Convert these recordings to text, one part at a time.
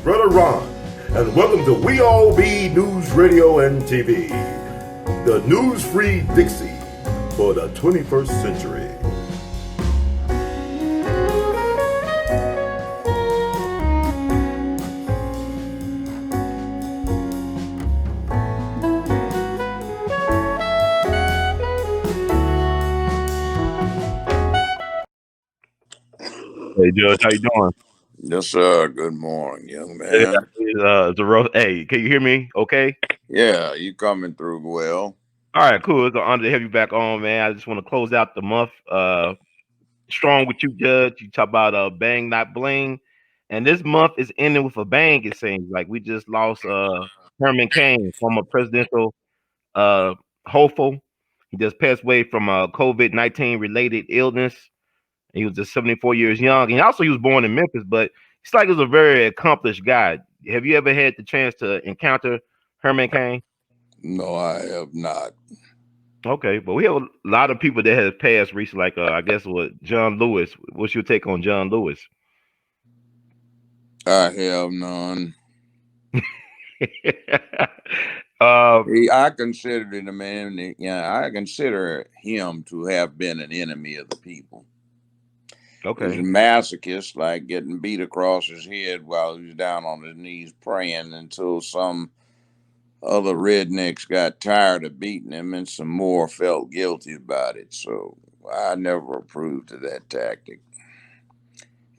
Brother Ron, and welcome to We All Be News Radio and TV, the news-free Dixie for the 21st century. Hey, Judge, how you doing? Yes, sir. Good morning, young man. Hey, can you hear me? Okay. Yeah, you coming through well. All right, cool. It's an honor to have you back on, man. I just want to close out the month strong with you, Judge. You talk about bang, not bling, and this month is ending with a bang. It seems like we just lost Herman Cain, former presidential uh hopeful. He just passed away from COVID-19 related illness. He was just 74 years young. And also he was born in Memphis, but it's like he was a very accomplished guy. Have you ever had the chance to encounter Herman Cain? No, I have not. Okay, but we have a lot of people that have passed recently, like I guess what John Lewis. What's your take on John Lewis? I have none. uh, I consider it a man. Yeah, I consider him to have been an enemy of the people. He's a okay. masochist, like getting beat across his head while he was down on his knees praying until some other rednecks got tired of beating him and some more felt guilty about it. So I never approved of that tactic.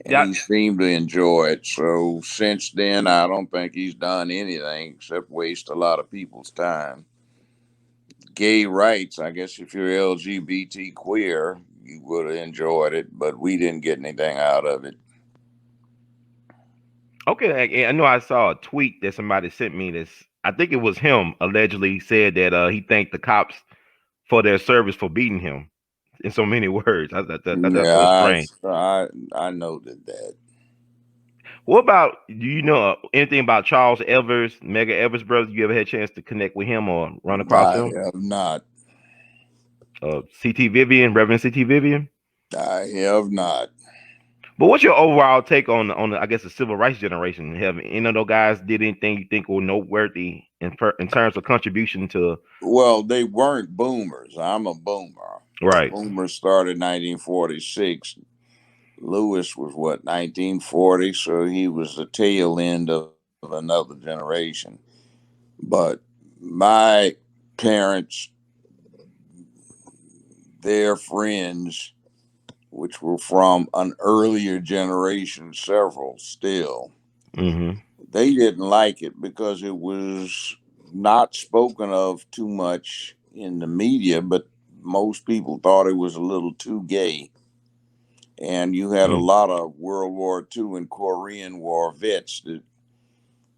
And Yeah, he seemed to enjoy it. So since then, I don't think he's done anything except waste a lot of people's time. Gay rights, I guess if you're LGBT queer, you would have enjoyed it, but we didn't get anything out of it. okay. I know I saw a tweet that somebody sent me. This, I think it was him allegedly said that he thanked the cops for their service for beating him. In so many words. That's so Yeah, strange. I noted that. What about do you know anything about Charles Evers, Mega Evers brother? You ever had a chance to connect with him or run across I him? have not. CT Vivian, Reverend CT Vivian. I have not. But what's your overall take on the, I guess the civil rights generation? Have any of those guys did anything you think were noteworthy in terms of contribution to Well, they weren't boomers. I'm a boomer. right? Boomers started 1946. Lewis was what 1940, so he was the tail end of another generation. But my parents, their friends, which were from an earlier generation, several still, Mm-hmm. they didn't like it because it was not spoken of too much in the media, but most people thought it was a little too gay. And you had a Mm. lot of World War II and Korean War vets that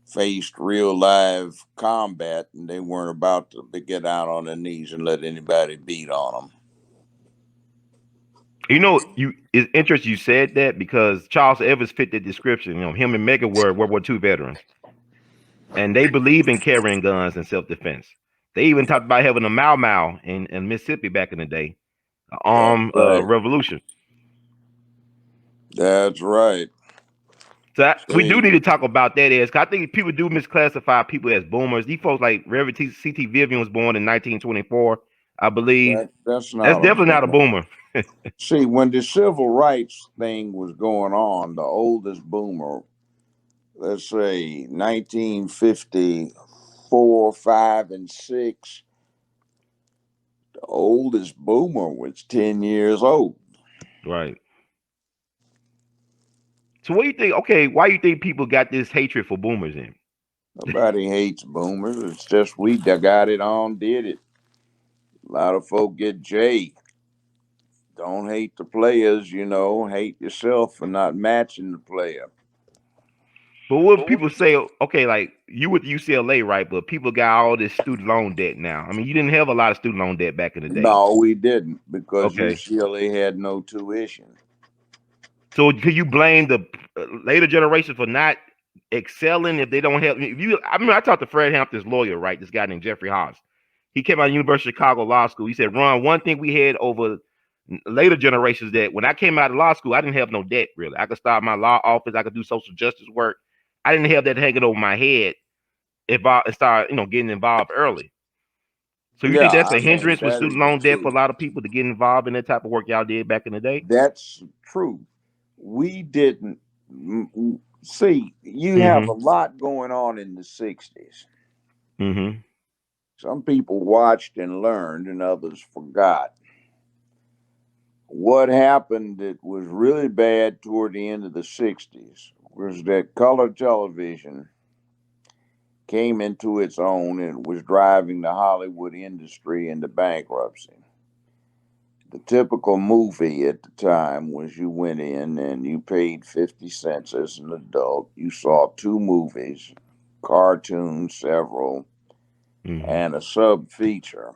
faced real live combat, and they weren't about to get out on their knees and let anybody beat on them. You know, you it's interesting you said that because Charles Evers fit the description. You know, him and Mega were World War II veterans, and they believe in carrying guns and self defense. They even talked about having a Mau Mau in Mississippi back in the day, That's armed right. revolution. That's right. So we do See, need to talk about that. Is 'cause I think people do misclassify people as boomers. These folks like Reverend CT Vivian was born in 1924, I believe. that's That's not a definitely not a boomer. boomer. See, when the civil rights thing was going on, the oldest boomer, let's say 1954, 5, and 6, the oldest boomer was 10 years old. Right. So what do you think? Okay, why do you think people got this hatred for boomers in? Nobody hates boomers. It's just we that got it on, did it. A lot of folk get J. Don't hate the players, hate yourself for not matching the player. But what people say, okay, like you with UCLA, right? But people got all this student loan debt now. I mean, you didn't have a lot of student loan debt back in the day. No, we didn't because Okay. UCLA had no tuition. So can you blame the later generation for not excelling if they don't have? If you, I mean, I talked to Fred Hampton's lawyer, right? This guy named Jeffrey Haas. He came out of University of Chicago Law School. He said, "Ron, one thing we had over later generations that when I came out of law school, I didn't have no debt really. I could start my law office. I could do social justice work. I didn't have that hanging over my head if I start, getting involved early. So you Yeah, think that's I a mean, hindrance with that is student the loan debt for a truth. lot of people to get involved in that type of work y'all did back in the day? That's true. We didn't see, you have a Mm-hmm. lot going on in the 60s. Mm-hmm. Some people watched and learned, and others forgot. What happened that was really bad toward the end of the 60s was that color television came into its own and was driving the Hollywood industry into bankruptcy. The typical movie at the time was you went in and you paid 50 cents as an adult. You saw two movies, cartoons, several, Mm-hmm. and a sub feature.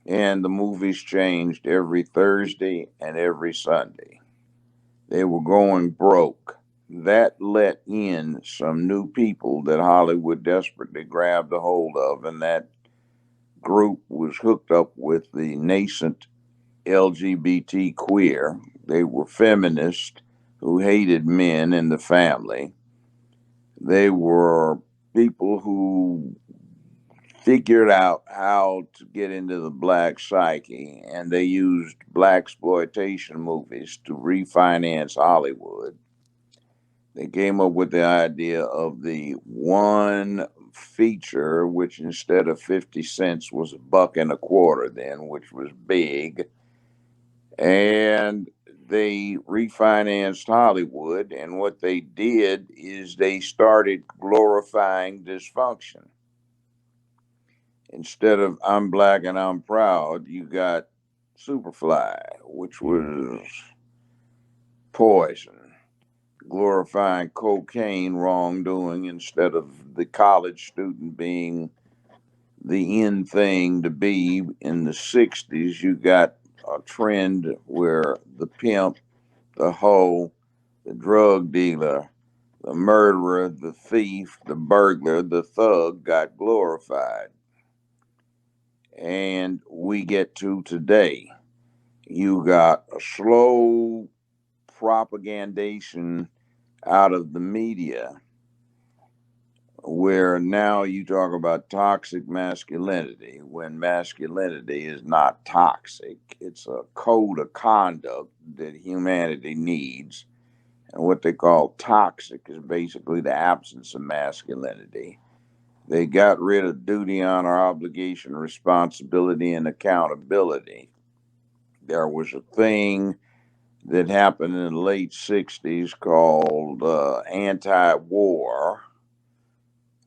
And the movies changed every Thursday and every Sunday. They were going broke. That let in some new people that Hollywood desperately grabbed a hold of, and that group was hooked up with the nascent LGBT queer. They were feminists who hated men and the family. They were people who figured out how to get into the black psyche, and they used black exploitation movies to refinance Hollywood. They came up with the idea of the one feature, which instead of 50 cents was a buck and a quarter, then, which was big. And they refinanced Hollywood. And what they did is they started glorifying dysfunction. Instead of I'm black and I'm proud, you got Superfly, which was poison, glorifying cocaine wrongdoing instead of the college student being the in thing to be. In the 60s, you got a trend where the pimp, the hoe, the drug dealer, the murderer, the thief, the burglar, the thug got glorified. And we get to today. You got a slow propagandation out of the media where now you talk about toxic masculinity when masculinity is not toxic. It's a code of conduct that humanity needs. And what they call toxic is basically the absence of masculinity. They got rid of duty, honor, obligation, responsibility, and accountability. There was a thing that happened in the late 60s called anti war,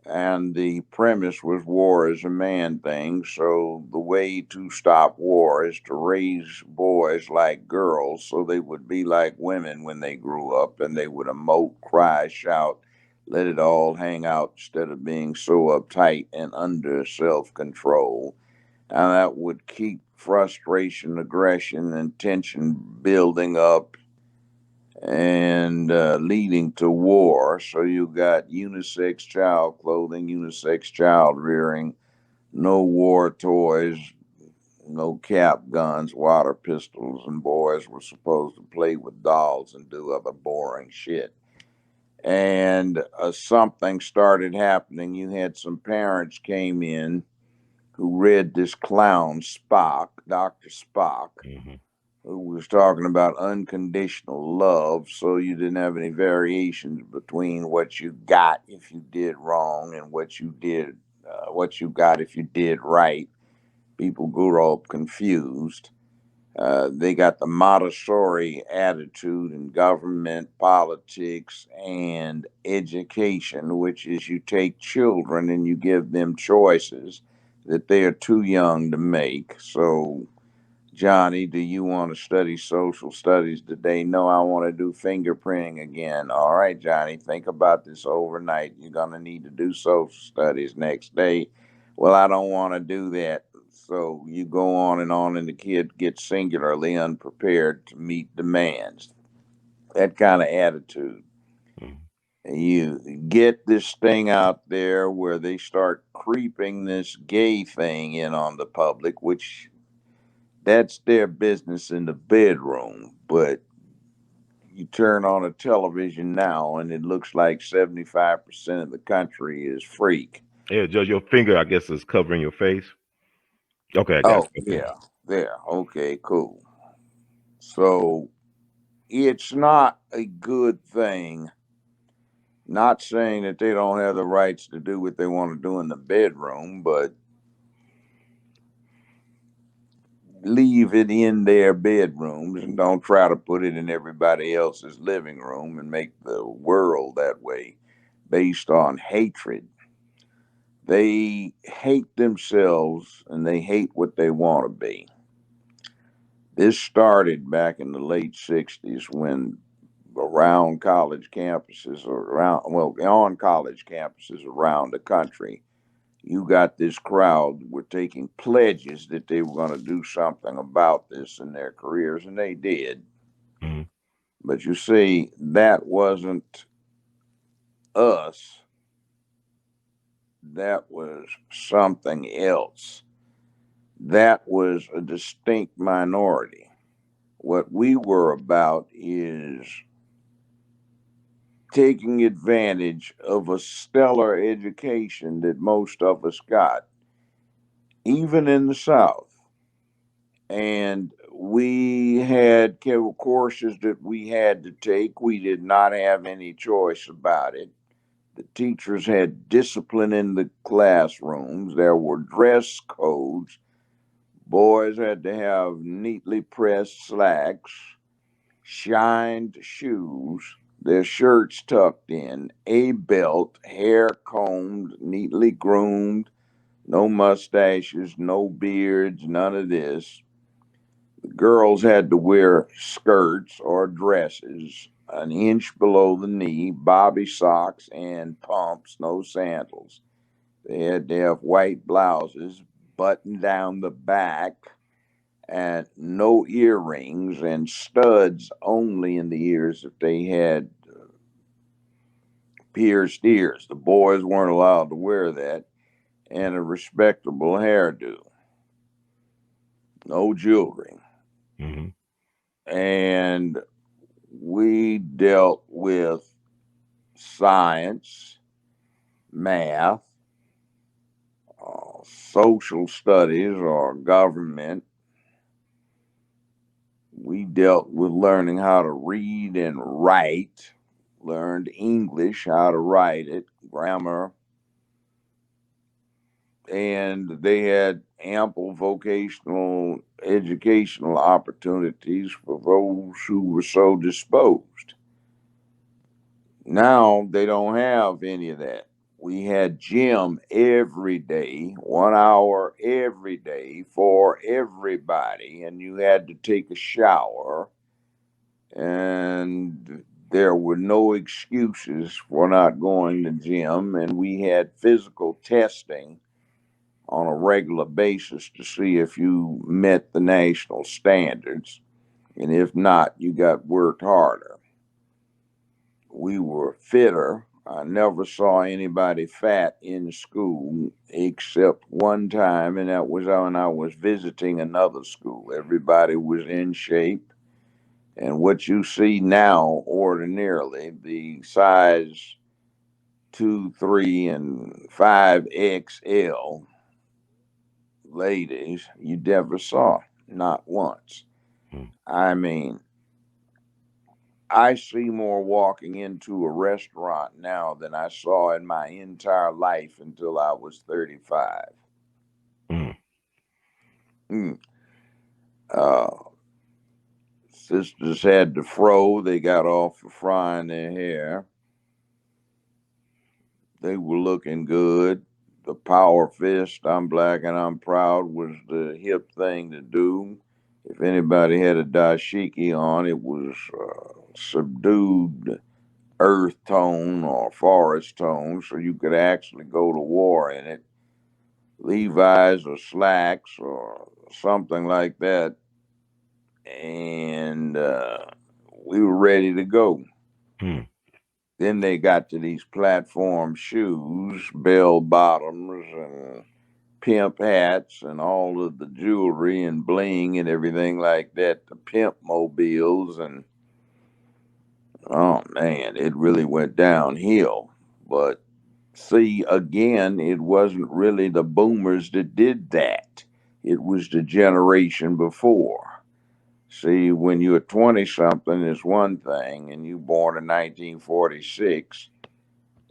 and the premise was war is a man thing. So the way to stop war is to raise boys like girls so they would be like women when they grew up, and they would emote, cry, shout, let it all hang out instead of being so uptight and under self control. And that would keep frustration, aggression, and tension building up and leading to war. So you got unisex child clothing, unisex child rearing, no war toys, no cap guns, water pistols, and boys were supposed to play with dolls and do other boring shit. And something started happening. You had some parents came in who read this clown Spock, Dr. Spock, Mm-hmm. who was talking about unconditional love, so you didn't have any variations between what you got if you did wrong and what you got if you did right. People grew up confused. They got the Montessori attitude in government, politics, and education, which is you take children and you give them choices that they are too young to make. So Johnny, do you want to study social studies today? No, I want to do fingerprinting again. All right, Johnny, think about this overnight. You're going to need to do social studies next day. Well, I don't want to do that. So you go on, and the kid gets singularly unprepared to meet demands. That kind of attitude. Mm-hmm. You get this thing out there where they start creeping this gay thing in on the public, which that's their business in the bedroom. But You turn on a television now, and it looks like 75% of the country is freak. Yeah, Judge, your finger, I guess, is covering your face. Okay, I got Oh, you. Okay. yeah, there. Okay, cool. So it's not a good thing. Not saying that they don't have the rights to do what they want to do in the bedroom, but leave it in their bedrooms and don't try to put it in everybody else's living room and make the world that way based on hatred. They hate themselves and they hate what they want to be. This started back in the late 60s when around college campuses or around, well, on college campuses around the country, you got this crowd were taking pledges that they were going to do something about this in their careers, and they did. Mhm. But you see, that wasn't us, that was something else. That was a distinct minority. What we were about is taking advantage of a stellar education that most of us got, even in the South. And we had courses that we had to take. We did not have any choice about it. The teachers had discipline in the classrooms. There were dress codes. Boys had to have neatly pressed slacks, shined shoes, their shirts tucked in, a belt, hair combed, neatly groomed, no mustaches, no beards, none of this. The girls had to wear skirts or dresses an inch below the knee, bobby socks, and pumps, no sandals. They had to have white blouses buttoned down the back and no earrings and studs only in the ears if they had pierced ears. The boys weren't allowed to wear that, and a respectable hairdo, no jewelry. Mhm. And we dealt with science, math, social studies, or government. We dealt with learning how to read and write, learned English, how to write it, grammar, and they had ample vocational educational opportunities for those who were so disposed. Now they don't have any of that. We had gym every day, 1 hour every day for everybody, and you had to take a shower, and there were no excuses for not going to gym, and we had physical testing on a regular basis to see if you met the national standards, and if not, you got worked harder. We were fitter. I never saw anybody fat in school except one time, and that was when I was visiting another school. Everybody was in shape. And what you see now, ordinarily, the size 2, 3, and 5XL ladies, you never saw, not once. Mhm. I mean, I see more walking into a restaurant now than I saw in my entire life until I was 35. Mhm. Mm. Uh, Sisters had the fro, they got off for frying their hair. They were looking good. The power fist, I'm black and I'm proud, was the hip thing to do. If anybody had a dashiki on, it was subdued earth tone or forest tone, so you could actually go to war in it. Levi's or slacks or something like that, and we were ready to go. Mhm. Then they got to these platform shoes, bell bottoms, and pimp hats, and all of the jewelry and bling and everything like that. The pimp mobiles, and Oh man, it really went downhill. But see, again, it wasn't really the boomers that did that. It was the generation before. See, when you're 20 something is one thing, and you born in 1946,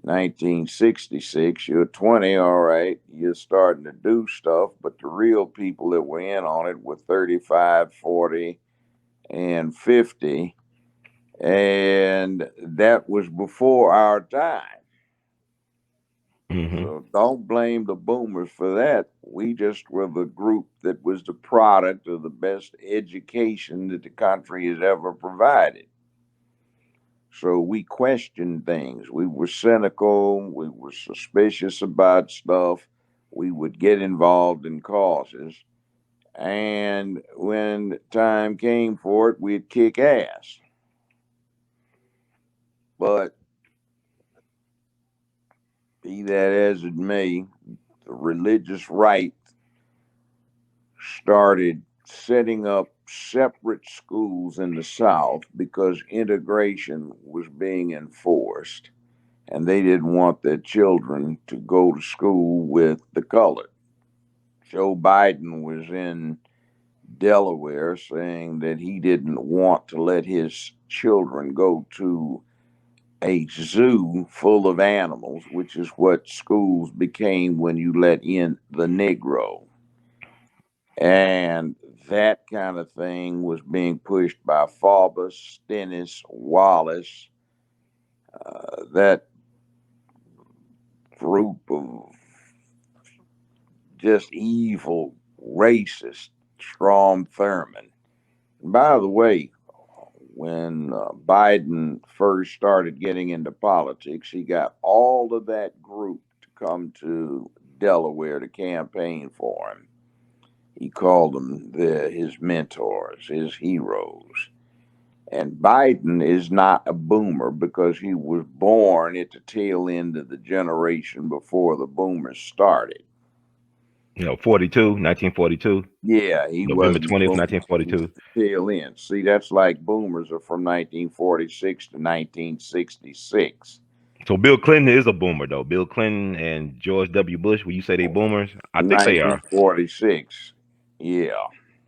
1966, you're 20, all right, you're starting to do stuff, but the real people that were in on it were 35, 40, and 50, and that was before our time. Mm-hmm. So don't blame the boomers for that. We just were the group that was the product of the best education that the country has ever provided. So we questioned things. We were cynical. We were suspicious about stuff. We would get involved in causes. And when time came for it, we'd kick ass. But be that as it may, the religious right started setting up separate schools in the South because integration was being enforced, and they didn't want their children to go to school with the colored. Joe Biden was in Delaware saying that he didn't want to let his children go to a zoo full of animals, which is what schools became when you let in the Negro. And that kind of thing was being pushed by Faubus, Stennis, Wallace, that group of just evil, racist, Strom Thurmond. And by the way, when Biden first started getting into politics, he got all of that group to come to Delaware to campaign for him. He called them his mentors, his heroes. And Biden is not a boomer because he was born at the tail end of the generation before the boomers started. 42, 1942, Yeah, he November wasn't a 20th, boomer. He was 1942. the tail end. See, that's like boomers are from 1946 to 1966. So Bill Clinton is a boomer, though. Bill Clinton and George W. Bush, when you say they boomers, I think they are. 1946. Yeah.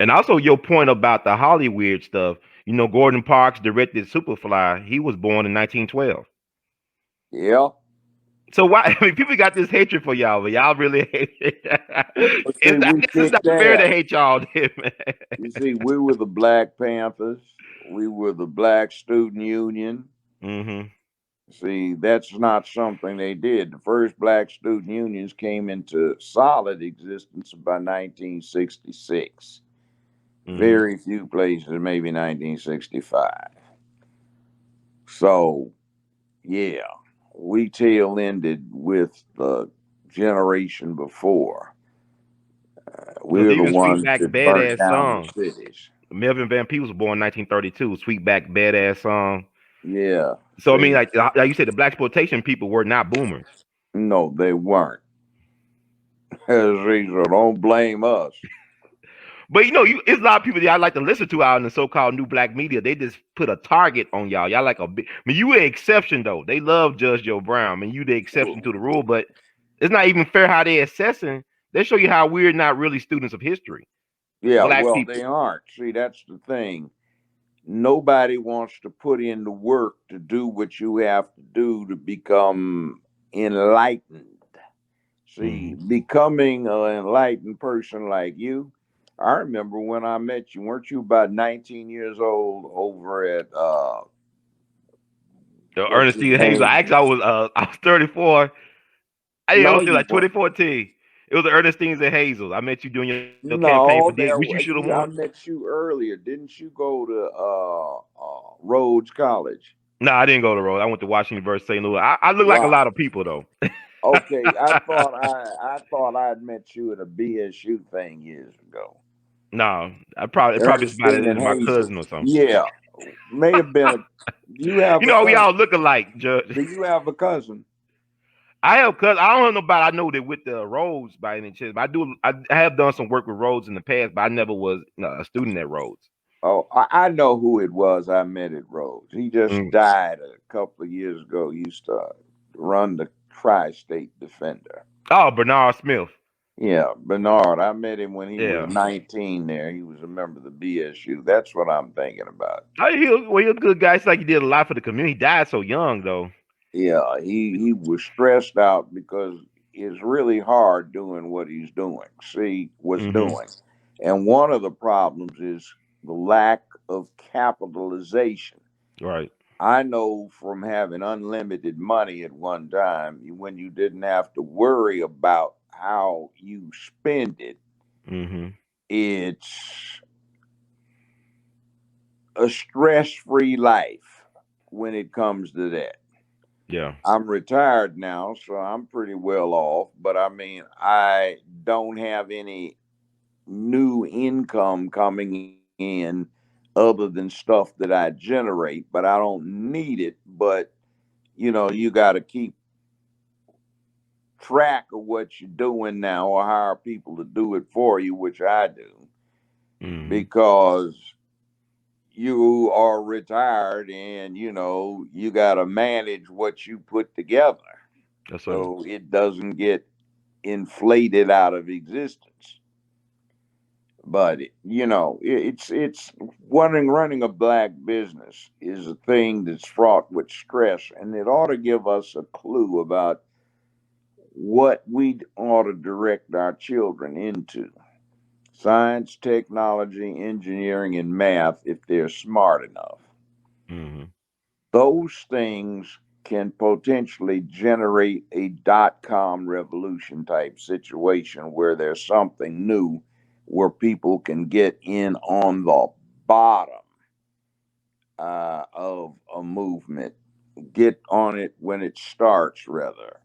And also your point about the Hollywood stuff, Gordon Parks directed Superfly. He was born in 1912. Yeah. So why? I mean, people got this hatred for y'all, but y'all really hate it. But see, I we guess it's not kicked fair to ass. hate y'all, then, man. You see, we were the Black Panthers. We were the Black Student Union. Mm-hmm. See, that's not something they did. The first black student unions came into solid existence by 1966. Mm-hmm. Very few places, maybe 1965. So, yeah, we tail ended with the generation before. There's We're the even ones Sweetback that burnt Badass down the song. cities. Melvin Van P was born in 1932. Sweetback Badass song. Yeah, So I mean, see, like you said, the black exploitation people were not boomers. no, they weren't. See, so don't blame us. But it's a lot of people that I like to listen to out in the so-called new black media. They just put a target on y'all. Y'all like a big. I mean, you an exception though. They love Judge Joe Brown. I mean, you the exception to the rule. But it's not even fair how they assessing. They show you how we're not really students of history. Yeah, Black well, people. they aren't. See, that's the thing. Nobody wants to put in the work to do what you have to do to become enlightened. See, Mm-hmm. becoming an enlightened person like you, I remember when I met you, weren't you about 19 years old over at, what's his Ernestine Hazel. name? Actually, I was 34. It No, was you like weren't. 2014. It was the Ernestines and Hazels. I met you doing your campaign for No, which you should have I won. met you earlier. Didn't you go to Rhodes College? No, I didn't go to road. I went to Washington University, St. Louis. I look like a lot Wow. of people though. Okay, I thought I'd met you at a BSU thing years ago. No, it probably Ernestine somebody and my Hazel. cousin or something. Yeah, may have been. Do you have a We all cousin? look alike, Judge. Do you have a cousin? I have cuz I don't know about I know that with the roads by any chance, but I have done some work with roads in the past, but I never was a student at roads. Oh, I know who it was I met at Rhodes. He just Mm. died a couple of years ago. He used to run the Tri-State Defender. Oh, Bernard Smith. Yeah, Bernard. I met him when he was Yeah. 19 there. He was a member of the BSU. That's what I'm thinking about. Oh, he a good guy. It's like he did a lot for the community. He died so young though. Yeah, he was stressed out because it's really hard doing what he's doing. See, was Hmm. doing. And one of the problems is the lack of capitalization. Right. I know from having unlimited money at one time, when you didn't have to worry about how you spend it, Hmm. it's a stress free life when it comes to that. Yeah. I'm retired now, so I'm pretty well off, but I mean, I don't have any new income coming in other than stuff that I generate, but I don't need it. But you got to keep track of what you're doing now or hire people to do it for you, which I do, Hmm. because you are retired and you got to manage what you put together Yes, sir. so it doesn't get inflated out of existence. But it's running a black business is a thing that's fraught with stress, and it ought to give us a clue about what we ought to direct our children into: science, technology, engineering, and math if they're smart enough. Hmm. Those things can potentially generate a dot-com revolution type situation where there's something new where people can get in on the bottom of a movement, get on it when it starts, rather.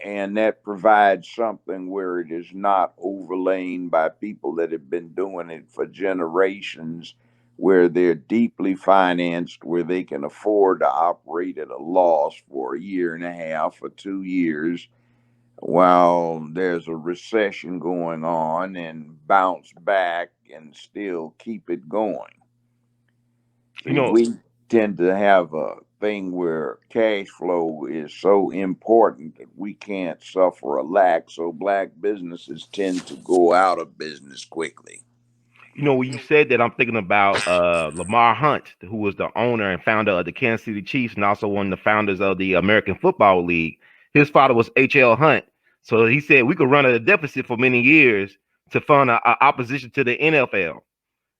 And that provides something where it is not overlain by people that have been doing it for generations, where they're deeply financed, where they can afford to operate at a loss for a year and a half or 2 years while there's a recession going on, and bounce back and still keep it going. You See, know, we tend to have a thing where cash flow is so important that we can't suffer a lack, so black businesses tend to go out of business quickly. when you said that, I'm thinking about Lamar Hunt, who was the owner and founder of the Kansas City Chiefs and also one of the founders of the American Football League. His father was H.L. Hunt. So he said we could run at a deficit for many years to fund a opposition to the NFL.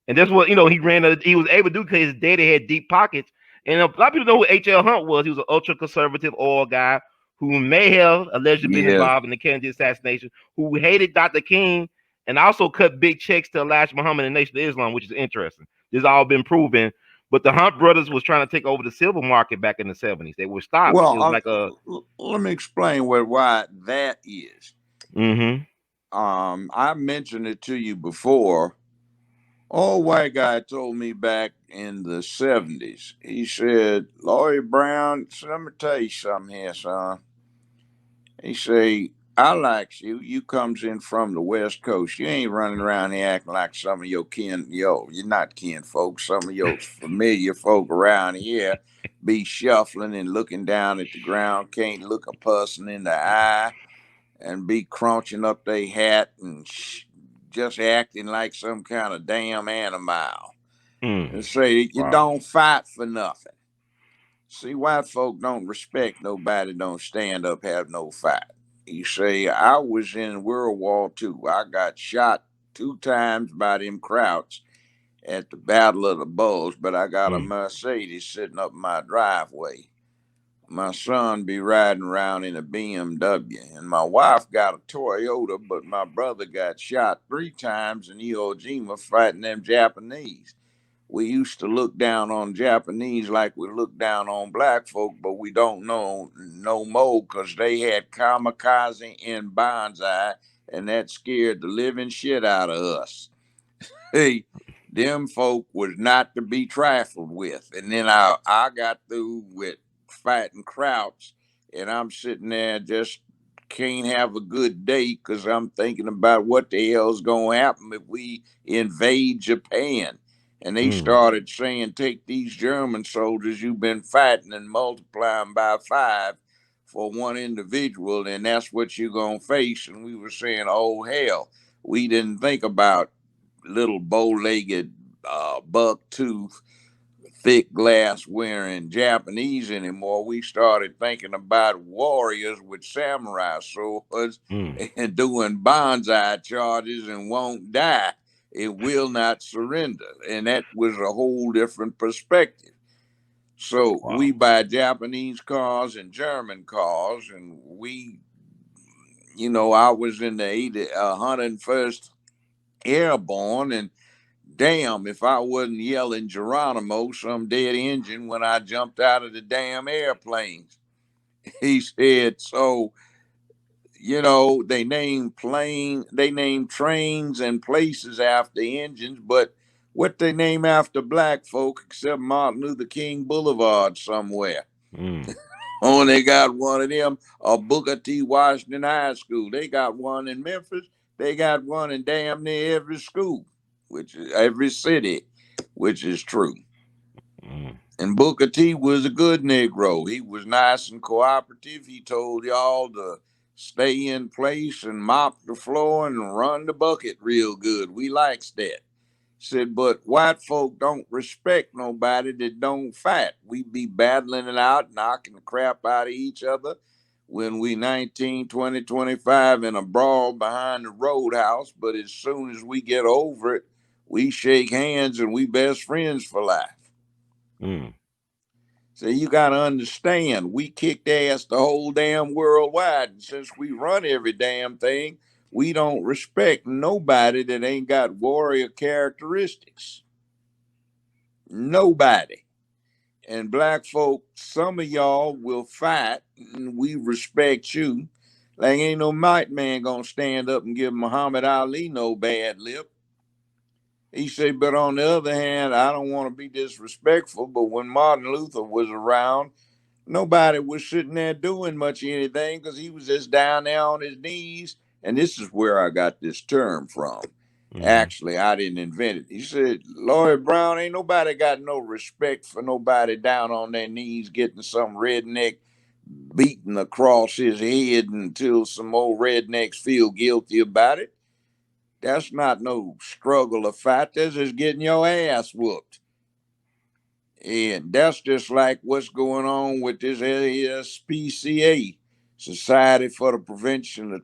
And that's what he ran. He was able to do because his daddy had deep pockets. And a lot of people know who H.L. Hunt was. He was an ultra conservative oil guy who may have allegedly been Yes. involved in the Kennedy assassination, who hated Dr. King, and also cut big checks to Elijah Muhammad and the Nation of Islam, which is interesting. This has all been proven. But the Hunt brothers was trying to take over the silver market back in the 70s. They were stopped. It Well, was like a let me explain why that is. mm-hmm. I mentioned it to you before. Old white guy told me back in the 70s. He said, "Lloyd Brown, so let me tell you something here, son." He say, "I likes you. You comes in from the West Coast. You ain't running around here acting like some of your you're not kin folks. Some of your familiar folk around here be shuffling and looking down at the ground, can't look a person in the eye, and be crunching up their hat and just acting like some kind of damn animal. And say you Wow. don't fight for nothing. See, white folk don't respect nobody, don't stand up, have no fight. You say, I was in World War II. I got shot 2 times by them Krauts at the Battle of the Bulge, but I got a Mm. Mercedes sitting up my driveway. My son be riding around in a BMW, and my wife got a Toyota, but my brother got shot 3 times in Iwo Jima fighting them Japanese. We used to look down on Japanese like we look down on black folk, but we don't know no more because they had kamikaze and bonsai, and that scared the living shit out of us. Hey, them folk was not to be trifled with. And then I got through with fighting Krauts, and I'm sitting there just can't have a good day because I'm thinking about what the hell's going to happen if we invade Japan. And they started saying, take these German soldiers you've been fighting and multiply them by 5 for one individual, and that's what you're going to face. And we were saying, oh, hell, we didn't think about little bow-legged, buck-tooth, thick glass wearing Japanese anymore. We started thinking about warriors with samurai swords and doing bonsai charges and won't die. It will not surrender. And that was a whole different perspective. So we buy Japanese cars and German cars, and I was in the 101st Airborne, and damn, if I wasn't yelling Geronimo, some dead engine, when I jumped out of the damn airplanes. He said, so, they name trains and places after engines, but what they name after black folk except Martin Luther King Boulevard somewhere? Oh, they got one of them, Booker T. Washington High School. They got one in Memphis. They got one in damn near every school, which is every city, which is true. And Booker T was a good Negro. He was nice and cooperative. He told y'all to stay in place and mop the floor and run the bucket real good. We likes that. Said, but white folk don't respect nobody that don't fight. We be battling it out, knocking the crap out of each other when we 19, 20, 25 in a brawl behind the roadhouse. But as soon as we get over it, we shake hands and we best friends for life. So you got to understand, we kicked ass the whole damn worldwide. And since we run every damn thing, we don't respect nobody that ain't got warrior characteristics. Nobody. And black folk, some of y'all will fight, and we respect you. Like ain't no white man gonna stand up and give Muhammad Ali no bad lip. He said, but on the other hand, I don't want to be disrespectful, but when Martin Luther was around, nobody was sitting there doing much of anything because he was just down there on his knees. And this is where I got this term from. Actually, I didn't invent it. He said, Lloyd Brown, ain't nobody got no respect for nobody down on their knees getting some redneck beaten across his head until some old rednecks feel guilty about it. That's not no struggle or fight. That's just getting your ass whooped. And that's just like what's going on with this SPCA, Society for the Prevention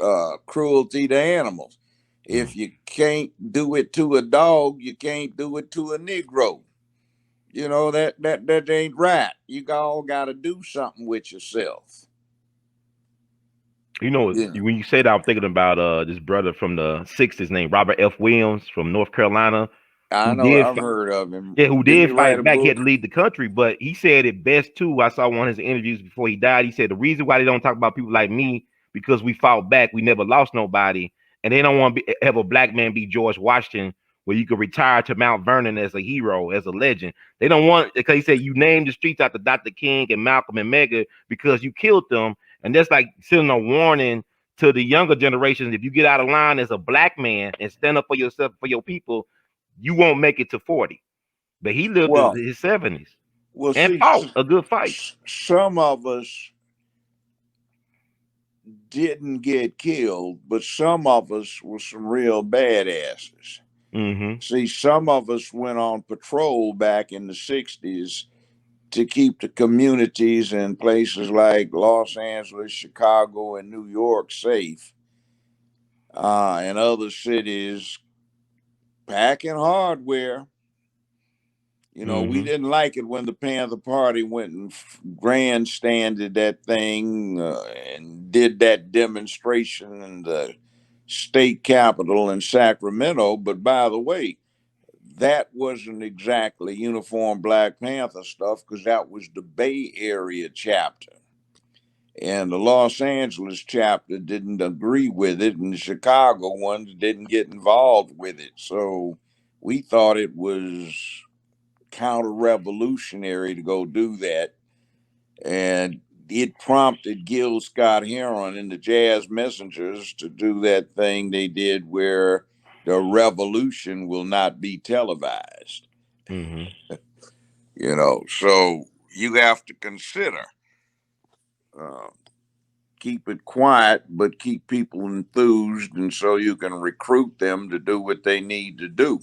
of Cruelty to Animals. If you can't do it to a dog, you can't do it to a Negro. That ain't right. You all got to do something with yourself. When you say that, I'm thinking about this brother from the '60s named Robert F. Williams from North Carolina. I know, I've heard of him. Yeah, who Didn't he did write a fight back. book? He had to leave the country, but he said it best too. I saw one of his interviews before he died. He said the reason why they don't talk about people like me because we fought back, we never lost nobody, and they don't want to have a black man be George Washington, where you could retire to Mount Vernon as a hero, as a legend. They don't want, because he said you named the streets after Dr. King and Malcolm and Medgar because you killed them, and that's like sending a warning to the younger generations. If you get out of line as a black man and stand up for yourself, for your people, you won't make it to 40. But he lived in his 70s and fought a good fight. Some of us didn't get killed, but some of us were some real badasses. See, some of us went on patrol back in the 60s to keep the communities in places like Los Angeles, Chicago, and New York safe. And other cities packing hardware. We didn't like it when the Panther Party went and grandstanded that thing and did that demonstration in the state capitol in Sacramento. But by the way, that wasn't exactly uniform Black Panther stuff because that was the Bay Area chapter. And the Los Angeles chapter didn't agree with it, and the Chicago ones didn't get involved with it. So we thought it was counter-revolutionary to go do that. And it prompted Gil Scott Heron and the Jazz Messengers to do that thing they did where the revolution will not be televised. Mm-hmm. So you have to consider uh, keep it quiet, but keep people enthused, and so you can recruit them to do what they need to do.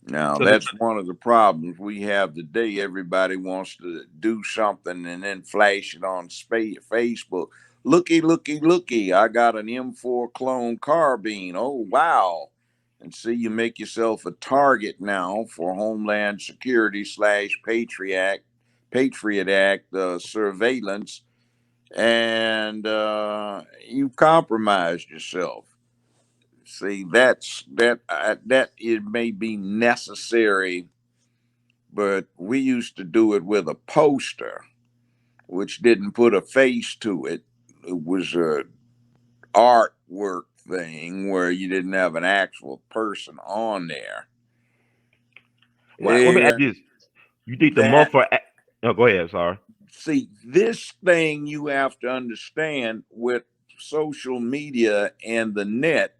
Now, So the that's one of the problems we have today. Everybody wants to do something and then flash it on Facebook. Looky, looky, looky. I got an M4 clone carbine. Oh, wow. And see, you make yourself a target now for Homeland Security / Patriot Act surveillance, and you've compromised yourself. See, that it may be necessary, but we used to do it with a poster, which didn't put a face to it. It was a artwork thing where you didn't have an actual person on there. well, let me ask And you this: you think the that month for? No, go ahead. Sorry. see, this thing you have to understand with social media and the net,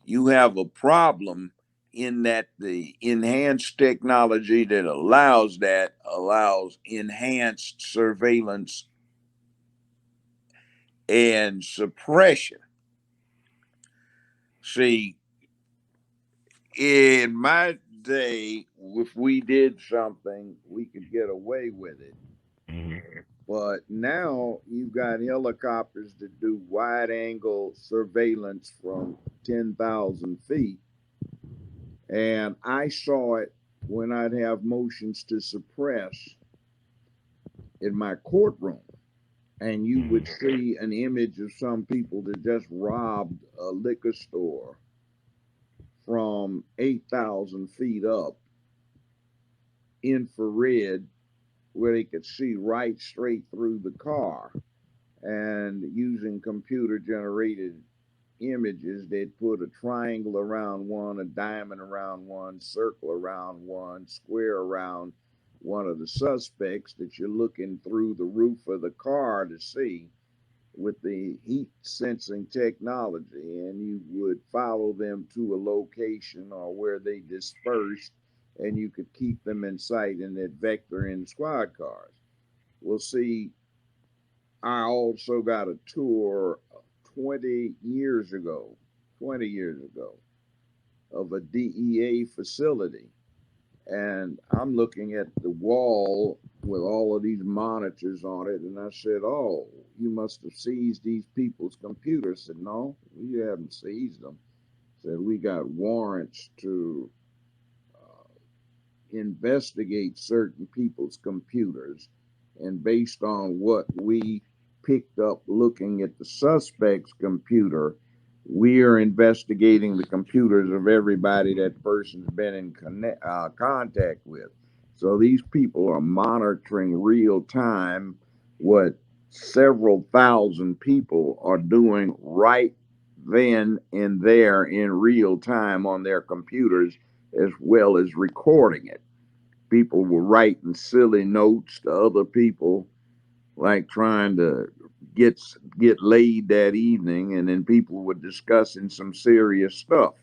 you have a problem in that the enhanced technology that allows enhanced surveillance and suppression. See, in my day, if we did something, we could get away with it. Mm-hmm. But now you've got helicopters that do wide angle surveillance from 10,000 feet. And I saw it when I'd have motions to suppress in my courtroom. And you would see an image of some people that just robbed a liquor store from 8,000 feet up, infrared, where they could see right straight through the car. And using computer generated images, they'd put a triangle around one, a diamond around one, circle around one, square around one of the suspects that you're looking through the roof of the car to see with the heat sensing technology. And you would follow them to a location or where they dispersed, and you could keep them in sight in that vector in squad cars. We'll see. I also got a tour 20 years ago, of a DEA facility. And I'm looking at the wall with all of these monitors on it. And I said, "Oh, you must have seized these people's computers." I said, "No, we haven't seized them." I said, "We got warrants to investigate certain people's computers. And based on what we picked up looking at the suspect's computer, we are investigating the computers of everybody that person's been in contact with." So these people are monitoring real time what several thousand people are doing right then and there in real time on their computers, as well as recording it. People were writing silly notes to other people, like trying to get get laid that evening, and then people were discussing some serious stuff.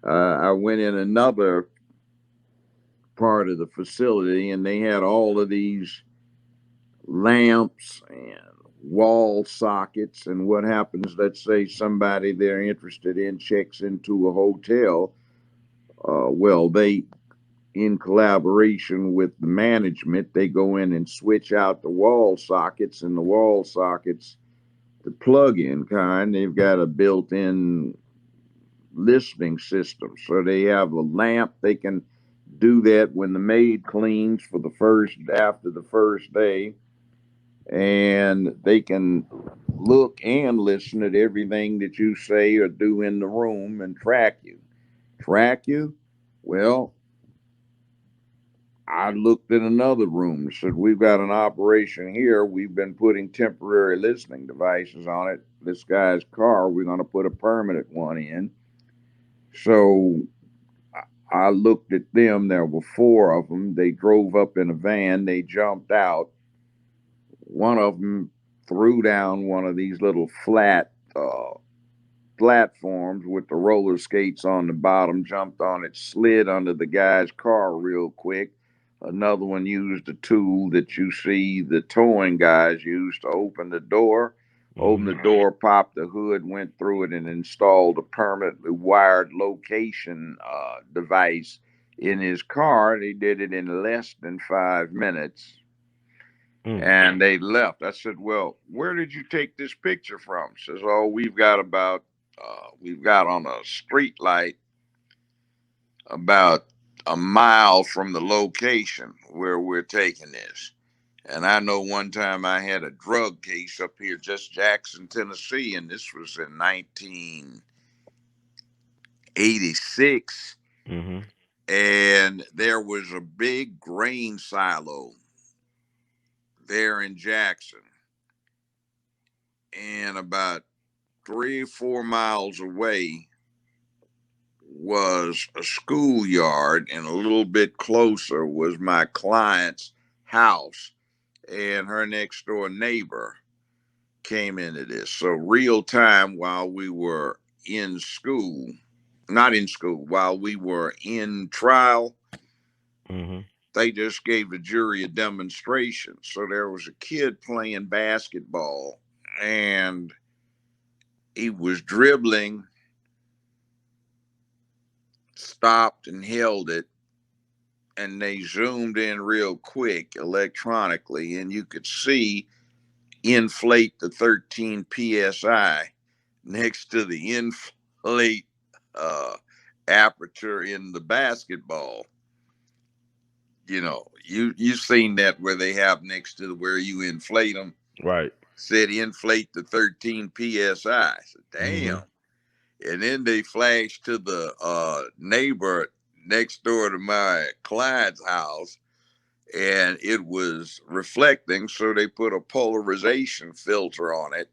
I went in another part of the facility, and they had all of these lamps and wall sockets. And what happens? Let's say somebody they're interested in checks into a hotel. Well, they in collaboration with the management, they go in and switch out the wall sockets, and the wall sockets, the plug-in kind, they've got a built-in listening system. So they have a lamp. They can do that when the maid cleans for the first after the first day, and they can look and listen at everything that you say or do in the room and track you. Track you? Well, I looked in another room and said, "We've got an operation here. We've been putting temporary listening devices on it. This guy's car, we're going to put a permanent one in." So I looked at them. There were four of them. They drove up in a van. They jumped out. One of them threw down one of these little flat platforms with the roller skates on the bottom, jumped on it, slid under the guy's car real quick. Another one used the tool that you see the towing guys use to open the door. Opened the door, popped the hood, went through it, and installed a permanently wired location device in his car. They did it in less than 5 minutes, and they left. I said, "Well, where did you take this picture from?" Says, "Oh, we've got on a street light about a mile from the location where we're taking this." And I know one time I had a drug case up here, just Jackson, Tennessee, and this was in 1986. And there was a big grain silo there in Jackson. And about 3 or 4 miles away was a schoolyard, and a little bit closer was my client's house, and her next door neighbor came into this. So real time, while we were in school, not in school, while we were in trial, they just gave the jury a demonstration. So there was a kid playing basketball, and he was dribbling, stopped and held it, and they zoomed in real quick electronically, and you could see inflate the 13 psi next to the inflate aperture in the basketball. You know, you've seen that where they have next to where you inflate them. Right. Said inflate the 13 psi. I said, damn. And then they flashed to the neighbor next door to my client's house, and it was reflecting. So they put a polarization filter on it.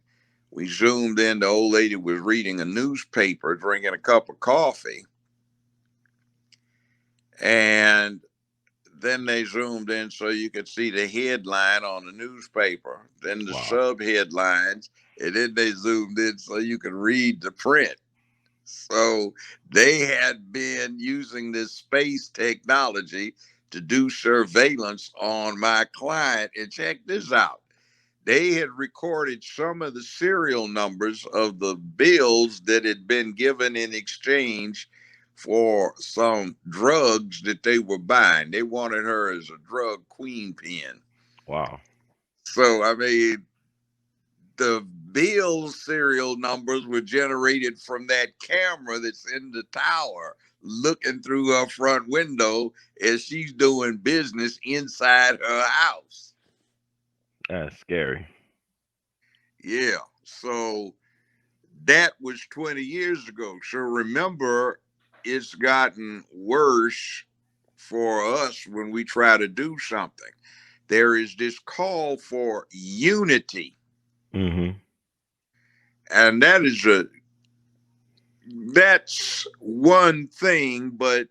We zoomed in. The old lady was reading a newspaper, drinking a cup of coffee. And then they zoomed in so you could see the headline on the newspaper, then the sub headlines, and then they zoomed in so you could read the print. So they had been using this space technology to do surveillance on my client. And check this out. They had recorded some of the serial numbers of the bills that had been given in exchange for some drugs that they were buying. They wanted her as a drug queen pin. Wow. So, I mean, the bill serial numbers were generated from that camera that's in the tower looking through her front window as she's doing business inside her house. That's scary. Yeah. So that was 20 years ago. So remember, it's gotten worse for us when we try to do something. There is this call for unity. And that's one thing, but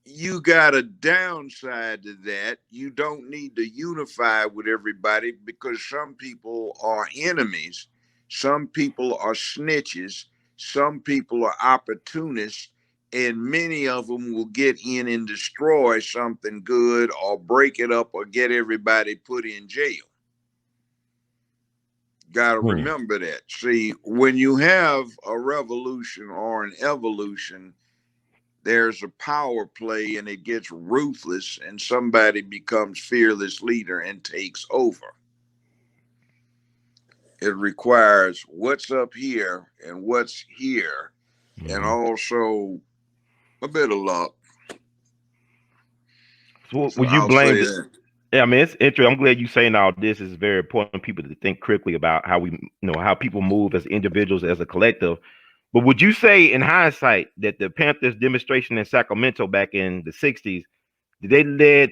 you got a downside to that. You don't need to unify with everybody because some people are enemies. Some people are snitches. Some people are opportunists. And many of them will get in and destroy something good or break it up or get everybody put in jail. Got to remember that. See, when you have a revolution or an evolution, there's a power play and it gets ruthless and somebody becomes fearless leader and takes over. It requires what's up here and what's here, and also a bit of luck. So would you blame it? Yeah, I mean, it's interesting. I'm glad you're saying all this. Is very important for people to think critically about how we, how people move as individuals, as a collective. But would you say, in hindsight, that the Panthers demonstration in Sacramento back in the '60s, did they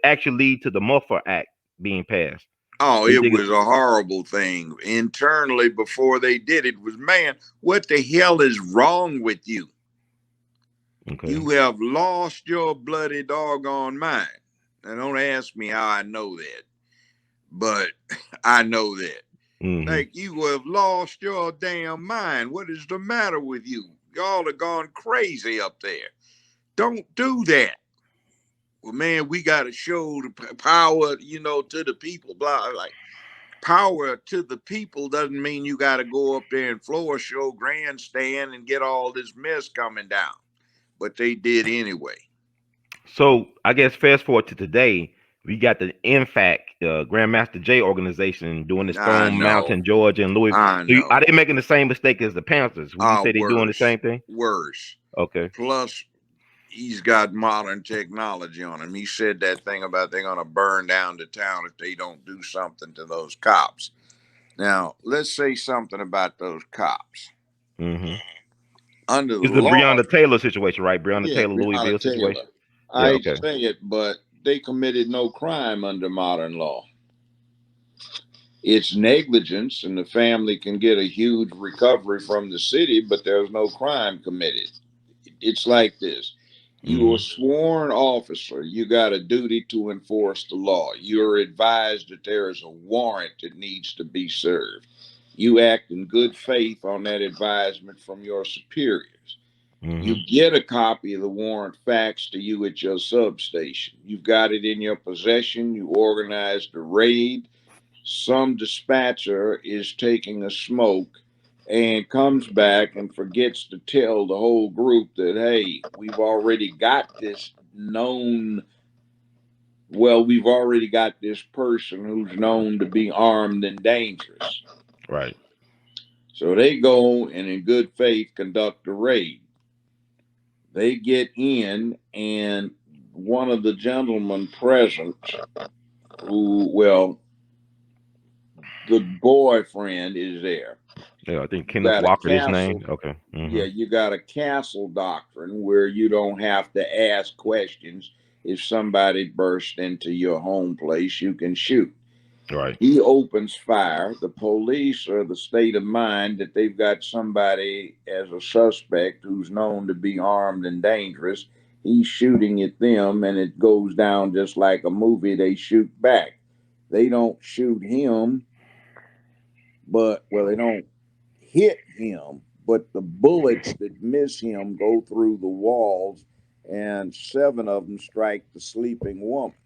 actually lead to the Muffler Act being passed? Oh, it was a horrible thing. Internally, before they did it, was, man, what the hell is wrong with you? Okay. You have lost your bloody doggone mind. Now, don't ask me how I know that, but I know that. Mm-hmm. Like you have lost your damn mind. What is the matter with you? Y'all are gone crazy up there. Don't do that. Well, man, we got to show the power, to the people. Blah, like power to the people doesn't mean you got to go up there and floor show, grandstand, and get all this mess coming down. But they did anyway. So I guess fast forward to today, we got the INFAC, Grandmaster J organization doing the I Stone know. Mountain, Georgia, and Louisville. I So know. are they making the same mistake as the Panthers? Would you say they're doing the Worse. same thing? Worse. Okay. Plus, he's got modern technology on him. He said that thing about they're going to burn down the town if they don't do something to those cops. Now, let's say something about those cops. Mm-hmm. Under the It's the law, Breonna Taylor situation, right? Breonna yeah, Taylor, Breonna Louisville Taylor. situation. I Yeah. hate to Okay. say it, but they committed no crime under modern law. It's negligence, and the family can get a huge recovery from the city, but there's no crime committed. It's like this. You are a Mm-hmm. sworn officer. You got a duty to enforce the law. You're advised that there is a warrant that needs to be served. You act in good faith on that advisement from your superiors. Mm-hmm. You get a copy of the warrant faxed to you at your substation. You've got it in your possession. You organize the raid. Some dispatcher is taking a smoke and comes back and forgets to tell the whole group that, hey, we've already got this person who's known to be armed and dangerous. Right. So they go and in good faith conduct a raid. They get in, and one of the gentlemen present, the boyfriend is there. Yeah, I think You Kenneth got a Walker, his castle. name. Okay. Mm-hmm. Yeah, you got a castle doctrine where you don't have to ask questions. If somebody bursts into your home place, you can shoot. Right. He opens fire. The police are the state of mind that they've got somebody as a suspect who's known to be armed and dangerous. He's shooting at them, and it goes down just like a movie. They shoot back. They don't shoot him, they don't hit him, but the bullets that miss him go through the walls, and 7 of them strike the sleeping woman.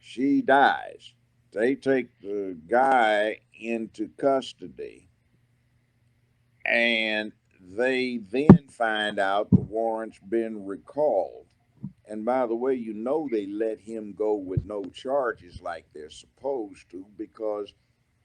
She dies. They take the guy into custody, and they then find out the warrant's been recalled. And by the way, they let him go with no charges like they're supposed to, because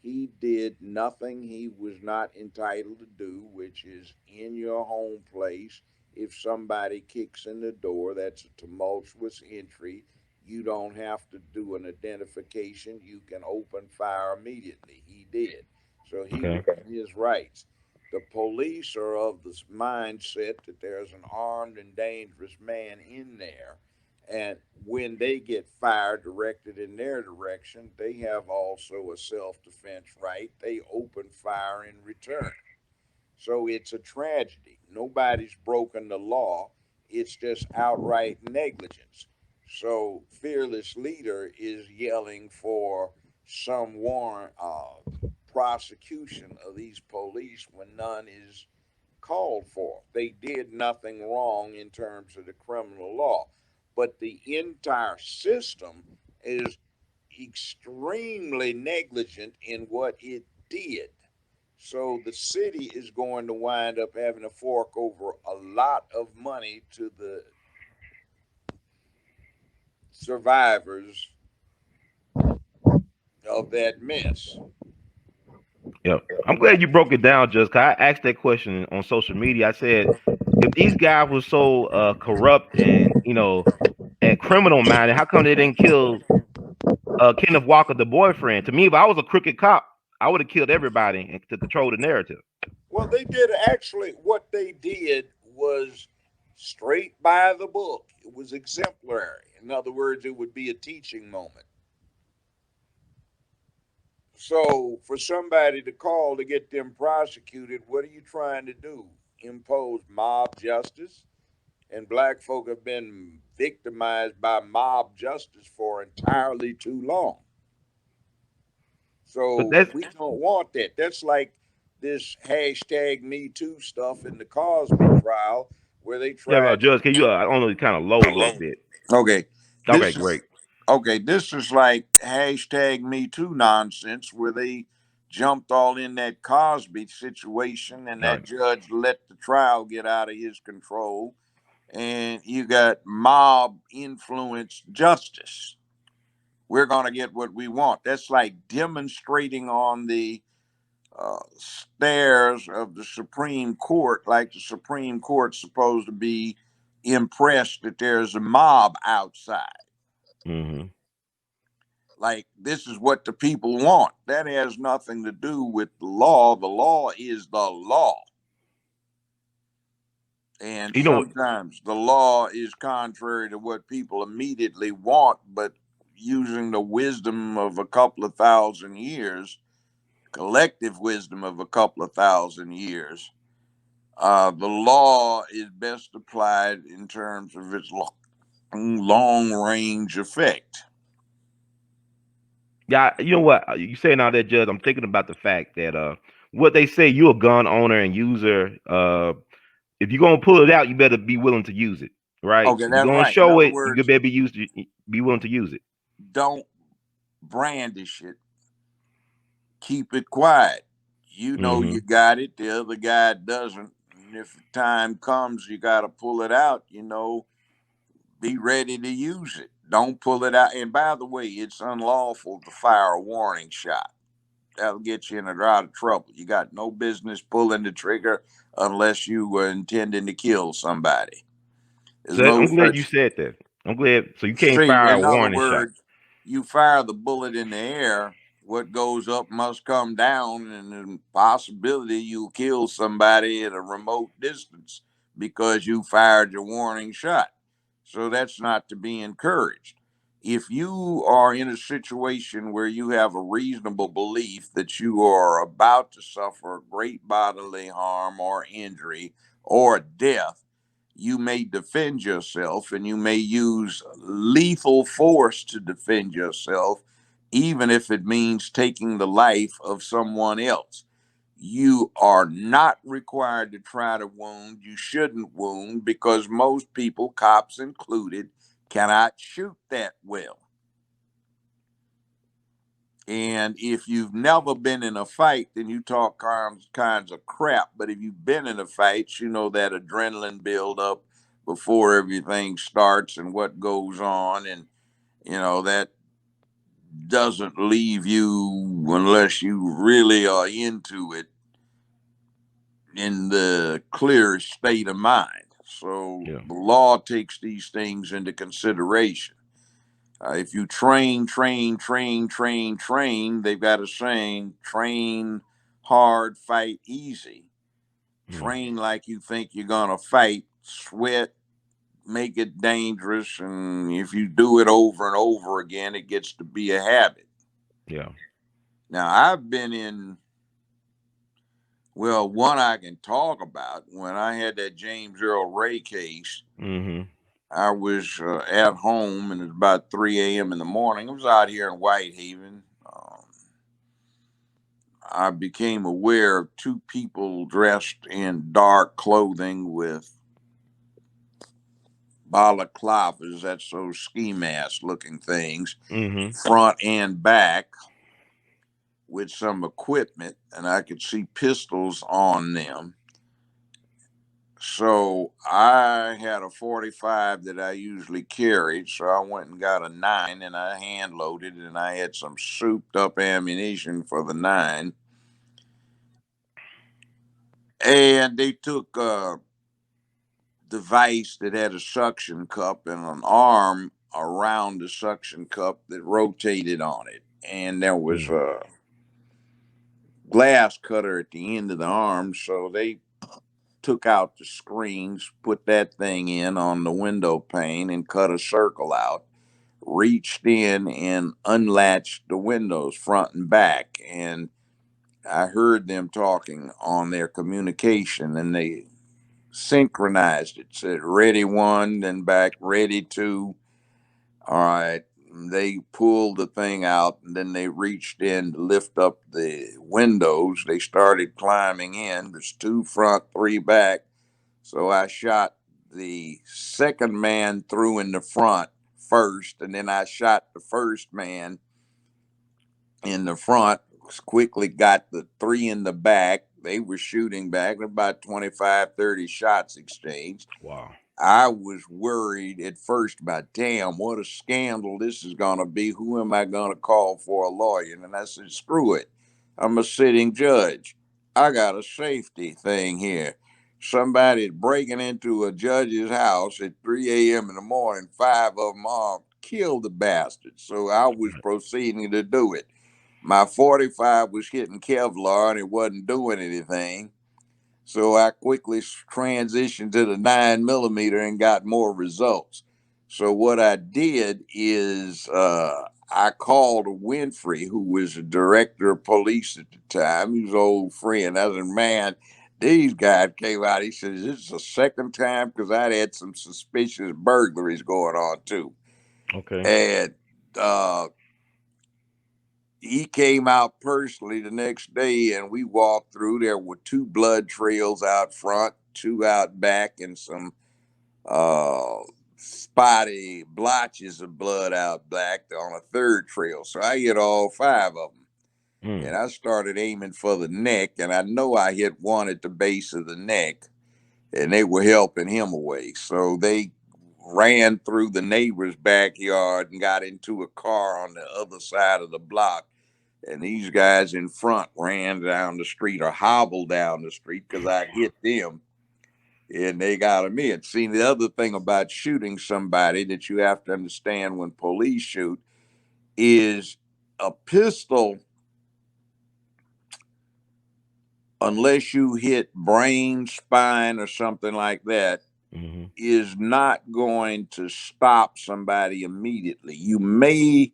he did nothing he was not entitled to do, which is in your home place. If somebody kicks in the door, that's a tumultuous entry. You don't have to do an identification. You can open fire immediately. He did. So he Okay. was in his rights. The police are of the mindset that there's an armed and dangerous man in there. And when they get fire directed in their direction, they have also a self defense right. They open fire in return. So it's a tragedy. Nobody's broken the law, it's just outright negligence. So Fearless Leader is yelling for some warrant prosecution of these police when none is called for. They did nothing wrong in terms of the criminal law. But the entire system is extremely negligent in what it did. So the city is going to wind up having to fork over a lot of money to the survivors of that mess. Yep. I'm glad you broke it down, just 'cause I asked that question on social media. I said, if these guys were so corrupt and and criminal minded, how come they didn't kill Kenneth Walker, the boyfriend? To me, if I was a crooked cop, I would have killed everybody and to control the narrative. Well, they did actually, what they did was straight by the book. It was exemplary. In other words, it would be a teaching moment. So, for somebody to call to get them prosecuted, what are you trying to do? Impose mob justice? And black folk have been victimized by mob justice for entirely too long. But So that's we don't want that. That's like this hashtag Me Too stuff in the Cosby trial where they yeah, tried to. Judge. Can you I don't know, kind of low a little bit? Okay, Okay, this is great. okay. This is like hashtag Me Too nonsense where they jumped all in that Cosby situation, and All that right. judge let the trial get out of his control, and you got mob influence justice. We're going to get what we want. That's like demonstrating on the stairs of the Supreme Court, like the Supreme Court's supposed to be impressed that there's a mob outside. Mm-hmm. Like, this is what the people want. That has nothing to do with the law. The law is the law. And You know what? sometimes the law is contrary to what people immediately want, but using the wisdom of a couple of thousand years, collective wisdom of a couple of thousand years, the law is best applied in terms of its long range effect. Yeah, you know what? You saying all that, Judge? I'm thinking about the fact that what they say, you're a gun owner and user. If you're gonna pull it out, you better be willing to use it, right? Okay, If you're that's gonna right. In show other it, you words, better be willing to use it. don't brandish it, keep it quiet. You know Mm-hmm. you got it, the other guy doesn't. And if the time comes, you got to pull it out, be ready to use it. Don't pull it out. And by the way, it's unlawful to fire a warning shot. That'll get you in a lot of trouble. You got no business pulling the trigger unless you were intending to kill somebody. There's So no I'm glad you such. said that. I'm glad. So you can't See, fire a in other warning shot. words, you fire the bullet in the air, what goes up must come down, and the possibility you'll kill somebody at a remote distance because you fired your warning shot. So that's not to be encouraged. If you are in a situation where you have a reasonable belief that you are about to suffer great bodily harm or injury or death, you may defend yourself and you may use lethal force to defend yourself, even if it means taking the life of someone else. You are not required to try to wound. You shouldn't wound because most people, cops included, cannot shoot that well. And if you've never been in a fight, then you talk kinds of crap. But if you've been in a fight, you know that adrenaline build up before everything starts and what goes on. And, that doesn't leave you, unless you really are into it, in the clearest state of mind. So Yeah. the law takes these things into consideration. If you train, they've got a saying: train hard, fight easy. Mm. Train like you think you're going to fight, sweat, make it dangerous. And if you do it over and over again, it gets to be a habit. Yeah. Now, I've been in, well, one I can talk about. When I had that James Earl Ray case, Mm-hmm. I was at home and it was about 3 a.m. in the morning. I was out here in Whitehaven. I became aware of two people dressed in dark clothing with balaclavas, that's those ski mask looking things, Mm-hmm. front and back, with some equipment, and I could see pistols on them. So I had a 45 that I usually carried, so I went and got a 9 and I hand loaded, and I had some souped up ammunition for the 9. And they took device that had a suction cup and an arm around the suction cup that rotated on it. And there was Mm. a glass cutter at the end of the arm. So they took out the screens, put that thing in on the window pane, and cut a circle out, reached in and unlatched the windows front and back. And I heard them talking on their communication, and they synchronized it. Said ready one, then back ready two. All right. They pulled the thing out, and then they reached in to lift up the windows. They started climbing in. There's 2 front, 3 back. So I shot the second man through in the front first, and then I shot the first man in the front. Quickly got the 3 in the back. They were shooting back, about 25, 30 shots exchanged. Wow. I was worried at first about, damn, what a scandal this is going to be. Who am I going to call for a lawyer? And I said, screw it. I'm a sitting judge. I got a safety thing here. Somebody's breaking into a judge's house at 3 a.m. in the morning, 5 of them armed, kill the bastard. So I was proceeding to do it. My 45 was hitting Kevlar and it wasn't doing anything. So I quickly transitioned to the 9mm and got more results. So what I did is I called Winfrey, who was the director of police at the time. He was an old friend. I said, man, these guys came out. He said, this is the second time, because I'd had some suspicious burglaries going on too. Okay. And he came out personally the next day, and we walked through. There were 2 blood trails out front, 2 out back, and some spotty blotches of blood out back on a 3rd trail. So I hit all 5 of them. And I started aiming for the neck, and I know I hit one at the base of the neck, and they were helping him away. So they ran through the neighbor's backyard and got into a car on the other side of the block. And these guys in front ran down the street or hobbled down the street because I hit them, and they got them in. See, the other thing about shooting somebody that you have to understand when police shoot is a pistol, unless you hit brain, spine, or something like that, is not going to stop somebody immediately. You may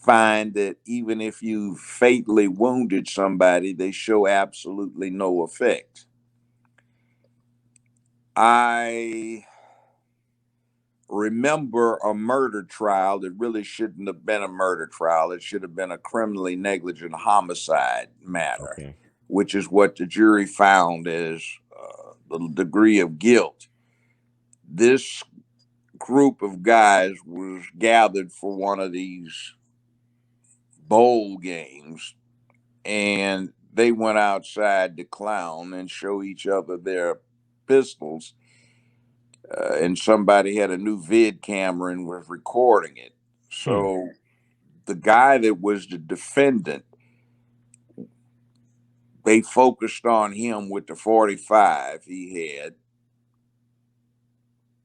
find that even if you fatally wounded somebody, they show absolutely no effect. I remember a murder trial that really shouldn't have been a murder trial. It should have been a criminally negligent homicide matter, which is what the jury found as the degree of guilt. This group of guys was gathered for one of these bowl games, and they went outside to clown and show each other their pistols. And somebody had a new vid camera and was recording it. So the guy that was the defendant, they focused on him with the 45 he had.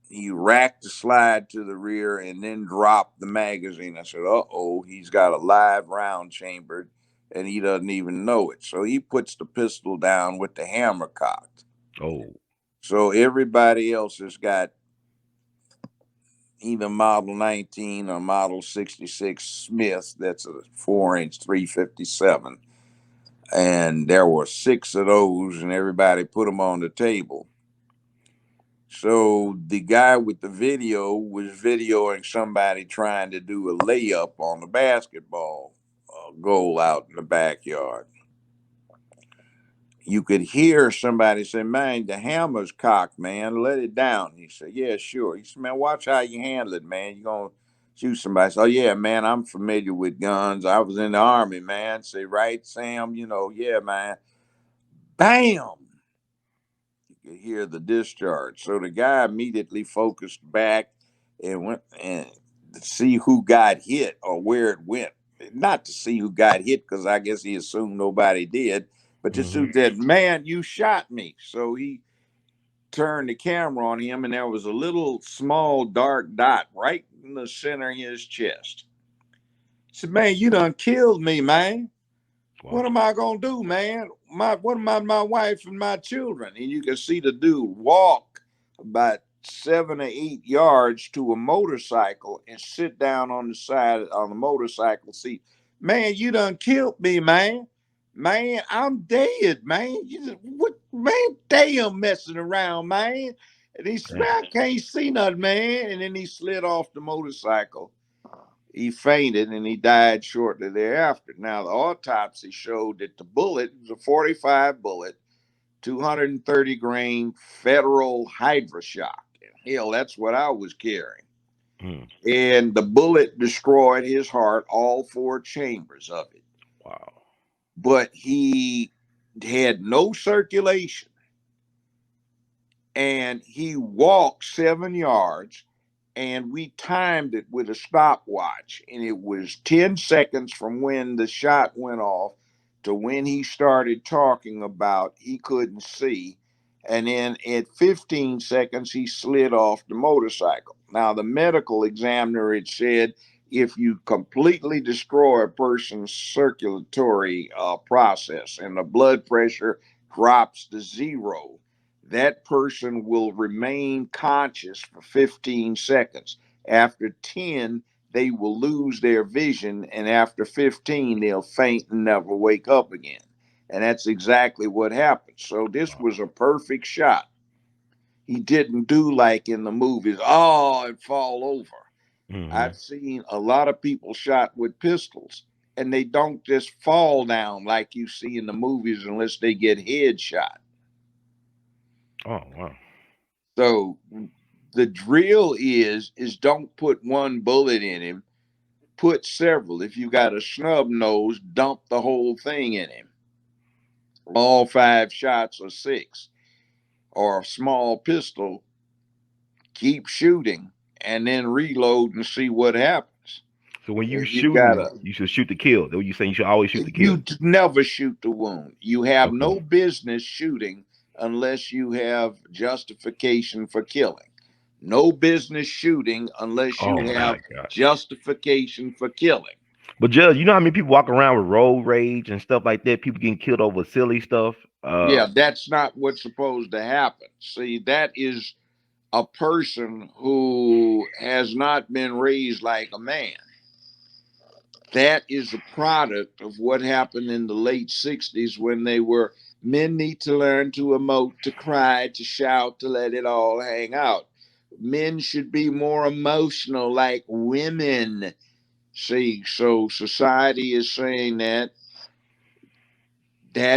He racked the slide to the rear and then dropped the magazine. I said, uh-oh, he's got a live round chambered and he doesn't even know it. So he puts the pistol down with the hammer cocked. Oh. So everybody else has got either Model 19 or Model 66 Smith. That's a 4-inch 357. And there were 6 of those, and everybody put them on the table. So the guy with the video was videoing somebody trying to do a layup on the basketball goal out in the backyard. You could hear somebody say, man, the hammer's cocked, man. Let it down. He said, yeah, sure. He said, man, watch how you handle it, man. You're going to shoot somebody. So, yeah, man, I'm familiar with guns. I was in the Army, man. Say, right, Sam? You know, yeah, man. Bam! You could hear the discharge. So the guy immediately focused back and went and to see who got hit or where it went. Not to see who got hit, because I guess he assumed nobody did. But just who said, man, you shot me. So he turned the camera on him, and there was a little small dark dot right in the center of his chest. He said, man, you done killed me, man. Wow. What am I going to do, man? What about my wife and my children? And you can see the dude walk about 7 or 8 yards to a motorcycle and sit down on the side on the motorcycle seat. Man, you done killed me, man. Man, I'm dead, man. What, man? Damn, messing around, man. And he said, man, I can't see nothing, man. And then he slid off the motorcycle He fainted and he died shortly thereafter. Now, the autopsy showed that the bullet was a 45 bullet, 230 grain federal hydroshock. Hell, that's what I was carrying. Mm. And the bullet destroyed his heart, all 4 chambers of it. Wow. But he had no circulation. And he walked 7 yards, and we timed it with a stopwatch, and it was 10 seconds from when the shot went off to when he started talking about he couldn't see, and then at 15 seconds he slid off the motorcycle. Now, the medical examiner had said if you completely destroy a person's circulatory process and the blood pressure drops to 0, that person will remain conscious for 15 seconds. After 10, they will lose their vision, and after 15, they'll faint and never wake up again. And that's exactly what happened. So this was a perfect shot. He didn't do like in the movies, oh, and fall over. Mm-hmm. I've seen a lot of people shot with pistols, and they don't just fall down like you see in the movies unless they get headshot. Oh wow. So the drill is don't put one bullet in him, put several. If you got a snub nose, dump the whole thing in him. All 5 shots or 6. Or a small pistol, keep shooting and then reload and see what happens. So when you And you shooting, gotta you should shoot to kill. Though you saying you should always shoot to kill. never shoot the wound. You have no Okay. business shooting unless you have justification for killing. No business shooting unless you Oh have my God. justification for killing. But Judge, you know how many people walk around with road rage and stuff like that? People getting killed over silly stuff. Yeah, that's not what's supposed to happen. See, that is a person who has not been raised like a man. That is a product of what happened in the late 60s when they were men need to learn to emote, to cry, to shout, to let it all hang out. Men should be more emotional like women. See, so society is saying that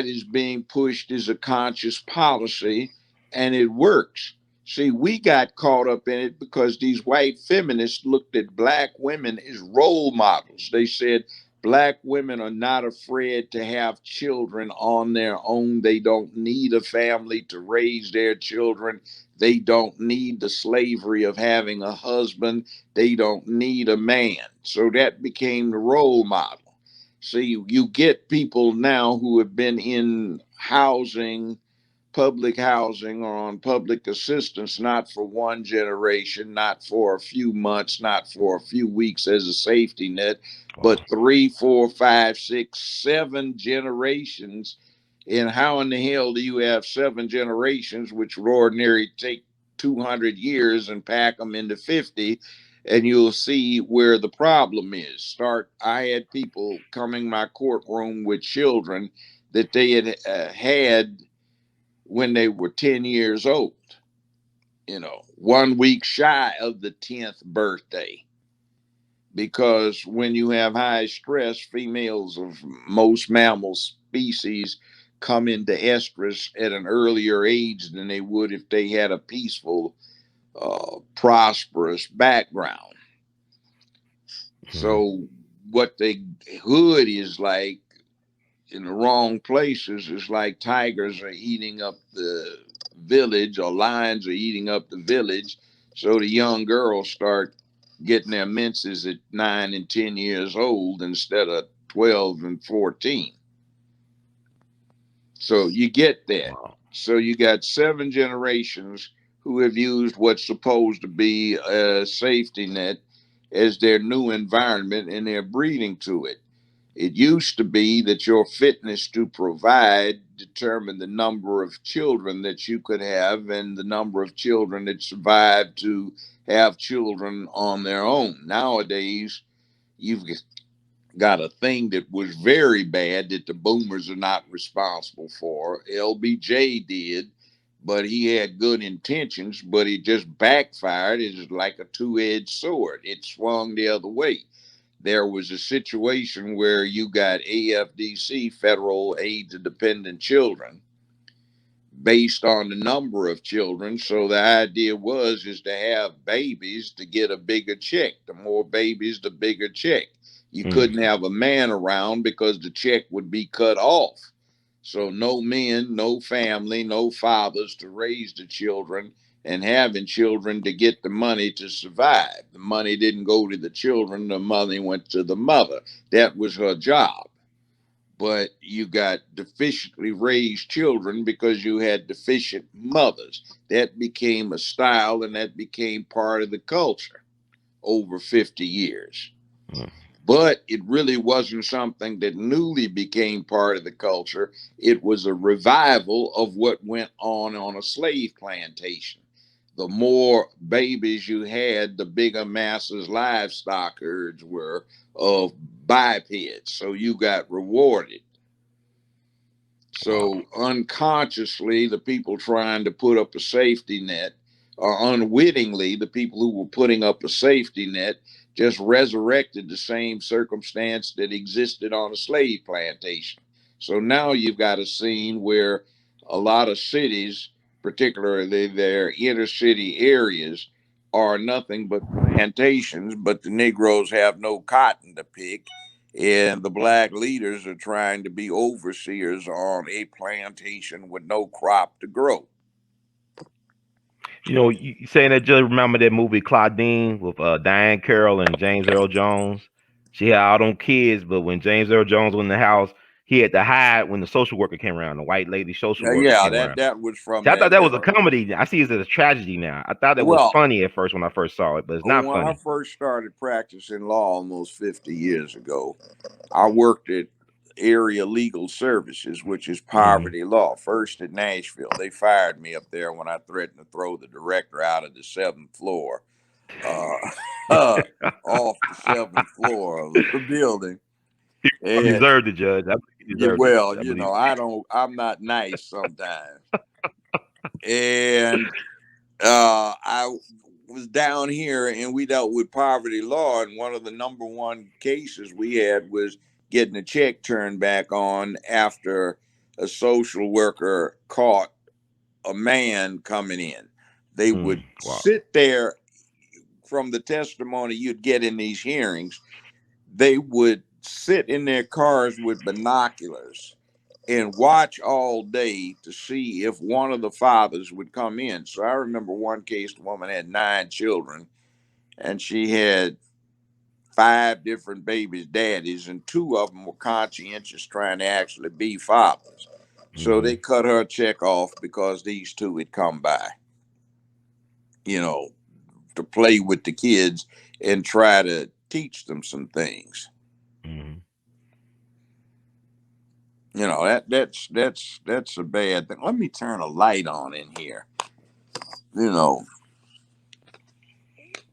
is being pushed as a conscious policy, and it works. See, we got caught up in it because these white feminists looked at black women as role models. They said black women are not afraid to have children on their own. They don't need a family to raise their children. They don't need the slavery of having a husband. They don't need a man. So that became the role model. So you get people now who have been in housing, public housing, or on public assistance, not for one generation, not for a few months, not for a few weeks as a safety net, Wow. but 3, 4, 5, 6, 7 generations. And how in the hell do you have 7 generations, which would ordinarily take 200 years and pack them into 50? And you'll see where the problem is. I had people coming my courtroom with children that they had when they were 10 years old, 1 week shy of the 10th birthday. Because when you have high stress, females of most mammal species come into estrus at an earlier age than they would if they had a peaceful, prosperous background. So what the hood is like in the wrong places is like tigers are eating up the village or lions are eating up the village. So the young girls start getting their menses at 9 and 10 years old instead of 12 and 14. So you get that. Wow. So you got 7 generations who have used what's supposed to be a safety net as their new environment and they're breeding to it. It used to be that your fitness to provide determined the number of children that you could have and the number of children that survived to have children on their own. Nowadays, you've got a thing that was very bad that the boomers are not responsible for. LBJ did, but he had good intentions, but it just backfired. It's like a two-edged sword. It swung the other way. there was a situation where you got AFDC, federal aid to dependent children, based on the number of children. So the idea was is to have babies to get a bigger check. The more babies, the bigger check. You couldn't have a man around because the check would be cut off. So no men, no family, no fathers to raise the children, and having children to get the money to survive. The money didn't go to the children, the money went to the mother. That was her job. But you got deficiently raised children because you had deficient mothers. That became a style, and that became part of the culture over 50 years. But it really wasn't something that newly became part of the culture. It was a revival of what went on a slave plantation. The more babies you had, the bigger masses livestock herds were of bipeds. So you got rewarded. So unconsciously, the people trying to put up a safety net, or unwittingly, the people who were putting up a safety net just resurrected the same circumstance that existed on a slave plantation. So now you've got a scene where a lot of cities, particularly their inner city areas, are nothing but plantations, but the Negroes have no cotton to pick, and the black leaders are trying to be overseers on a plantation with no crop to grow. You know, you saying that, just remember that movie Claudine with Diane Carroll and James Earl Jones. She had all them kids, but when James Earl Jones was in the house, he had to hide when the social worker came around. The white lady social worker Yeah, came around. that was from See, I thought that. that was a comedy. I see it as a tragedy now. I thought it was Well, funny at first when I first saw it, but it's not when I funny. first started practicing law almost 50 years ago, I worked at Area Legal Services, which is poverty law, first at Nashville. They fired me up there when I threatened to throw the director out of the 7th floor, off the 7th floor of the building. He And deserved it, Judge. I believe he yeah, deserved it. well, I believe. I'm not nice sometimes. And I was down here and we dealt with poverty law, and one of the number one cases we had was getting a check turned back on after a social worker caught a man coming in. They would Wow. sit there, from the testimony you'd get in these hearings, they would sit in their cars with binoculars and watch all day to see if one of the fathers would come in. So I remember one case, the woman had 9 children, and she had 5 different babies' daddies, and 2 of them were conscientious trying to actually be fathers. So they cut her check off because these 2 had come by, to play with the kids and try to teach them some things. That's a bad thing. Let me turn a light on in here.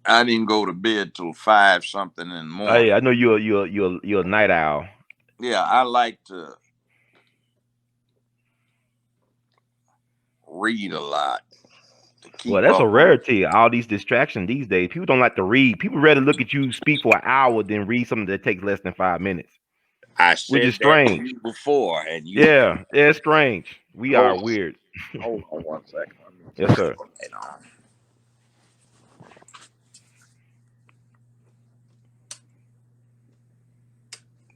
I didn't go to bed till 5 something in the morning. Hey, I know you're a night owl. Yeah, I like to read a lot to Well, keep that's a up on. rarity. All these distractions these days. People don't like to read. People rather look at you speak for an hour than read something that takes less than 5 minutes, I which said is that to strange. you before, and you Yeah, it's strange. We are hold, weird. hold on one second. Let me Yes, turn sir. the light on.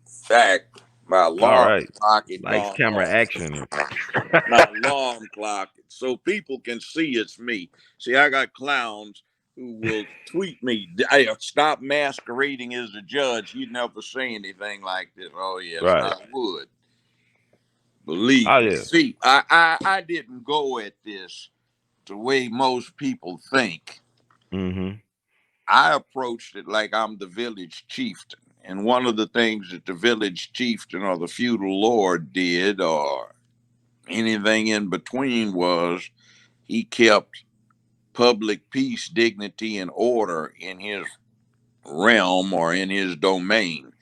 In fact, my All alarm right. clock had Lights, gone camera, off. action. My alarm clock, so people can see it's me. See, I got clowns who will tweet me, "Hey, stop masquerading as a judge. You'd never say anything like this." Oh yes, Right. I would. Believe Oh me. yeah. See, I didn't go at this the way most people think. I approached it like I'm the village chieftain. And one of the things that the village chieftain or the feudal lord did, or anything in between, was he kept public peace, dignity, and order in his realm or in his domain.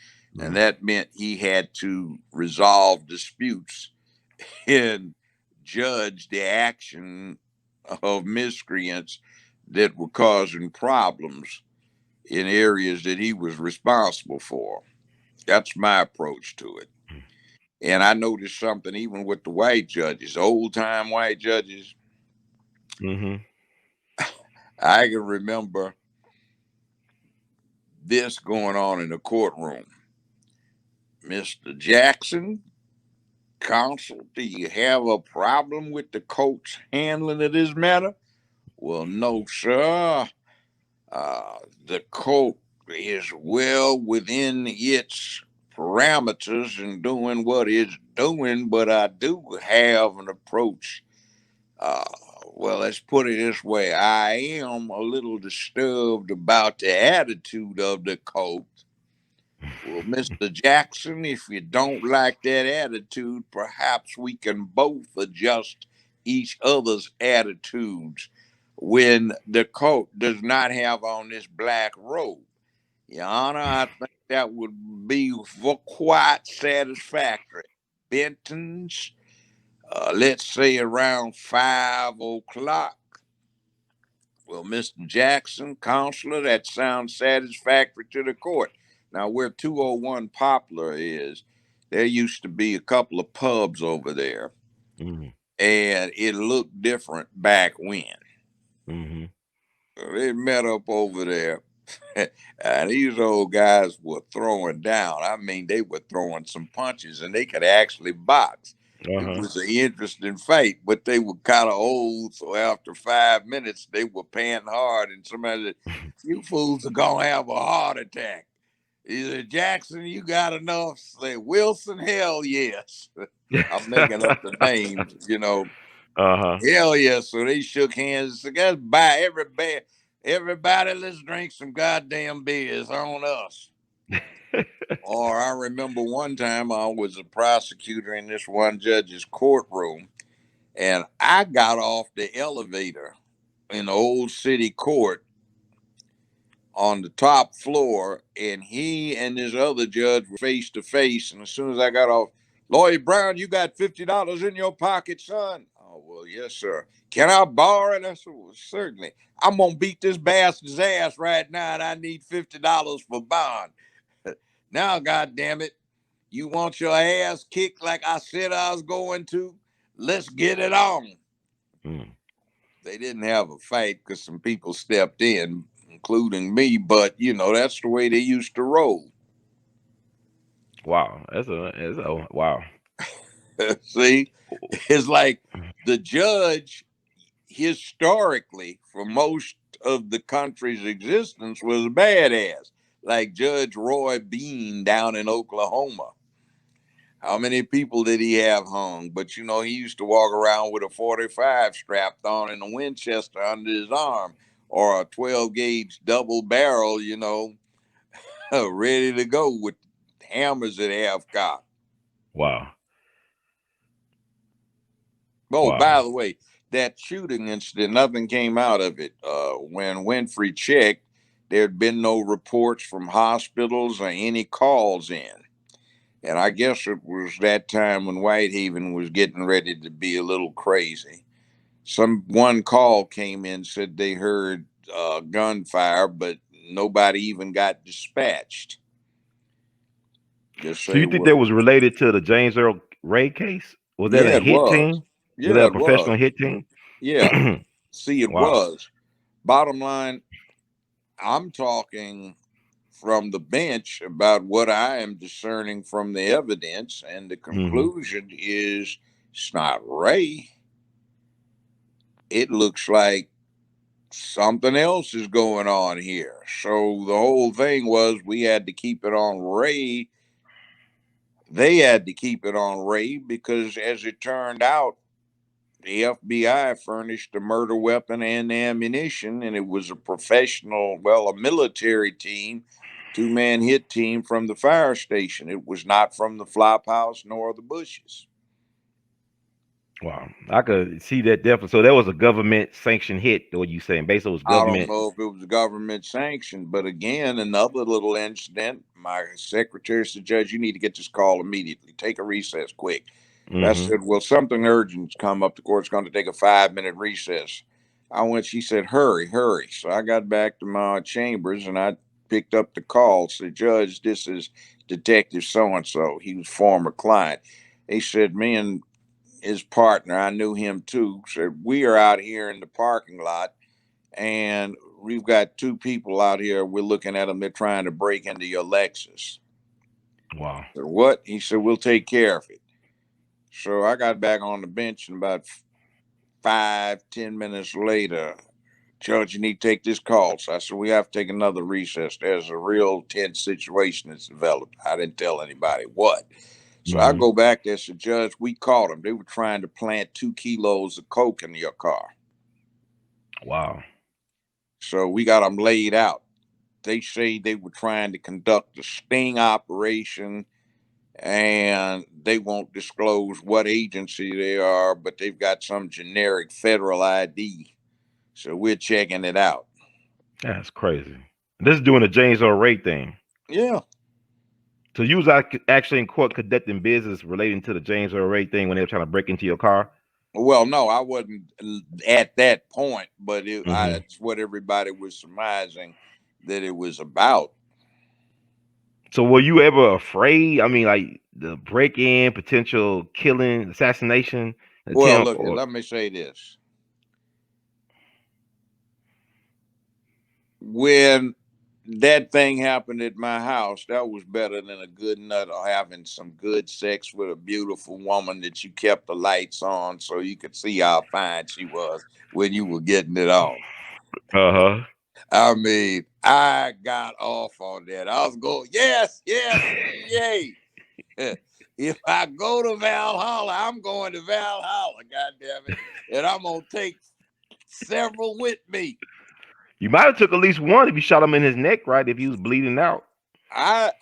And that meant he had to resolve disputes and judge the action of miscreants that were causing problems in areas that he was responsible for. That's my approach to it. And I noticed something even with the white judges, old time white judges. Mm-hmm. I can remember this going on in the courtroom. Mr. Jackson, counsel, do you have a problem with the court's handling of this matter? Well, no, sir. The court is well within its parameters in doing what it's doing, but I do have an approach. Uh, well, let's put it this way. I am a little disturbed about the attitude of the court. Well, Mr. Jackson, if you don't like that attitude, perhaps we can both adjust each other's attitudes when the court does not have on this black robe. Your Honor, I think that would be for quite satisfactory. Benton's, let's say around 5 o'clock. Well, Mr. Jackson, counselor, that sounds satisfactory to the court. Now, where 201 Poplar is, there used to be a couple of pubs over there, Mm-hmm. and it looked different back when. Mm-hmm. They met up over there, and these old guys were throwing down. I mean, they were throwing some punches, and they could actually box. It Uh-huh. was an interesting fight, but they were kind of old. So after 5 minutes, they were panting hard, and somebody said, "You fools are gonna have a heart attack." He said, "Jackson, you got enough?" Say, "Wilson, hell yes." I'm making up the names, Uh-huh. Hell yes. So they shook hands. So guys, bye, everybody. Let's drink some goddamn beers on us. Or I remember one time I was a prosecutor in this one judge's courtroom, and I got off the elevator in the old city court on the top floor, and he and this other judge were face to face. And as soon as I got off, Lloyd Brown, you got $50 in your pocket, son? Oh, well, yes, sir. Can I borrow it? I said, well, certainly. I'm gonna beat this bastard's ass right now, and I need $50 for bond. Now, God damn it, you want your ass kicked like I said I was going to? Let's get it on. Mm. They didn't have a fight because some people stepped in, including me, but that's the way they used to roll. Wow. That's a wow. See, it's like the judge historically for most of the country's existence was a badass, like Judge Roy Bean down in Oklahoma. How many people did he have hung? But he used to walk around with a 45 strapped on and a Winchester under his arm, or a 12 gauge double barrel, ready to go with hammers at half cock. Wow. Oh, Wow. by the way, that shooting incident, nothing came out of it. When Winfrey checked, there had been no reports from hospitals or any calls in. And I guess it was that time when Whitehaven was getting ready to be a little crazy. One call came in, said they heard gunfire, but nobody even got dispatched. Just So say, you think well, that was related to the James Earl Ray case? Was that a yeah, it hit was. team? Was that Yeah, a it was. professional hit team? Yeah. See, it Wow. was. Bottom line, I'm talking from the bench about what I am discerning from the evidence, and the Mm-hmm. conclusion is it's not Ray. It looks like something else is going on here. So the whole thing was we had to keep it on Ray. They had to keep it on Ray because, as it turned out, the FBI furnished the murder weapon and the ammunition, and it was a professional, a military team, 2-man hit team from the fire station. It was not from the flop house nor the bushes. Wow. I could see that definitely. So that was a government sanctioned hit, or you saying basically it was I don't government. know if it was government sanctioned, but again, another little incident. My secretary said, Judge, you need to get this call immediately. Take a recess quick. I Mm-hmm. said, well, something urgent's come up. The court's going to take a 5-minute recess. She said, hurry, hurry. So I got back to my chambers and I picked up the call, said, Judge, this is Detective so-and-so. He was former client. He said, me and his partner, I knew him too, said, we are out here in the parking lot and we've got two people out here. We're looking at them. They're trying to break into your Lexus. Wow. I said, what? He said, we'll take care of it. So I got back on the bench, and about 5-10 minutes later, Judge, you need to take this call. So I said, we have to take another recess. There's a real tense situation that's developed. I didn't tell anybody what. So I go back there and said, Judge, we caught them. They were trying to plant 2 kilos of coke in your car. Wow. So we got them laid out. They say they were trying to conduct a sting operation, and they won't disclose what agency they are, but they've got some generic federal ID. So we're checking it out. That's crazy. This is doing the James Earl Ray thing. Yeah. So you was actually in court conducting business relating to the James Earl Ray thing when they were trying to break into your car? Well, no, I wasn't at that point, but Mm-hmm. it's what everybody was surmising that it was about. So were you ever afraid? I mean, like the break-in, potential killing, assassination Well, attempt, look, or let me say this. When that thing happened at my house, that was better than a good nut or having some good sex with a beautiful woman that you kept the lights on so you could see how fine she was when you were getting it on. uh-huh. I mean, I got off on that. I was going, yes, yes, yay. If I go to Valhalla, I'm going to Valhalla, goddammit. And I'm going to take several with me. You might have took at least one if you shot him in his neck, right? If he was bleeding out.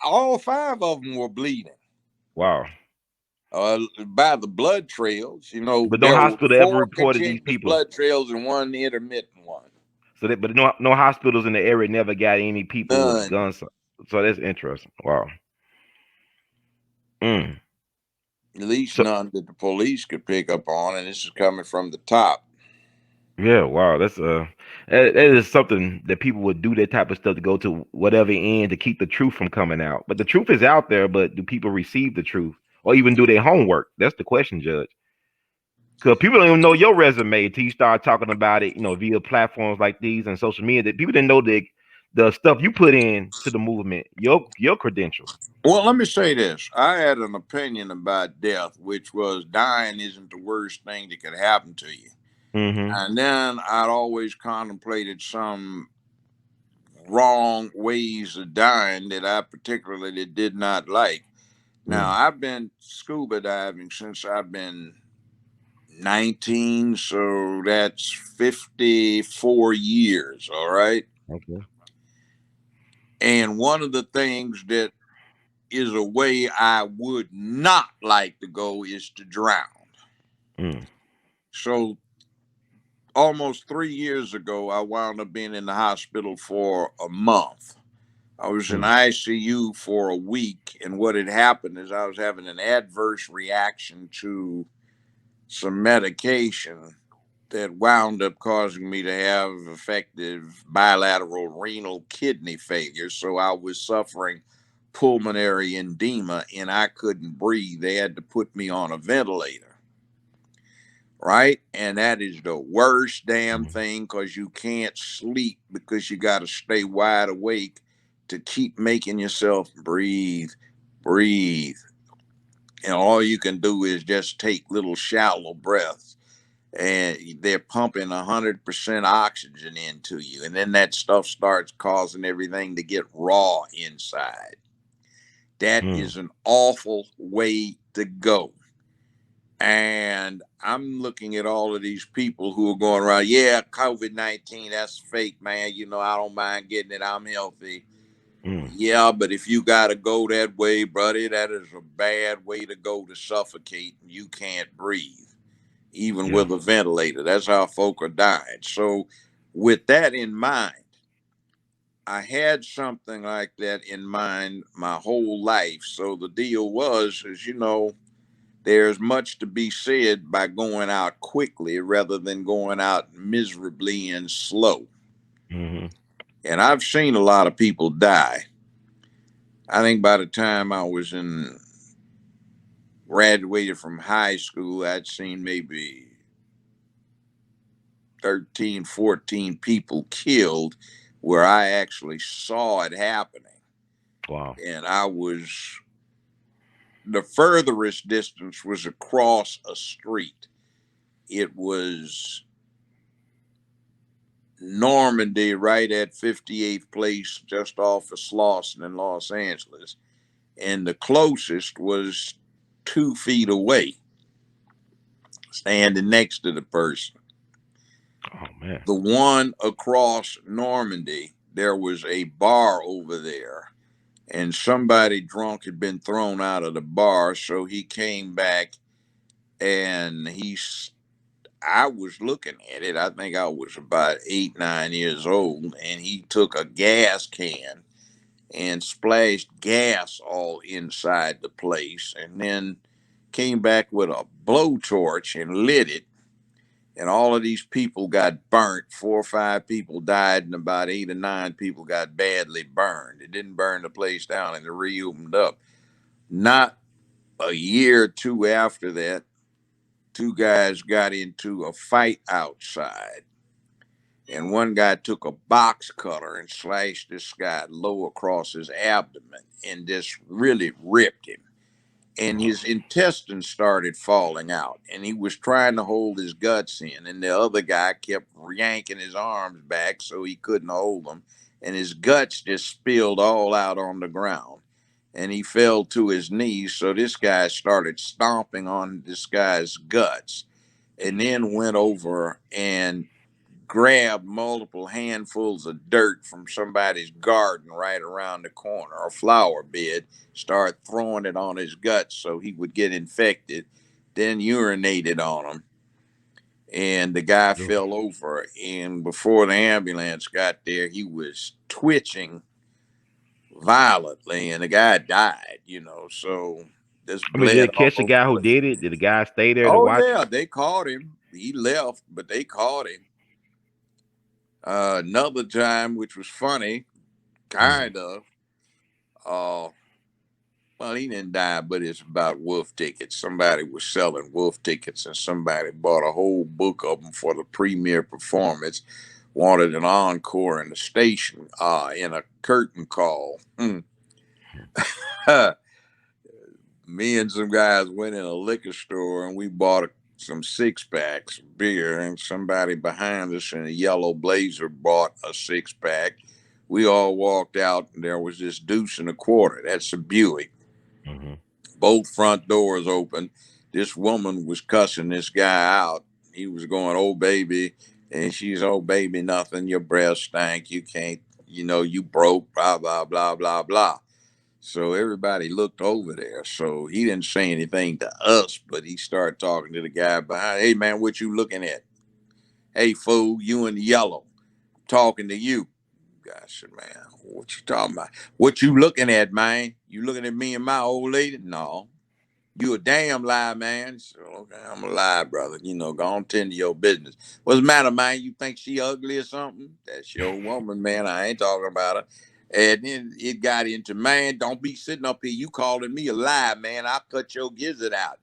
All 5 of them were bleeding. Wow. By the blood trails, But no there were hospital ever 4 reported these continuous people. blood trails and 1 intermittent one. So but no hospitals in the area never got any people with None. guns. So that's interesting. Wow. Mm. At least So none that the police could pick up on, and this is coming from the top. yeah, wow. That's that is something that people would do that type of stuff to go to whatever end to keep the truth from coming out. But the truth is out there, but do people receive the truth or even do their homework? That's the question, Judge. Because people don't even know your resume until you start talking about it, via platforms like these and social media. That people didn't know the stuff you put in to the movement, your credentials. Well, let me say this. I had an opinion about death, which was dying isn't the worst thing that could happen to you. Mm-hmm. And then I'd always contemplated some wrong ways of dying that I particularly did not like. Now, I've been scuba diving since I've been 19, so that's 54 years, all right? Okay. And one of the things that is a way I would not like to go is to drown. Mm. So almost 3 years ago, I wound up being in the hospital for a month. I was in Mm. ICU for a week, and what had happened is I was having an adverse reaction to some medication that wound up causing me to have effective bilateral renal kidney failure. So I was suffering pulmonary edema and I couldn't breathe. They had to put me on a ventilator. Right? And that is the worst damn Mm. thing because you can't sleep because you got to stay wide awake to keep making yourself breathe, breathe. And all you can do is just take little shallow breaths, and they're pumping 100% oxygen into you. And then that stuff starts causing everything to get raw inside. That Mm. is an awful way to go. And I'm looking at all of these people who are going around, yeah, COVID-19, that's fake, man. I don't mind getting it. I'm healthy. Mm. Yeah, but if you got to go that way, buddy, that is a bad way to go to suffocate. You can't breathe, even Yeah. with a ventilator. That's how folk are dying. So, with that in mind, I had something like that in mind my whole life. So the deal was, there's much to be said by going out quickly rather than going out miserably and slow. Mm-hmm. And I've seen a lot of people die. I think by the time I was graduated from high school, I'd seen maybe 13, 14 people killed where I actually saw it happening. Wow. And the furthest distance was across a street. It was Normandy, right at 58th Place, just off of Slauson in Los Angeles. And the closest was 2 feet away, standing next to the person. Oh man. The one across Normandy, there was a bar over there, and somebody drunk had been thrown out of the bar, so he came back and I was looking at it. I think I was about 8, 9 years old, and he took a gas can and splashed gas all inside the place, and then came back with a blowtorch and lit it. And all of these people got burnt. 4 or 5 people died, and about 8 or 9 people got badly burned. It didn't burn the place down, and it reopened up. Not a year or two after that, 2 guys got into a fight outside. And one guy took a box cutter and slashed this guy low across his abdomen and just really ripped him. And his intestines started falling out, and he was trying to hold his guts in, and the other guy kept yanking his arms back so he couldn't hold them, and his guts just spilled all out on the ground, and he fell to his knees. So this guy started stomping on this guy's guts, and then went over and grabbed multiple handfuls of dirt from somebody's garden right around the corner, a flower bed, start throwing it on his guts so he would get infected, then urinated on him. And the guy fell over, and before the ambulance got there, he was twitching violently, and the guy died, so this I mean, did bled they all catch the over guy the who place. did it? Did the guy stay there to Oh, watch? yeah, they caught him. He left, but they caught him. Another time, which was funny, kind of. Well, he didn't die, but it's about wolf tickets. Somebody was selling wolf tickets, and somebody bought a whole book of them for the premiere performance. Wanted an encore in the station, in a curtain call. Me and some guys went in a liquor store, and we bought some 6-packs of beer, and somebody behind us in a yellow blazer bought a 6-pack. We all walked out, and there was this deuce and a quarter. That's a Buick. Mm-hmm. Both front doors open. This woman was cussing this guy out. He was going, "Oh, baby." And she's, "Oh, baby, nothing. Your breath stank. You can't, you broke, blah, blah, blah, blah, blah." So everybody looked over there. So he didn't say anything to us, but he started talking to the guy behind. "Hey, man, what you looking at? Hey, fool, you in yellow. Talking to you." Guy said, "Man, what you talking about? What you looking at, man? You looking at me and my old lady?" "No." "You a damn lie, man." So, "Okay, I'm a lie, brother. Go on, tend to your business. What's the matter, man? You think she ugly or something? That's your woman, man. I ain't talking about her." And then it got into, "Man, don't be sitting up here. You calling me a lie, man. I'll cut your gizzard out."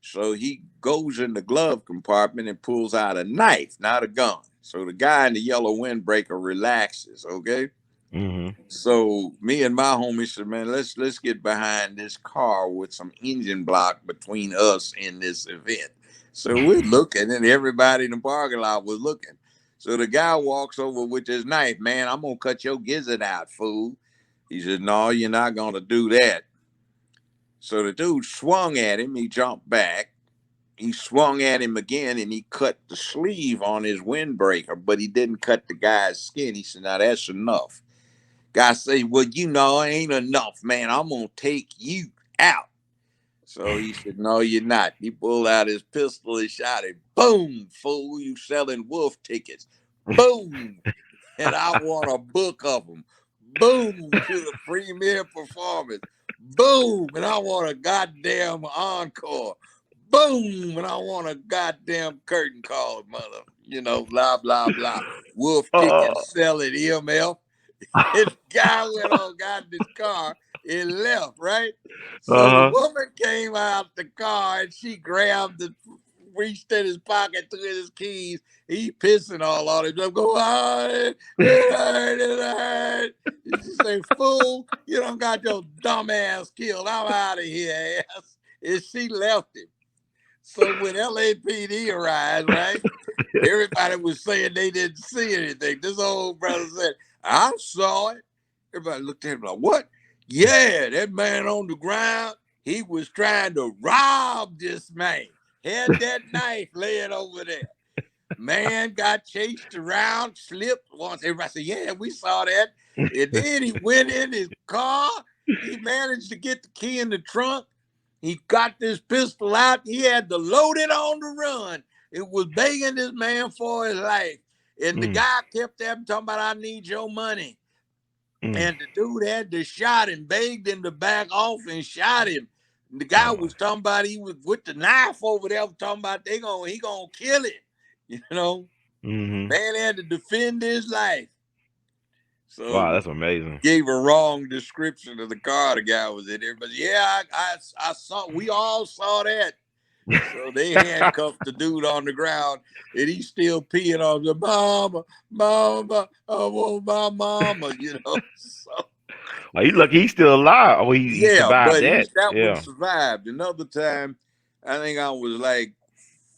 So he goes in the glove compartment and pulls out a knife, not a gun. So the guy in the yellow windbreaker relaxes, okay? Mm-hmm. So me and my homie said, "Man, let's get behind this car with some engine block between us and this event." So we're looking, and everybody in the parking lot was looking. So the guy walks over with his knife. "Man, I'm gonna cut your gizzard out, fool." He said, "No, you're not gonna do that." So the dude swung at him. He jumped back. He swung at him again, and he cut the sleeve on his windbreaker, but he didn't cut the guy's skin. He said, "Now that's enough." Guy say, "Well, it ain't enough, man. I'm gonna take you out." So he said, "No, you're not." He pulled out his pistol and shot him. "Boom, fool, you selling wolf tickets." Boom. And I want a book of them. Boom, to the premiere performance. Boom, and I want a goddamn encore. Boom, and I want a goddamn curtain call, mother. Blah, blah, blah. Wolf tickets, sell it, EMF. And the guy went on, got in his car and left, right? So the Uh-huh. woman came out the car and she grabbed reached in his pocket, took his keys. He pissing all on him. Go, oh, it hurt, it hurt. She say, fool, you done got your dumb ass killed. I'm out of here, ass. And she left him. So when LAPD arrived, right, everybody was saying they didn't see anything. This old brother said, I saw it. Everybody looked at him like, what? Yeah, that man on the ground, he was trying to rob this man. Had that knife laying over there. Man got chased around, slipped once. Everybody said, yeah, we saw that. And then he went in his car. He managed to get the key in the trunk. He got this pistol out. He had to load it on the run. It was begging this man for his life. And the guy kept talking about, I need your money. And the dude had to shot him, begged him to back off and shot him. And the guy was talking about, he was with the knife over there, talking about he gonna kill him. You know, man had to defend his life. So wow, that's amazing. Gave a wrong description of the car the guy was in there, but yeah, I saw. We all saw that. So they handcuffed the dude on the ground, and he's still peeing on the mama, I want my mama. You know, so Well, he's lucky he's still alive. Oh, he survived but that. that one Yeah. survived. Another time, I think I was like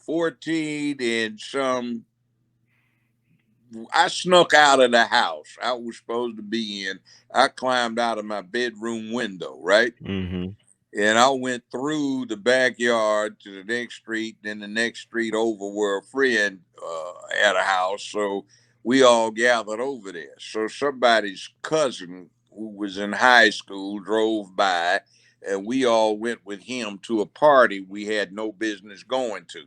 14 and some. I snuck out of the house I was supposed to be in. I climbed out of my bedroom window, right? And I went through the backyard to the next street, then the next street over where a friend had a house. So we all gathered over there. So somebody's cousin who was in high school drove by, and we all went with him to a party we had no business going to.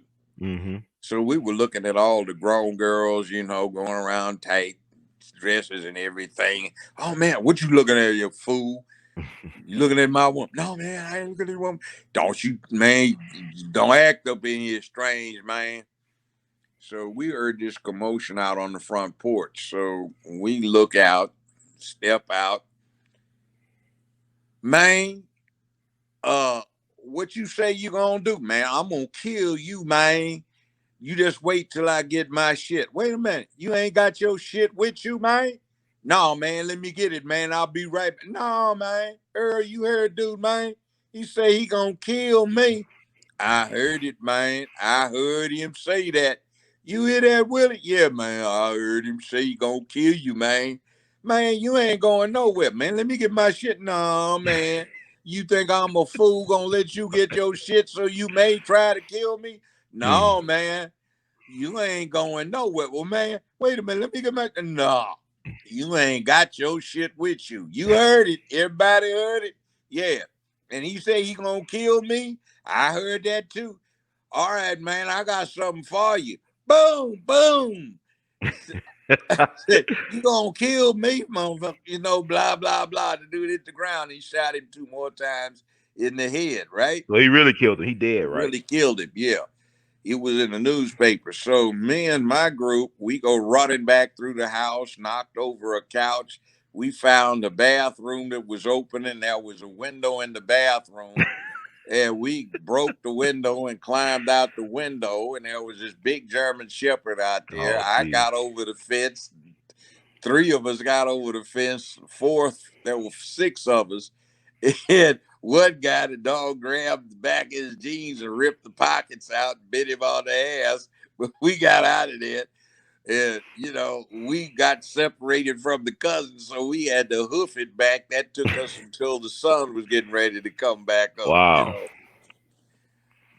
So we were looking at all the grown girls, you know, going around tight dresses and everything. Oh man, what you looking at, you fool? You looking at my woman? No, man, I ain't looking at your woman. Don't you, man? Don't act up in here strange, man. So we heard this commotion out on the front porch. So we look out, step out. Man, what you say you gonna do, man? I'm gonna kill you, man. You just wait till I get my shit. Wait a minute. You ain't got your shit with you, man? No, man, let me get it, man. I'll be right back. No, man. Earl, you heard dude, man. He say he gonna kill me. I heard it, man. I heard him say that. You hear that, Willie? Yeah, man. I heard him say he gonna kill you, man. Man, you ain't going nowhere, man. Let me get my shit. No, man. You think I'm a fool gonna let you get your shit so you may try to kill me? No, man. You ain't going nowhere. Well, man, wait a minute. Let me get my. No, you ain't got your shit with you. You heard it. Everybody heard it. Yeah. And he said he gonna kill me. I heard that too. All right, man. I got something for you. Boom, boom. You gonna kill me, motherfucker? You know, blah blah blah. The dude hit the ground. He shot him 2 more times in the head. Right. Well, he really killed him. He dead, right? Really killed him. Yeah. It was in the newspaper. So me and my group, we go running back through the house, knocked over a couch. We found a bathroom that was open, and there was a window in the bathroom. And we broke the window and climbed out the window, and there was this big German Shepherd out there. Oh, I geez. got over the fence. 3 of us got over the fence. Fourth, there were 6 of us. And one guy, the dog grabbed the back of his jeans and ripped the pockets out and bit him on the ass. But we got out of there. And, you know, we got separated from the cousins, so we had to hoof it back. That took us until the sun was getting ready to come back up, Wow. you know.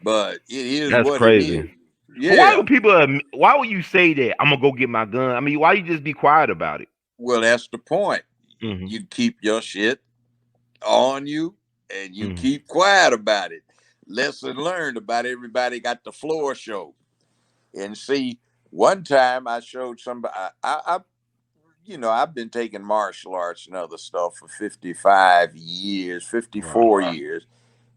But it is That's what crazy. it is. But why Yeah. would people? Why would you say that? I'm gonna go get my gun. I mean, why you just be quiet about it? Well, that's the point. Mhm. You keep your shit on you and you Mhm. keep quiet about it. Lesson learned about everybody got the floor show. And see, one time I showed somebody, you know, I've been taking martial arts and other stuff for 55 years, 54 Wow. years.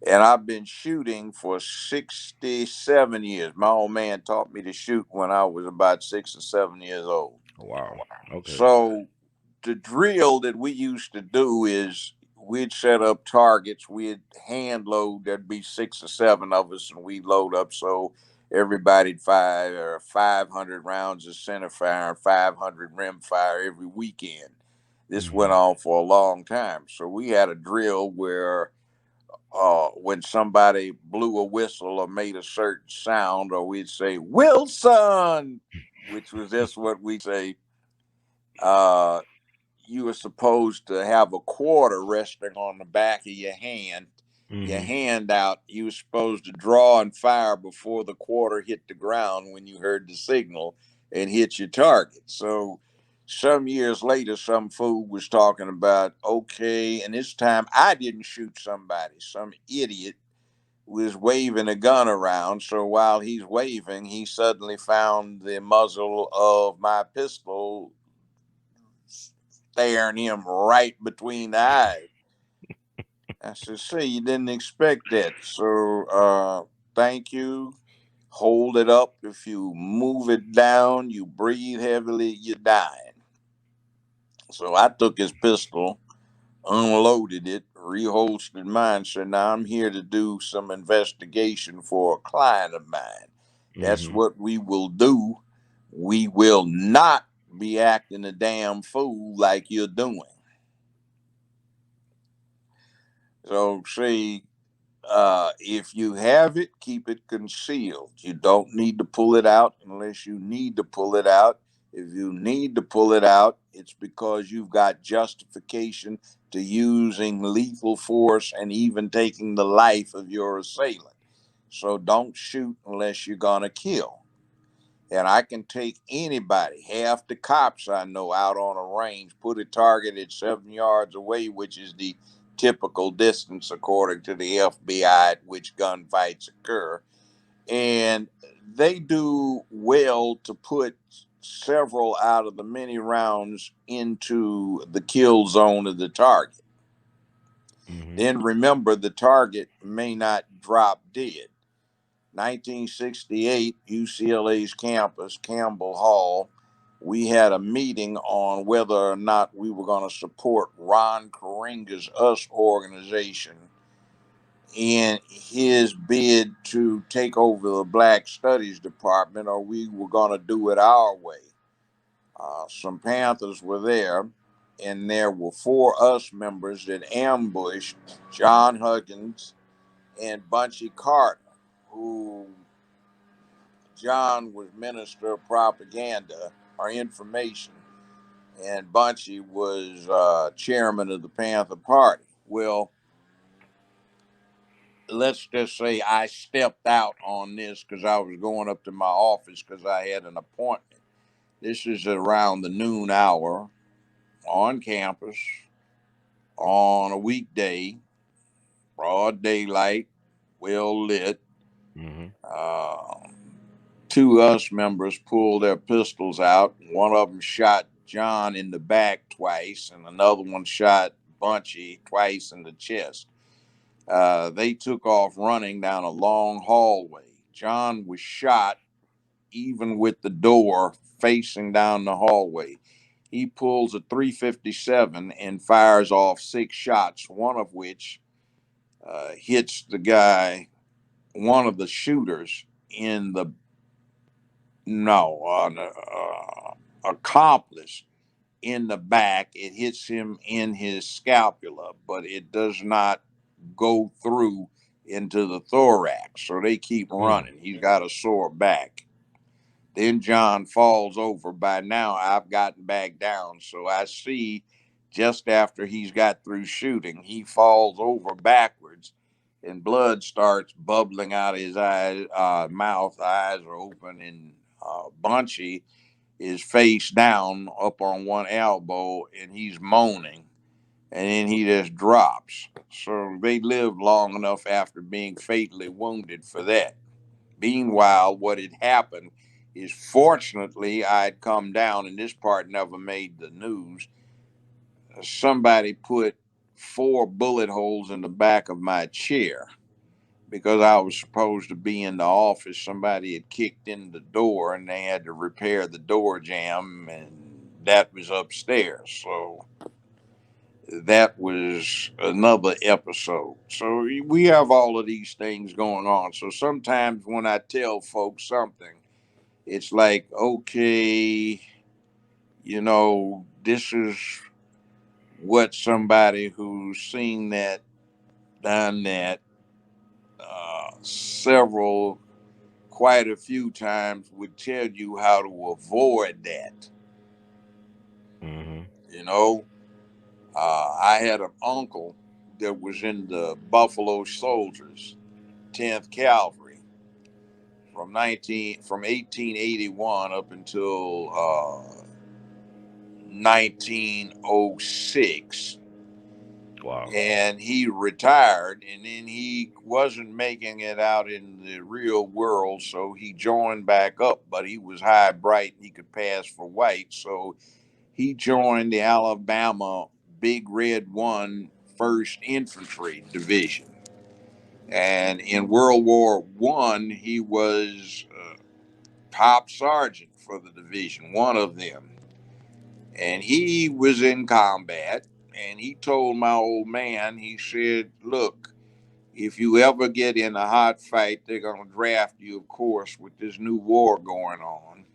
And I've been shooting for 67 years. My old man taught me to shoot when I was about 6 or 7 years old. Wow. Okay. So the drill that we used to do is we'd set up targets. We'd hand load. There'd be 6 or 7 of us, and we'd load up so everybody'd fire 500 rounds of center fire and 500 rim fire every weekend. This went Mhm. on for a long time. So we had a drill where when somebody blew a whistle or made a certain sound, or we'd say Wilson, which was just what we say. Uh, you were supposed to have a quarter resting on the back of your Mhm. hand out. You were supposed to draw and fire before the quarter hit the ground when you heard the signal and hit your target. So some years later, some fool was talking about, okay, and this time I didn't shoot somebody. Some idiot was waving a gun around. So while he's waving, he suddenly found the muzzle of my pistol staring him right between the eyes. I said, "See, you didn't expect that. So thank you. Hold it up. If you move it down, you breathe heavily, you're dying." So I took his pistol, unloaded it, reholstered mine. Said, "Now I'm here to do some investigation for a client of mine. That's Mhm. what we will do. We will not be acting a damn fool like you're doing." So, see, if you have it, keep it concealed. You don't need to pull it out unless you need to pull it out. If you need to pull it out, it's because you've got justification to using lethal force and even taking the life of your assailant. So don't shoot unless you're going to kill. And I can take anybody, half the cops I know out on a range, put a target at 7 yards away, which is the typical distance according to the FBI at which gunfights occur. And they do well to put several out of the many rounds into the kill zone of the target. Mhm. Then remember, the target may not drop dead. 1968, UCLA's campus, Campbell Hall, we had a meeting on whether or not we were going to support Ron Karenga's US organization in his bid to take over the Black Studies Department, or we were going to do it our way. Some Panthers were there, and there were 4 US members that ambushed John Huggins and Bunchy Carter, who John was Minister of Propaganda or Information, and Bunchy was chairman of the Panther Party. Well, let's just say I stepped out on this because I was going up to my office because I had an appointment. This is around the noon hour on campus on a weekday, broad daylight, well lit. Mhm. Uh, 2 US members pulled their pistols out. One of them shot John in the back twice, and another one shot Bunchy twice in the chest. They took off running down a long hallway. John was shot even with the door facing down the hallway. He pulls a 357 and fires off 6 shots, one of which hits the guy, one of the shooters, in the no, accomplice in the back. It hits him in his scapula, but it does not go through into the thorax. So they keep Mm. running. He's got a sore back. Then John falls over. By now, I've gotten back down. So I see just after he's got through shooting, he falls over backwards and blood starts bubbling out of his eyes, mouth. Eyes are open, and Bunchy is face down up on one elbow and he's moaning, and then he just drops. So they lived long enough after being fatally wounded for that. Meanwhile, what had happened is, fortunately, I had come down, and this part never made the news. Somebody put 4 bullet holes in the back of my chair because I was supposed to be in the office. Somebody had kicked in the door and they had to repair the door jamb, and that was upstairs. So that was another episode. So we have all of these things going on. So sometimes when I tell folks something, it's like, okay, this is what somebody who's seen that, done that, quite a few times would tell you how to avoid that. Mm-hmm. You know, I had an uncle that was in the Buffalo Soldiers, 10th Cavalry, from 1881 up until 1906. Wow. And he retired, and then he wasn't making it out in the real world, so he joined back up. But he was high, bright, and he could pass for white, so he joined the Alabama Big Red 1 First Infantry Division. And in World War One, he was top sergeant for the division, one of them. And he was in combat, and he told my old man, he said, look, if you ever get in a hot fight, they're going to draft you, of course, with this new war going on.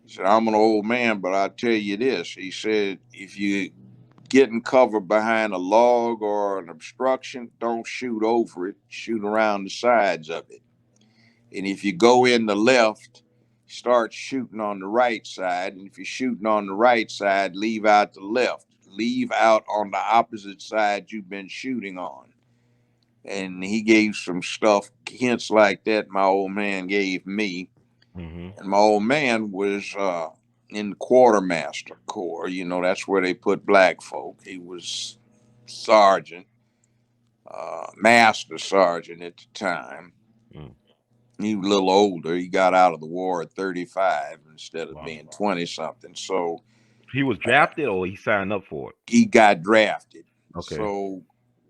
He said, I'm an old man, but I tell you this. He said, if you getting cover behind a log or an obstruction, don't shoot over it, shoot around the sides of it. And if you go in the left, start shooting on the right side. And if you're shooting on the right side, leave out the left. Leave out on the opposite side you've been shooting on. And he gave some stuff, hints like that my old man gave me. Mm-hmm. And my old man was in the quartermaster corps. That's where they put black folk. He was sergeant, master sergeant at the time. Mm. He was a little older. He got out of the war at 35 instead of Wow. being 20 something. So He was drafted or he signed up for it? he got drafted. Okay. So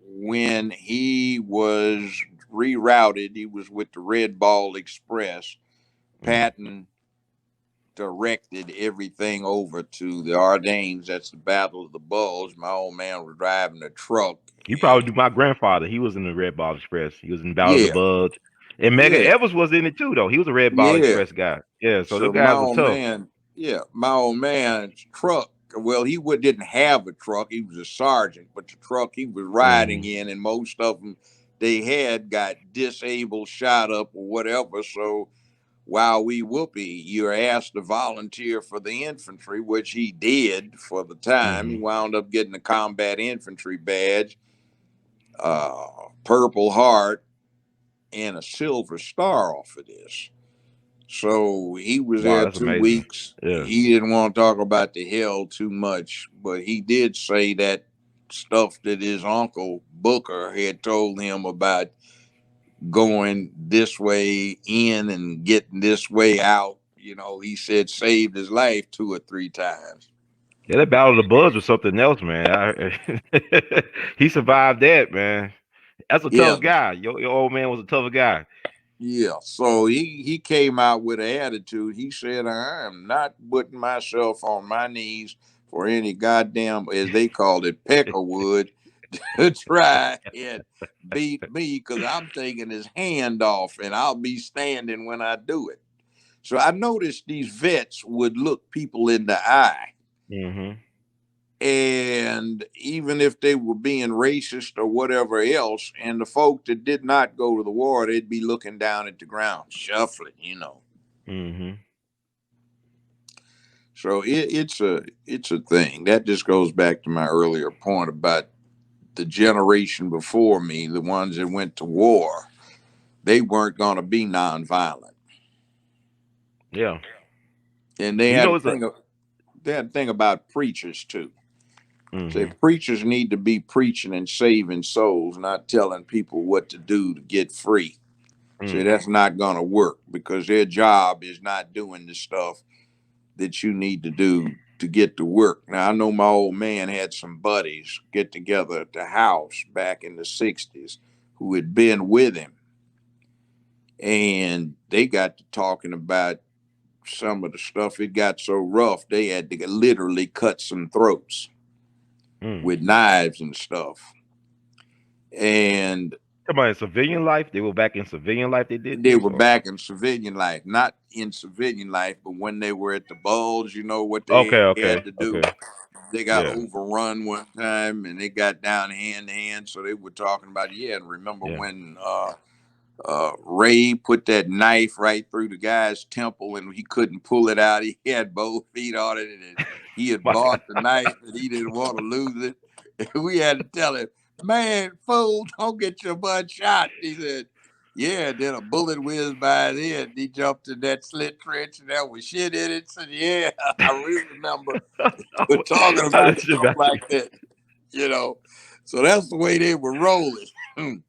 when he was rerouted, he was with the Red Ball Express. Mm. Patton directed everything over to the Ardennes. That's the Battle of the Bulge. My old man was driving a truck. You And probably do. My grandfather, he was in the Red Ball Express. He was in Battle of the yeah, Buds. And Megan yeah, Evers was in it too, though. He was a Red Ball yeah. Express guy. Yeah, so So those my guys were old tough. man, yeah, my old man's truck. Well, didn't have a truck. He was a sergeant, but the truck he was riding Mm-hmm. in, and most of them they had got disabled, shot up, or whatever. So while we whoopee, you're asked to volunteer for the infantry, which he did for the time. He Mm-hmm. wound up getting a combat infantry badge, Purple Heart, and a Silver Star off of this. So he was Wow, there that's two amazing. weeks. Yeah. He didn't want to talk about the hell too much, but he did say that stuff that his uncle Booker had told him about going this way in and getting this way out. He said saved his life 2 or 3 times. Yeah, that Battle of the Buds was something else, man. He survived that, man. That's a Yeah, tough guy. Your old man was a tough guy. yeah. So he came out with an attitude. He said, I am not putting myself on my knees for any goddamn, as they called it, peckerwood to try and beat me because I'm taking his hand off and I'll be standing when I do it. So I noticed these vets would look people in the eye. Mm-hmm. And even if they were being racist or whatever else, and the folk that did not go to the war, they'd be looking down at the ground, shuffling. Mm-hmm. So it's a thing. That just goes back to my earlier point about the generation before me, the ones that went to war. They weren't going to be nonviolent, Yeah. and they You had know, a it's a thing. They had a thing about preachers too. Say mm-hmm. preachers need to be preaching and saving souls, not telling people what to do to get free. Say Mm. that's not going to work because their job is not doing the stuff that you need to do to get to work. Now I know my old man had some buddies get together at the house back in the '60s who had been with him, and they got to talking about some of the stuff, it got so rough they had to literally cut some throats with knives and stuff. And Come on, in civilian life, they were back in civilian life. They did they this, were or back in civilian life, not in civilian life, but when they were at the Bulge, you know what okay, they okay, had to do. okay, They got yeah, overrun one time, and they got down hand to hand. So they were talking about, yeah, and remember yeah. when Ray put that knife right through the guy's temple and he couldn't pull it out. He had both feet on it, and he had My God. bought the knife and he didn't want to lose it. And we had to tell him, man, fool, don't get your butt shot. He said, yeah, then a bullet whizzed by his head. He jumped in that slit trench and there was shit in it. Said, yeah, I really remember we're talking How about this shit stuff got you? like that, you know. So that's the way they were rolling.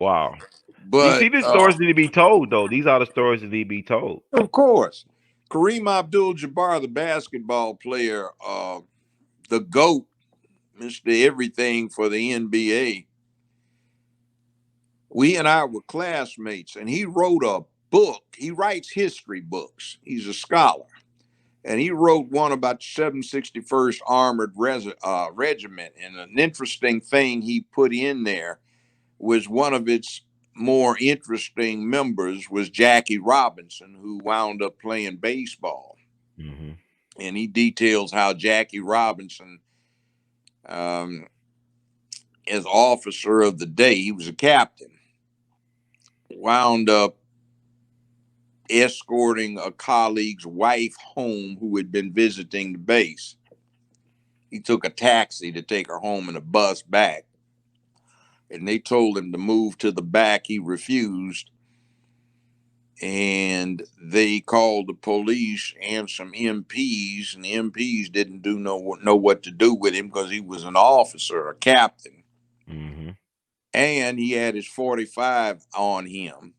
Wow. These But see these stories need to be told though. These are the stories that need to be told. of course, Kareem Abdul-Jabbar, the basketball player, the GOAT, Mr. Everything for the NBA, we and I were classmates, and he wrote a book. He writes history books. He's a scholar. And he wrote one about the 761st Armored Regiment. And an interesting thing he put in there was one of its more interesting members was Jackie Robinson, who wound up playing baseball. Mm-hmm. And he details how Jackie Robinson, as officer of the day, he was a captain, wound up escorting a colleague's wife home who had been visiting the base. He took a taxi to take her home and a bus back. And they told him to move to the back. He refused. And they called the police and some MPs, and the MPs didn't know what to do with him because he was an officer, a captain. Mm-hmm. And he had his 45 on him.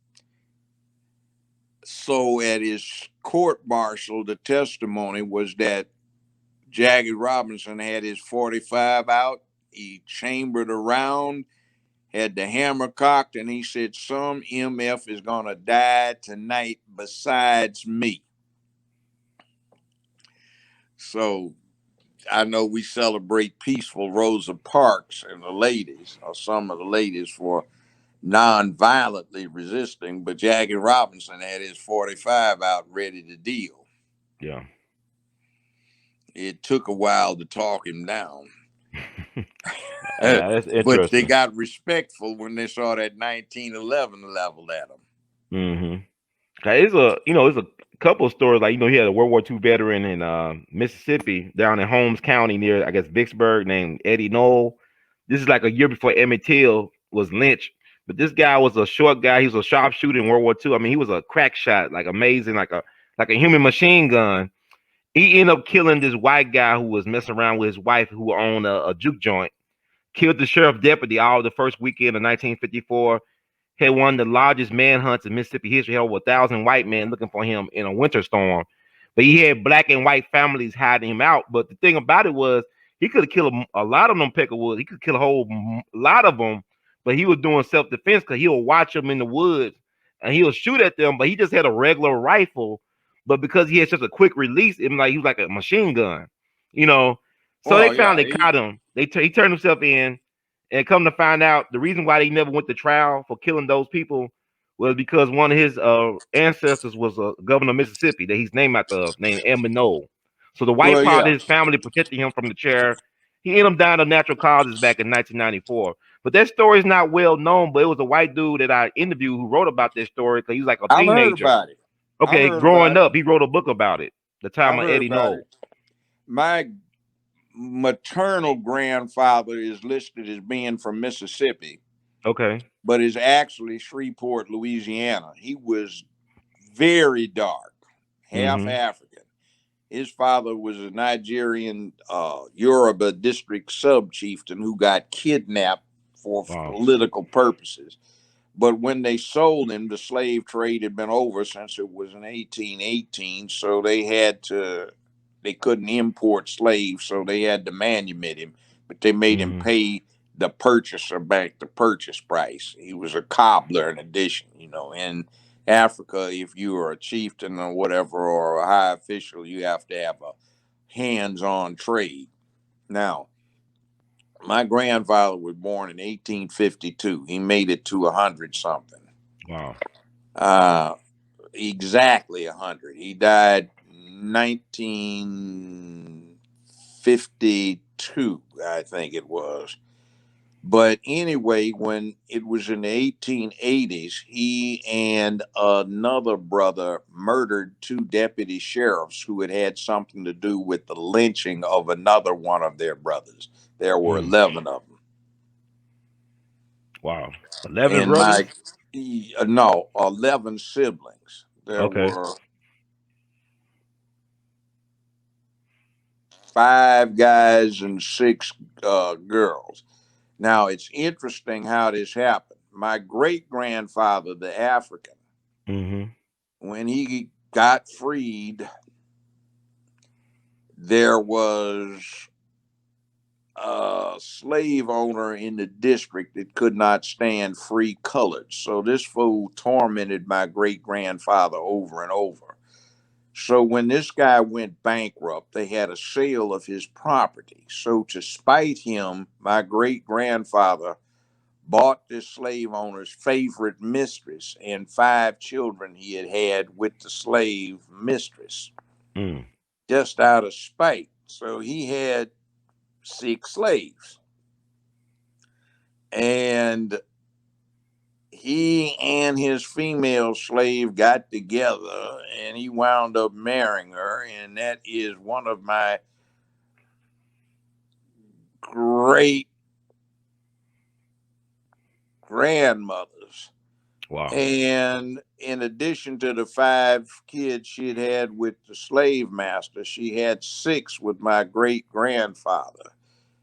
So at his court martial, the testimony was that Jackie Robinson had his 45 out. He chambered around, had the hammer cocked, and he said, some MF is going to die tonight besides me. So I know we celebrate peaceful Rosa Parks and the ladies, or some of the ladies, for non-violently resisting, but Jackie Robinson had his 45 out ready to deal. Yeah. It took a while to talk him down. That's But they interesting. got respectful when they saw that 1911 leveled at them. Mm-hmm. It's a couple of stories. Like, he had a World War II veteran in Mississippi down in Holmes County near, I guess, Vicksburg, named Eddie. This is like a year before Emmett Till was lynched. But this guy was a short guy. He was a sharpshooter in World War II. I mean, he was a crack shot, like amazing, like a human machine gun. He ended up killing this white guy who was messing around with his wife, who owned a juke joint. Killed the sheriff deputy all the first weekend of 1954. Had one of the largest manhunts in Mississippi history. Had over 1,000 white men looking for him in a winter storm. But he had black and white families hiding him out. But the thing about it was, he could have killed a lot of them peckerwoods. He could kill a whole lot of them. But he was doing self-defense because he'll watch them in the woods and he'll shoot at them. But he just had a regular rifle. But because he had such a quick release, he was like a machine gun, you know. So they Oh yeah, finally caught him. He turned himself in. And come to find out, the reason why they never went to trial for killing those people was because one of his ancestors was a governor of Mississippi that he's named after, named A.L.L. So the white well part yeah. of his family protected him from the chair. He ended up dying of natural causes back in 1994. But that story is not well known, but it was a white dude that I interviewed who wrote about this story because he was like a I've heard teenager. about it. I've Okay, heard about growing it. up, he wrote a book about it. The time I've of heard Eddie about Knoll. it. My maternal grandfather is listed as being from Mississippi, Okay. but is actually Shreveport, Louisiana. He was very dark, half Mm-hmm. African. His father was a Nigerian Yoruba district sub chieftain who got kidnapped for Wow. political purposes. But when they sold him, the slave trade had been over since it was in 1818. So they couldn't import slaves, so they had to manumit him. But they made him Mm-hmm. pay the purchaser back the purchase price. He was a cobbler in addition, and Africa, if you are a chieftain or whatever, or a high official, you have to have a hands-on trade. Now, my grandfather was born in 1852. He made it to 100 something. Wow. Exactly 100. He died 1952, I think it was. But anyway, when it was in the 1880s, he and another brother murdered two deputy sheriffs who had had something to do with the lynching of another one of their brothers. There were 11 of them. Wow. 11 And brothers? no, 11 siblings. There Okay. were 5 guys and 6 girls. Now, it's interesting how this happened. My great grandfather, the African, Mm-hmm. when he got freed, there was a slave owner in the district that could not stand free coloreds. So this fool tormented my great grandfather over and over. So when this guy went bankrupt, they had a sale of his property. So to spite him, my great grandfather bought this slave owner's favorite mistress and 5 children he had had with the slave mistress, just out of spite. So he had 6 slaves. And he and his female slave got together and he wound up marrying her. And that is one of my great grandmothers. Wow. And in addition to the 5 kids she had with the slave master, she had 6 with my great grandfather.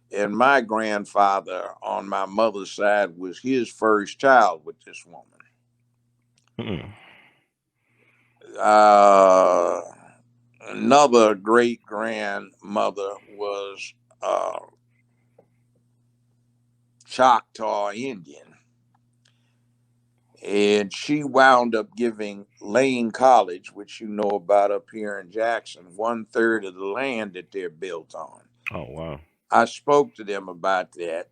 And my grandfather on my mother's side was his first child with this woman. Another great grandmother was Choctaw Indian. And she wound up giving Lane College, which you know about up here in Jackson, 1/3 of the land that they're built on. Oh, wow. I spoke to them about that.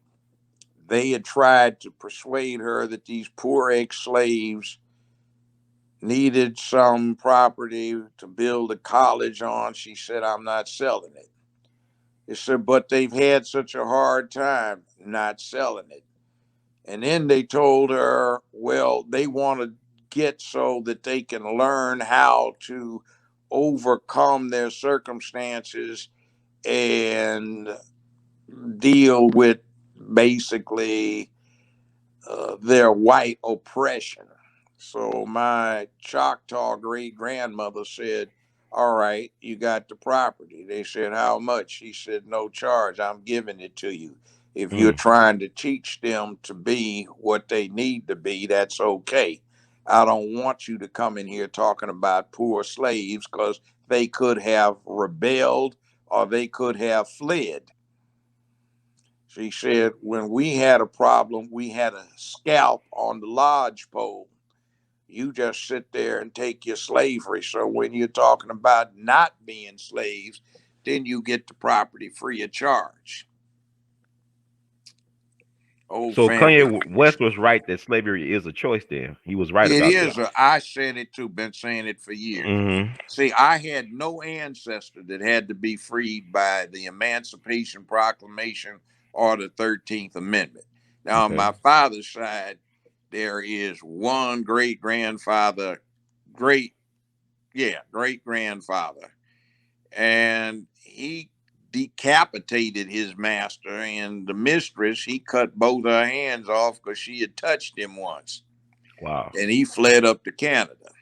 They had tried to persuade her that these poor ex-slaves needed some property to build a college on. She said, I'm not selling it. They said, but they've had such a hard time not selling it. And then they told her, well, they want to get so that they can learn how to overcome their circumstances and deal with basically their white oppression. So my Choctaw great grandmother said, all right, you got the property. They said, how much? She said, no charge. I'm giving it to you. If you're trying to teach them to be what they need to be, that's okay. I don't want you to come in here talking about poor slaves, because they could have rebelled or they could have fled. She said, when we had a problem, we had a scalp on the lodge pole. You just sit there and take your slavery. So when you're talking about not being slaves, then you get the property free of charge. Old So family. Kanye West was right that slavery is a choice then. He was right It about is. that. I said it too, been saying it for years. See, I had no ancestor that had to be freed by the Emancipation Proclamation or the 13th Amendment. Now, on my father's side, there is one great grandfather, great grandfather, and he decapitated his master, and the mistress, he cut both her hands off because she had touched him once. Wow. And he fled up to Canada.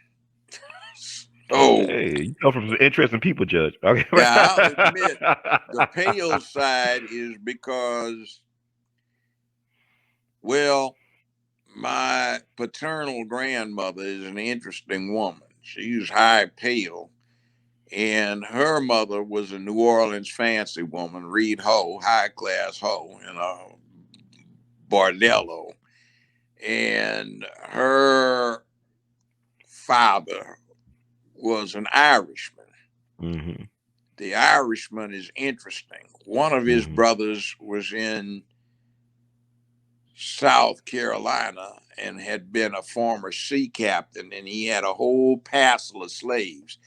Okay. You come from some interesting people, Judge. Okay. Now, I'll admit, the pale side is because, well, my paternal grandmother is an interesting woman. She's high pale, and her mother was a New Orleans fancy woman, Reed Ho, high class hoe in a bordello. And her father was an Irishman. Mm-hmm. The Irishman is interesting. One of his brothers was in South Carolina and had been a former sea captain, and he had a whole passel of slaves.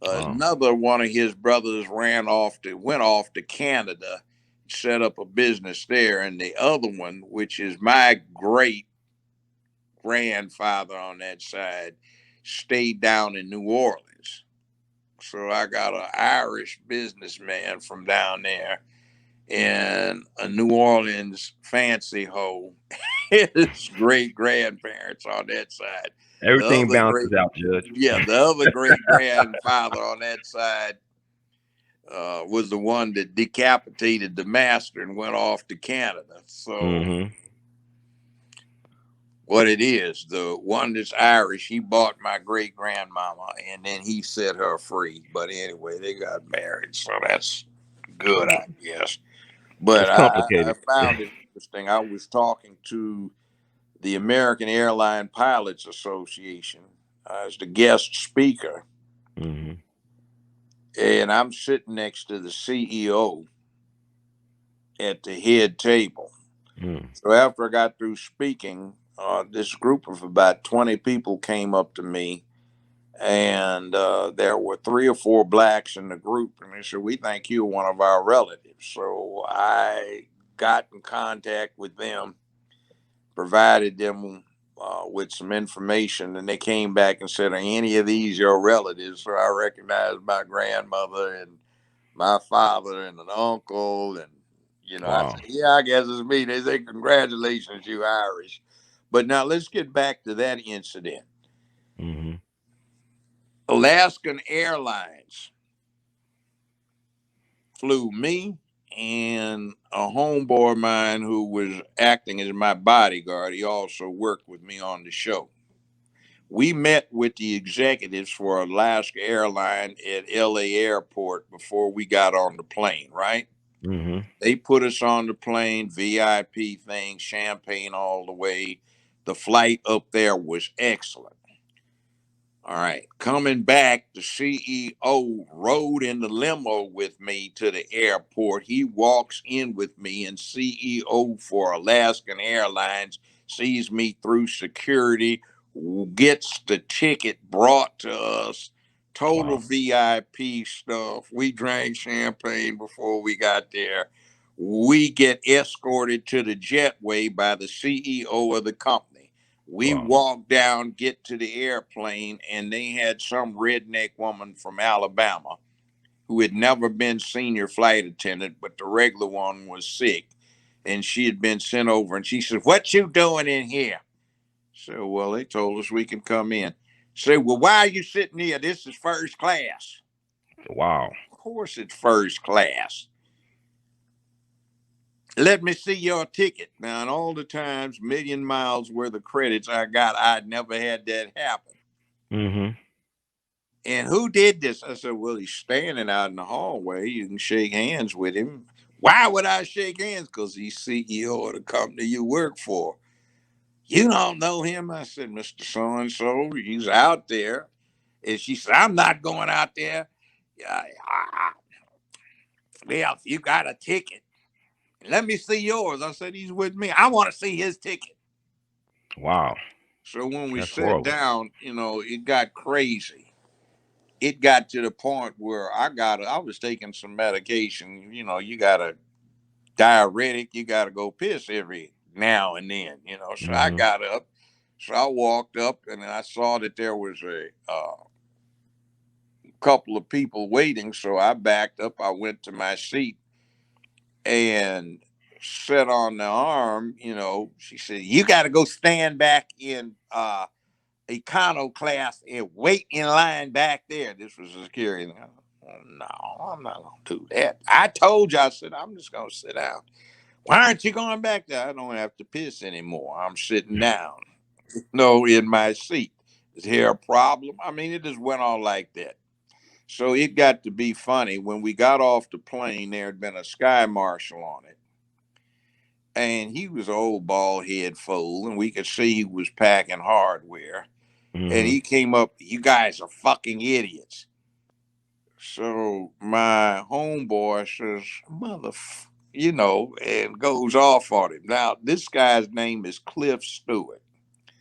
Wow. Another one of his brothers went off to Canada, set up a business there, and the other one, which is my great grandfather on that side, stayed down in New Orleans. So I got an Irish businessman from down there and a New Orleans fancy hoe. His great grandparents on that side. The Everything other balances great, out, Judge. yeah, the other great grandfather on that side was the one that decapitated the master and went off to Canada. So what it is, the one that's Irish, he bought my great grandmama and then he set her free. But anyway, they got married, so that's good, I guess. But It's I complicated. found it interesting. I was talking to the American Airline Pilots Association as the guest speaker, and I'm sitting next to the CEO at the head table. So after I got through speaking, this group of about 20 people came up to me, and there were 3 or 4 blacks in the group, and they said, "We think you're one of our relatives." So I got in contact with them, provided them with some information, and they came back and said, "Are any of these your relatives?" So I recognized my grandmother and my father and an uncle, and I Wow. said, "Yeah, I guess it's me." They say, "Congratulations, you Irish." But now let's get back to that incident. Alaskan Airlines flew me and a homeboy of mine who was acting as my bodyguard. He also worked with me on the show. We met with the executives for Alaska Airline at LA Airport before we got on the plane, right? They put us on the plane, VIP thing, champagne all the way. The flight up there was excellent. All right. Coming back, the CEO rode in the limo with me to the airport. He walks in with me, and CEO for Alaskan Airlines sees me through security, gets the ticket brought to us, total VIP stuff. We drank champagne before we got there. We get escorted to the jetway by the CEO of the company. We walk down, get to the airplane, and they had some redneck woman from Alabama who had never been senior flight attendant, but the regular one was sick, and she had been sent over. And she said, "What you doing in here?" So, well, they told us we can come in. Say, "Well, why are you sitting here? This is first class." Wow. Of course, it's first class. "Let me see your ticket." Now, in all the times, million miles worth of credits I got, I'd never had that happen. "And who did this?" I said, "Well, he's standing out in the hallway. You can shake hands with him." "Why would I shake hands?" "Because he's CEO of the company you work for." "You don't know him?" I said, "Mr. So-and-so, he's out there." And she said, "I'm not going out there." "Yeah, well, if you got a ticket, let me see yours." I said, "He's with me. I want to see his ticket." Wow. So when we That's sat horrible. down, it got crazy. It got to the point where I was taking some medication. You got a diuretic, you got to go piss every now and then, So I got up. So I walked up and I saw that there was a couple of people waiting. So I backed up. I went to my seat and sat on the arm. She said, "You got to go stand back in econo class and wait in line back there." This was a security. No, I'm not gonna do that. I told you, I said, "I'm just gonna sit down." "Why aren't you going back there?" "I don't have to piss anymore. I'm sitting down, in my seat." "Is there a problem?" I mean, it just went on like that. So it got to be funny. When we got off the plane, there had been a sky marshal on it. And he was an old bald head fool, and we could see he was packing hardware. And he came up, you guys are fucking idiots. So my homeboy says, and goes off on him. Now, this guy's name is Cliff Stewart.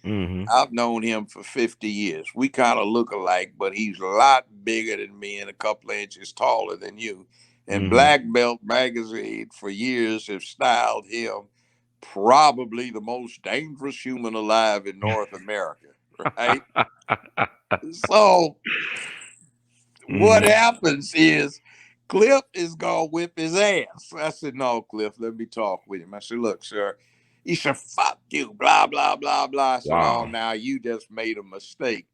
I've known him for 50 years. We kind of look alike, but he's a lot bigger than me and a couple of inches taller than you. And Black Belt Magazine for years have styled him probably the most dangerous human alive in North America, right? So what happens is Cliff is going to whip his ass. I said, no, Cliff, let me talk with him. I said, look, sir. He said, fuck you, blah, blah, blah, blah. I said, oh, now you just made a mistake.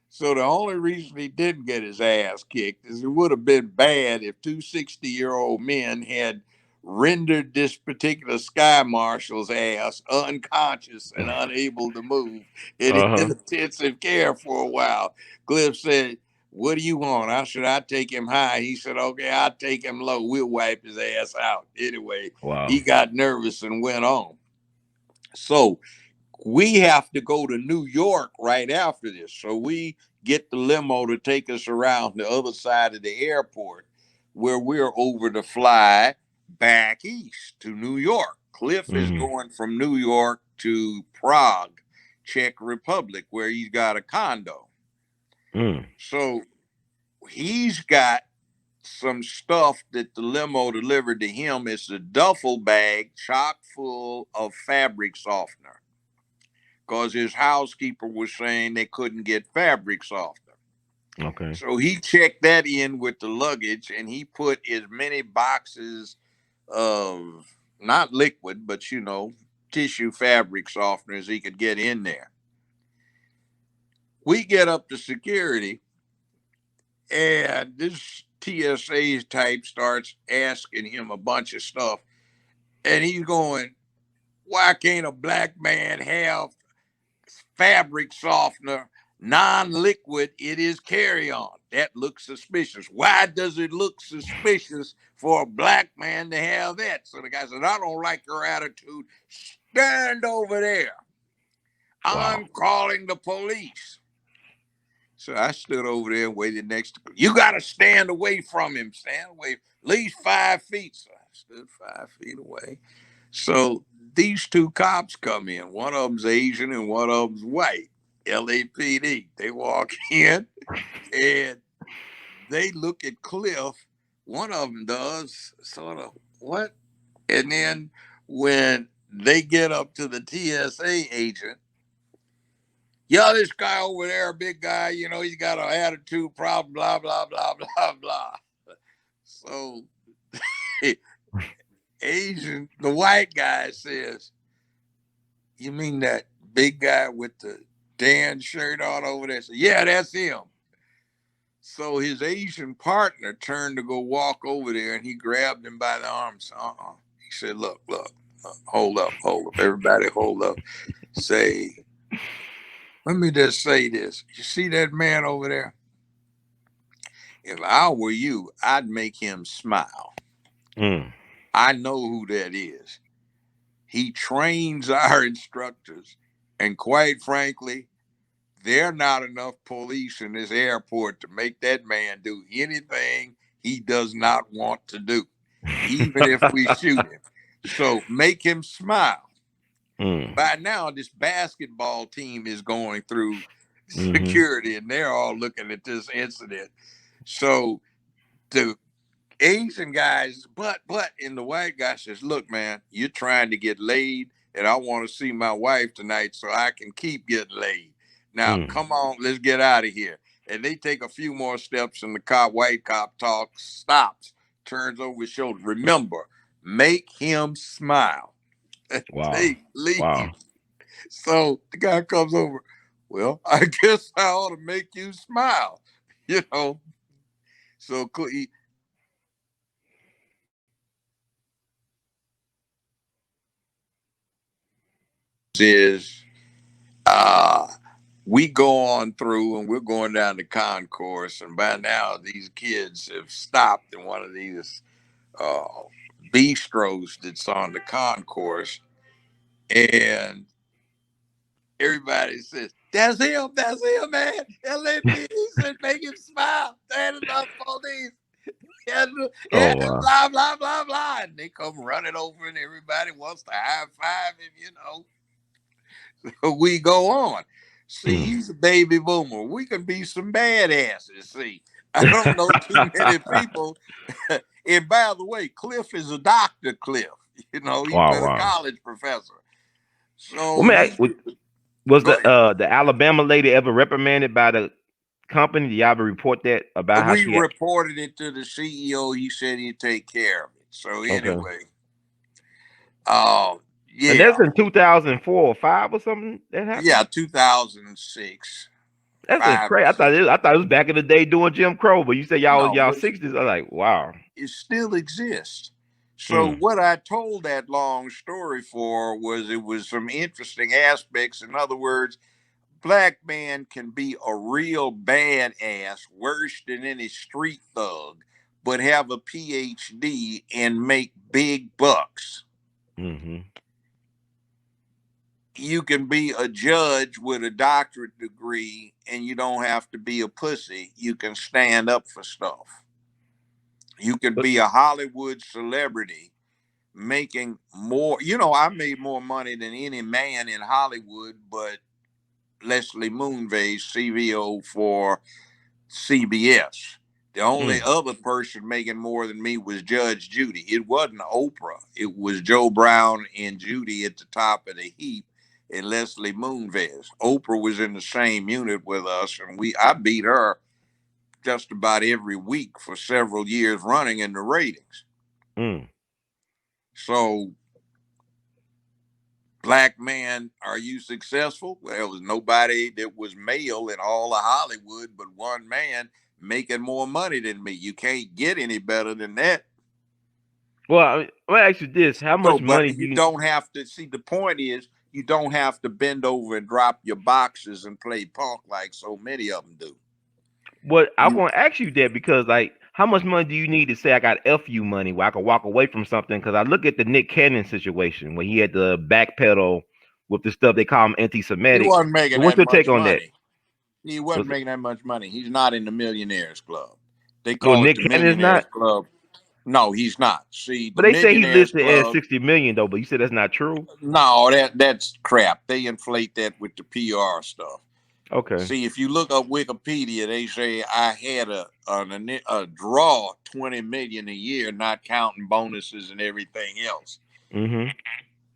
So the only reason he didn't get his ass kicked is it would have been bad if two 60-year-old men had rendered this particular sky marshal's ass unconscious and unable to move in intensive care for a while. Cliff said, what do you want? I said, I take him high. He said, okay, I'll take him low. We'll wipe his ass out. Anyway, he got nervous and went on. So we have to go to New York right after this. So we get the limo to take us around the other side of the airport where we're over to fly back east to New York. Cliff is going from New York to Prague, Czech Republic, where he's got a condo. So he's got some stuff that the limo delivered to him. It's a duffel bag chock full of fabric softener because his housekeeper was saying they couldn't get fabric softener. Okay. So he checked that in with the luggage and he put as many boxes of not liquid, but tissue fabric softener as he could get in there. We get up to security and this TSA type starts asking him a bunch of stuff. And he's going, why can't a black man have fabric softener, non-liquid? It is carry-on. That looks suspicious. Why does it look suspicious for a black man to have that? So the guy said, I don't like your attitude. Stand over there. I'm calling the police. So I stood over there and waited next to him. You got to stand away from him. Stand away at least 5 feet. So I stood 5 feet away. So these two cops come in. One of them's Asian and one of them's white. LAPD. They walk in and they look at Cliff. One of them does sort of what? And then when they get up to the TSA agent, yeah, this guy over there, big guy, he's got an attitude problem, blah, blah, blah, blah, blah. So the white guy says, you mean that big guy with the tan shirt on over there? So, yeah, that's him. So his Asian partner turned to go walk over there and he grabbed him by the arms. He said, look, hold up. Everybody hold up. Say, let me just say this. You see that man over there? If I were you, I'd make him smile. I know who that is. He trains our instructors. And quite frankly, there are not enough police in this airport to make that man do anything he does not want to do, even if we shoot him. So make him smile. By now, this basketball team is going through security and they're all looking at this incident. So the Asian guys, but and the white guy says, look, man, you're trying to get laid and I want to see my wife tonight so I can keep getting laid. Now, come on, let's get out of here. And they take a few more steps and the white cop stops, turns over his shoulder. Remember, make him smile. They leave. So the guy comes over. Well, I guess I ought to make you smile, So he, is we go on through and we're going down the concourse, and by now these kids have stopped in one of these bistros that's on the concourse, and Everybody says, that's him, man. LAPD said, make him smile. Standing up for these. And Oh wow. blah, blah, blah, blah. And they come running over and everybody wants to high five him, So we go on. See, he's a baby boomer. We can be some badasses. See, I don't know too many people. And by the way, Cliff is a doctor, Cliff. He's Wow, been a wow. college professor. Well, So man, was go ahead. the Alabama lady ever reprimanded by the company? Did y'all ever report that about how We she had? reported it to the CEO. He said he'd take care of it. So Okay. anyway, And yeah, that's in 2004 or 5 or something that happened. 2006, That's 5 or crazy. 6. I thought it was back in the day doing Jim Crow, but you said No, y'all but 60s. I'm like, wow. it still exists. So Mm, what I told that long story for was it was some interesting aspects. In other words, black man can be a real badass, worse than any street thug, but have a PhD and make big bucks. mm-hmm. You can be a judge with a doctorate degree and you don't have to be a pussy. You can stand up for stuff. You can But be a Hollywood celebrity making more. I made more money than any man in Hollywood, but Leslie Moonves, CVO for CBS. The only mm, other person making more than me was Judge Judy. It wasn't Oprah. It was Joe Brown and Judy at the top of the heap, and Leslie Moonves. Oprah was in the same unit with us, and I beat her just about every week for several years running in the ratings. mm. So, black man, are you successful? Well, there was nobody that was male in all of Hollywood but one man making more money than me. You can't get any better than that. Well, let me ask you this: how So, much but money do you you? don't have to see, the point is you don't have to bend over and drop your boxes and play punk like so many of them do. What I You want to ask you that because, like, how much money do you need to say I got FU money where I can walk away from something? Because I look at the Nick Cannon situation where he had to backpedal with the stuff they call him he anti-Semitic. wasn't making So what's that your take much on that? money. He wasn't Was it, making that much money. He's not in the Millionaires Club. They no, call it Nick the Cannon is Millionaires not. Club. No, he's not. See, But the they say he Millionaires listed as Club. 60 million though. But you said that's not true. No, that's crap. They inflate that with the PR stuff. Okay. See, if you look up Wikipedia, they say I had a draw 20 million a year, not counting bonuses and everything else. Mm-hmm.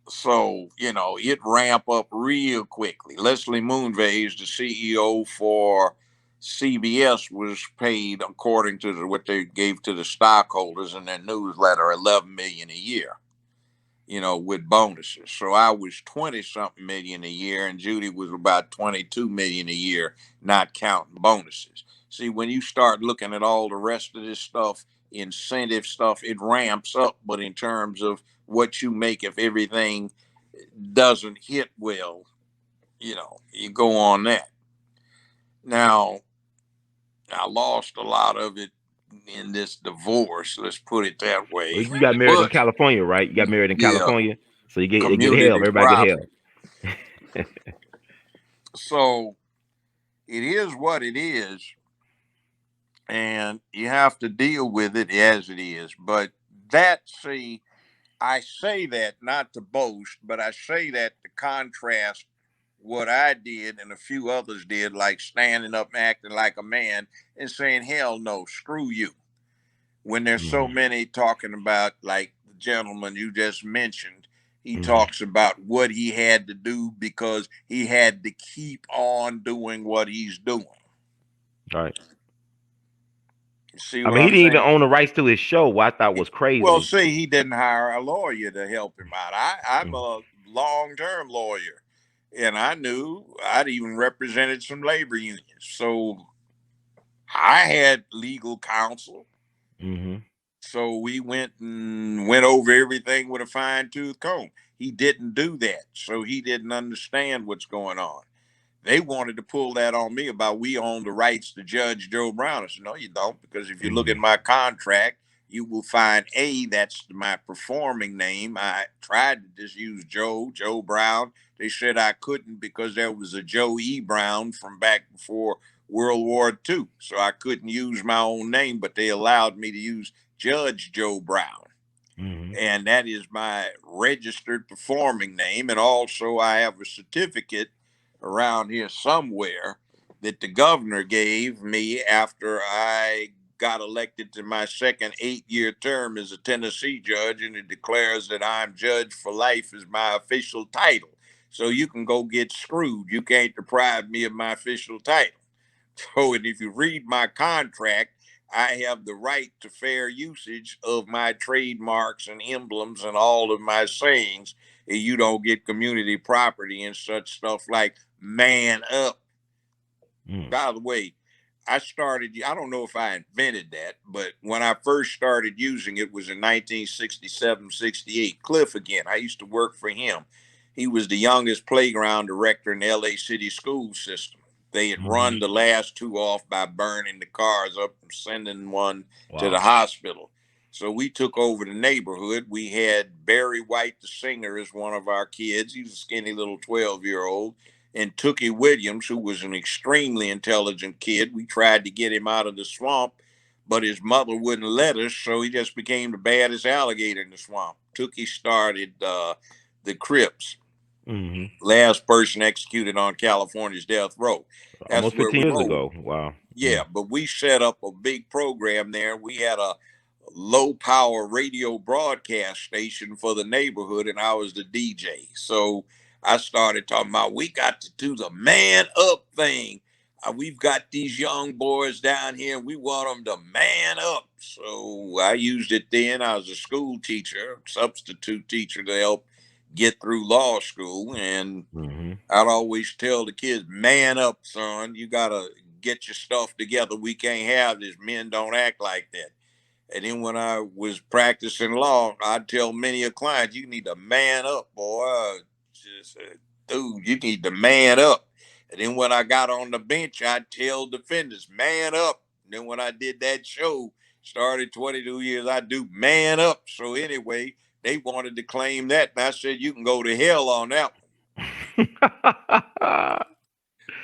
So it ramp up real quickly. Leslie Moonves, the CEO for CBS, was paid according to what they gave to the stockholders in their newsletter, 11 million a year. With bonuses. So I was 20 something million a year, and Judy was about 22 million a year, not counting bonuses. See, when you start looking at all the rest of this stuff, incentive stuff, it ramps up. But in terms of what you make if everything doesn't hit well, you go on that. Now, I lost a lot of it in this divorce, let's put it that Well, way. you got married in But California, right? You got married in yeah, California, so they get help. community Everybody get property. help. So it is what it is, and you have to deal with it as it is. But I say that not to boast, but I say that to contrast what I did and a few others did, like standing up and acting like a man and saying, hell no, screw you. When there's so Mm-hmm. many talking about, like the gentleman you just mentioned, he Mm-hmm. talks about what he had to do because he had to keep on doing what he's doing. All right. See I what mean, he I'm didn't even saying? own the rights to his show. What I thought was Well, crazy. see, he didn't hire a lawyer to help him out. I'm Mm, a long-term lawyer, and I knew I'd even represented some labor unions. So I had legal counsel. mm-hmm. So we went over everything with a fine-tooth comb. He didn't do that, so he didn't understand what's going on. They wanted to pull that on me about we own the rights to Judge Joe Brown. I said, no, you don't, because if you look at Mm-hmm. my contract, you will find A, that's my performing name. I tried to just use Joe Brown. They said I couldn't because there was a Joe E. Brown from back before World War II. So I couldn't use my own name, but they allowed me to use Judge Joe Brown. Mm-hmm. And that is my registered performing name. And also, I have a certificate around here somewhere that the governor gave me after I got elected to my second 8-year term as a Tennessee judge, and it declares that I'm judge for life is my official title. So you can go get screwed. You can't deprive me of my official title. So, and if you read my contract, I have the right to fair usage of my trademarks and emblems and all of my sayings. And you don't get community property and such stuff like man up. By the way, I don't know if I invented that, but when I first started using it was in 1967, 68. Cliff again, I used to work for him. He was the youngest playground director in the LA City school system. They had run the last two off by burning the cars up and sending one to the hospital. So we took over the neighborhood. We had Barry White, the singer, as one of our kids. He was a skinny little 12-year-old, and Tookie Williams, who was an extremely intelligent kid. We tried to get him out of the swamp, but his mother wouldn't let us, so he just became the baddest alligator in the swamp. Tookie started the Crips. Mm-hmm. Last person executed on California's death row. That's Almost where 15 we years rolled. ago. Wow. Yeah, but we set up a big program there. We had a low power radio broadcast station for the neighborhood, and I was the DJ. So I started talking about we got to do the man up thing. We've got these young boys down here, and we want them to man up. So I used it then. I was a school teacher, substitute teacher to help get through law school, and Mm-hmm. I'd always tell the kids, man up, son. You got to get your stuff together. We can't have this. Men don't act like that. And then when I was practicing law, I'd tell many a client, you need to man up, boy. Just, dude, you need to man up. And then when I got on the bench, I'd tell defendants, man up. And then when I did that show, started 22 years, I do man up. So anyway, they wanted to claim that. And I said, you can go to hell on that one.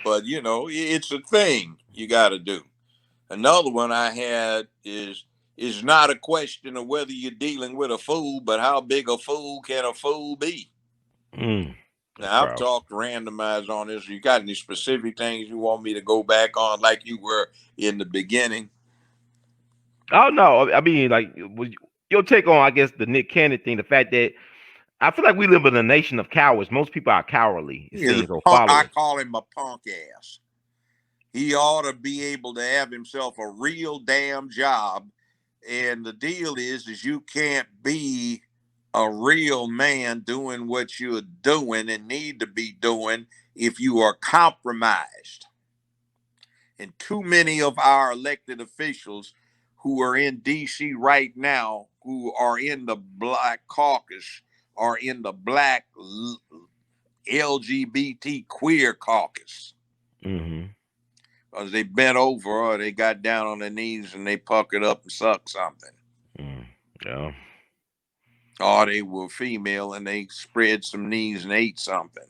But, you know, it's a thing you got to do. Another one I had is not a question of whether you're dealing with a fool, but how big a fool can a fool be? That's Now, I've powerful. talked randomized on this. You got any specific things you want me to go back on like you were in the beginning? Oh no, I mean, like, your take on, I guess, the Nick Cannon thing, the fact that I feel like we live in a nation of cowards. Most people are cowardly, it He is a seems, or punk. I followers. call him a punk ass. He ought to be able to have himself a real damn job. And the deal is you can't be a real man doing what you're doing and need to be doing if you are compromised. And too many of our elected officials who are in DC right now, who are in the Black Caucus, are in the Black LGBT queer caucus. Mm-hmm. Because they bent over or they got down on their knees and they puckered up and sucked something. Yeah. Or they were female and they spread some knees and ate something.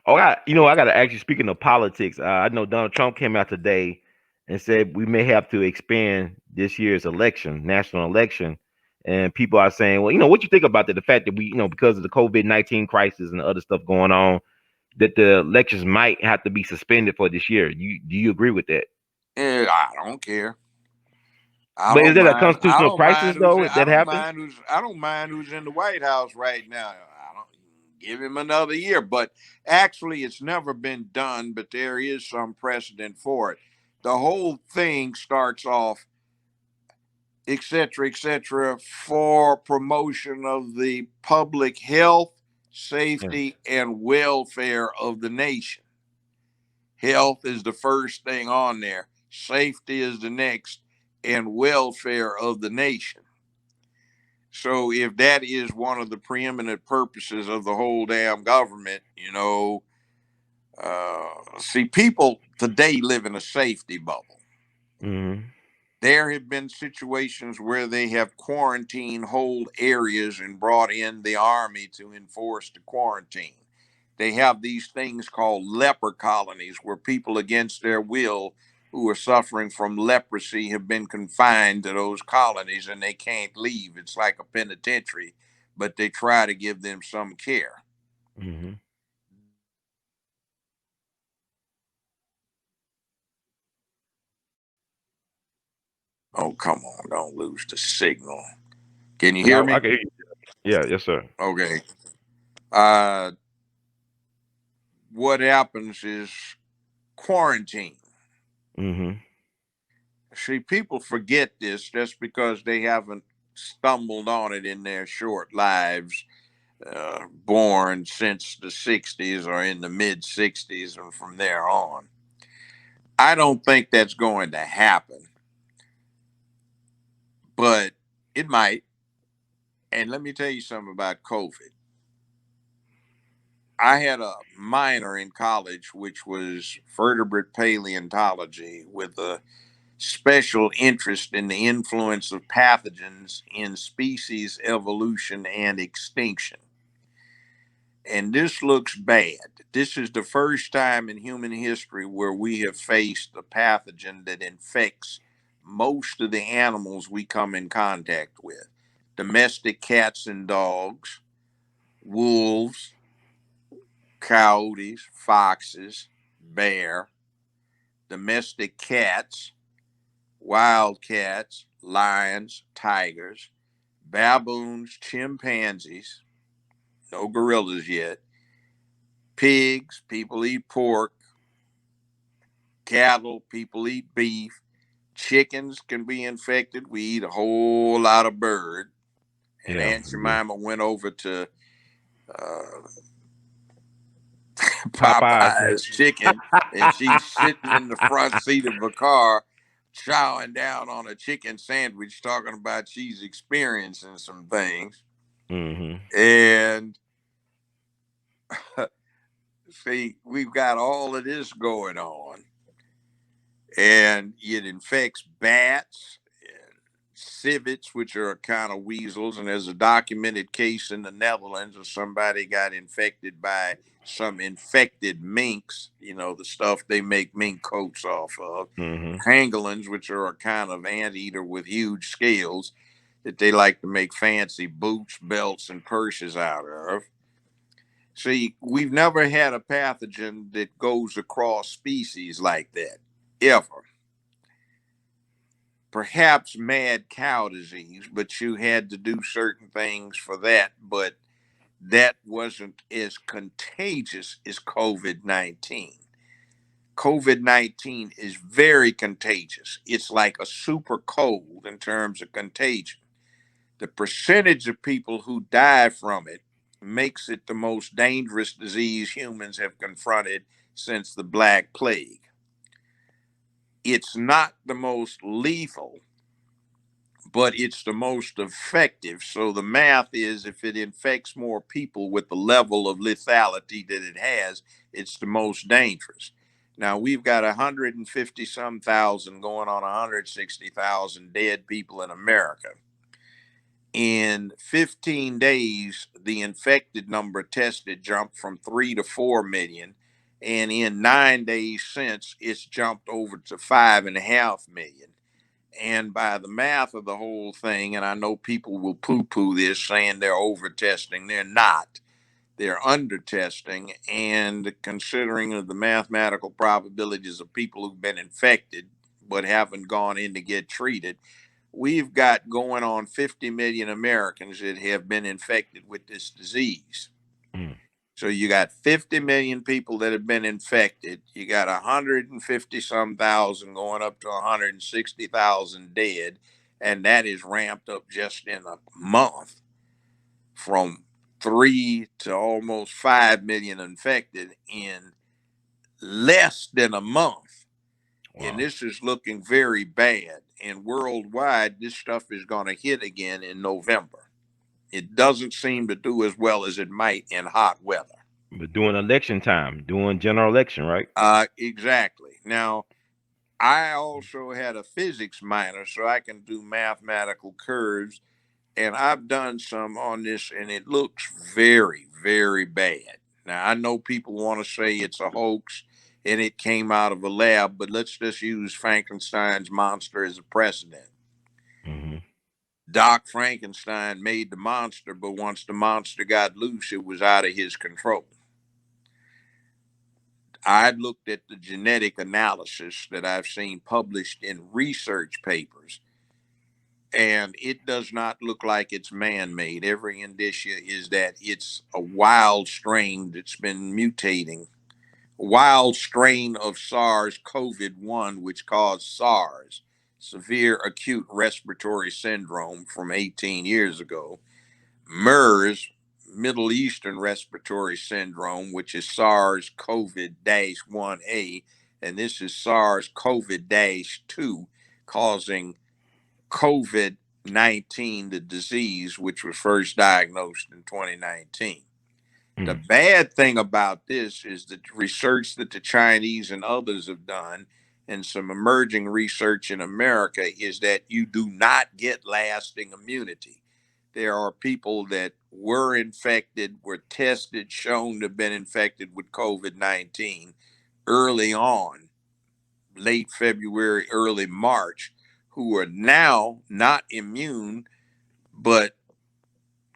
I got to actually, speaking of politics, I know Donald Trump came out today and said we may have to expand this year's election, national election. And people are saying, well, what you think about that? The fact that we, because of the COVID-19 crisis and the other stuff going on, that the elections might have to be suspended for this year. Do you agree with that? I don't care. But is that a I constitutional don't mind crisis who's though? If I that don't happens? mind who's I don't mind who's in the White House right now. I don't give him another year. But actually it's never been done, but there is some precedent for it. The whole thing starts off, et cetera, for promotion of the public health, Yeah. safety, and welfare of the nation. Health is the first thing on there. Safety is the next, and welfare of the nation. So if that is one of the preeminent purposes of the whole damn government, see, people today live in a safety bubble. Mm-hmm. There have been situations where they have quarantined whole areas and brought in the army to enforce the quarantine. They have these things called leper colonies where people against their will who are suffering from leprosy have been confined to those colonies and they can't leave. It's like a penitentiary, but they try to give them some care. Mm-hmm. Oh, come on, don't lose the signal. Can you No, hear I me? can hear you. Yeah, yes, sir. Okay. Uh, what happens is quarantine. Mm-hmm. See, people forget this just because they haven't stumbled on it in their short lives, born since the 60s or in the mid 60s and from there on. I don't think that's going to happen, but it might. And let me tell you something about COVID. I had a minor in college, which was vertebrate paleontology, with a special interest in the influence of pathogens in species evolution and extinction. And this looks bad. This is the first time in human history where we have faced a pathogen that infects most of the animals we come in contact with: domestic cats and dogs, wolves, coyotes, foxes, bear, domestic cats, wildcats, lions, tigers, baboons, chimpanzees, no gorillas yet, pigs, people eat pork, cattle, people eat beef, chickens can be infected. We eat a whole lot of bird. And Yeah. Aunt Jemima went over to uh, Popeyes. Popeye's chicken, and she's sitting in the front seat of a car chowing down on a chicken sandwich, talking about she's experiencing some things. Mm-hmm. And see, we've got all of this going on, and it infects bats and civets, which are kind of weasels. And there's a documented case in the Netherlands of somebody got infected by some infected minks, you know, the stuff they make mink coats off of. Mm-hmm. Pangolins, which are a kind of anteater with huge scales that they like to make fancy boots, belts, and purses out of. See, we've never had a pathogen that goes across species like that, ever. Perhaps mad cow disease, but you had to do certain things for that. But that wasn't as contagious as COVID 19. COVID 19 is very contagious. It's like a super cold in terms of contagion. The percentage of people who die from it makes it the most dangerous disease humans have confronted since the Black Plague. It's not the most lethal, but it's the most effective. So the math is if it infects more people with the level of lethality that it has, it's the most dangerous. Now we've got 150 some thousand going on 160,000 dead people in America. In 15 days, the infected number tested jumped from 3 to 4 million. And in 9 days since, it's jumped over to 5.5 million. And by the math of the whole thing, and I know people will poo poo this saying they're over testing, they're not. They're under testing. And considering the mathematical probabilities of people who've been infected but haven't gone in to get treated, we've got going on 50 million Americans that have been infected with this disease. Mm. So you got 50 million people that have been infected. You got 150 some thousand going up to 160,000 dead. And that is ramped up just in a month from 3 to almost 5 million infected in less than a month. Wow. And this is looking very bad. And worldwide, this stuff is going to hit again in November. It doesn't seem to do as well as it might in hot weather. But during election time, during general election, right? Exactly. Now, I also had a physics minor, so I can do mathematical curves. And I've done some on this, and it looks very, very bad. Now, I know people want to say it's a hoax and it came out of a lab, but let's just use Frankenstein's monster as a precedent. Mm-hmm. Doc Frankenstein made the monster, but once the monster got loose, it was out of his control. I looked at the genetic analysis that I've seen published in research papers, and it does not look like it's man-made. Every indicia is that it's a wild strain that's been mutating. A wild strain of SARS-CoV-1, which caused SARS, severe acute respiratory syndrome, from 18 years ago. MERS, Middle Eastern Respiratory Syndrome, which is SARS-CoV-1A, and this is SARS-CoV-2, causing COVID-19, the disease, which was first diagnosed in 2019. The bad thing about this is the research that the Chinese and others have done, and some emerging research in America, is that you do not get lasting immunity. There are people that were infected, were tested, shown to have been infected with COVID-19 early on, late February, early March, who are now not immune, but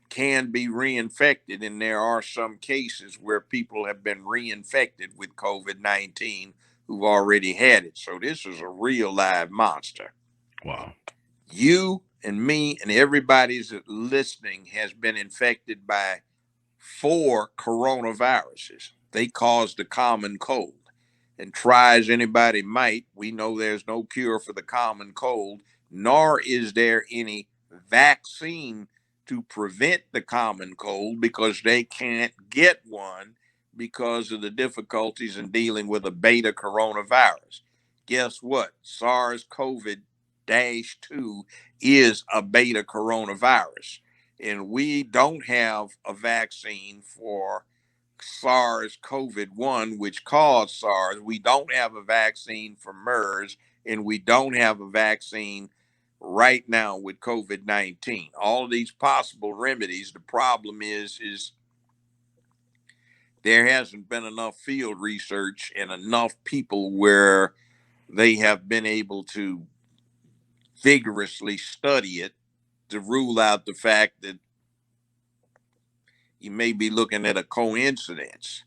can be reinfected. And there are some cases where people have been reinfected with COVID-19 who've already had it. So this is a real live monster. Wow. You and me and everybody that's listening has been infected by 4 coronaviruses. They cause the common cold. And try as anybody might, we know there's no cure for the common cold, nor is there any vaccine to prevent the common cold, because they can't get one because of the difficulties in dealing with a beta coronavirus. Guess what? SARS-CoV-2 is a beta coronavirus, and we don't have a vaccine for SARS-CoV-1, which caused SARS. We don't have a vaccine for MERS, and we don't have a vaccine right now with COVID-19. All of these possible remedies. The problem is there hasn't been enough field research and enough people where they have been able to vigorously study it to rule out the fact that you may be looking at a coincidence.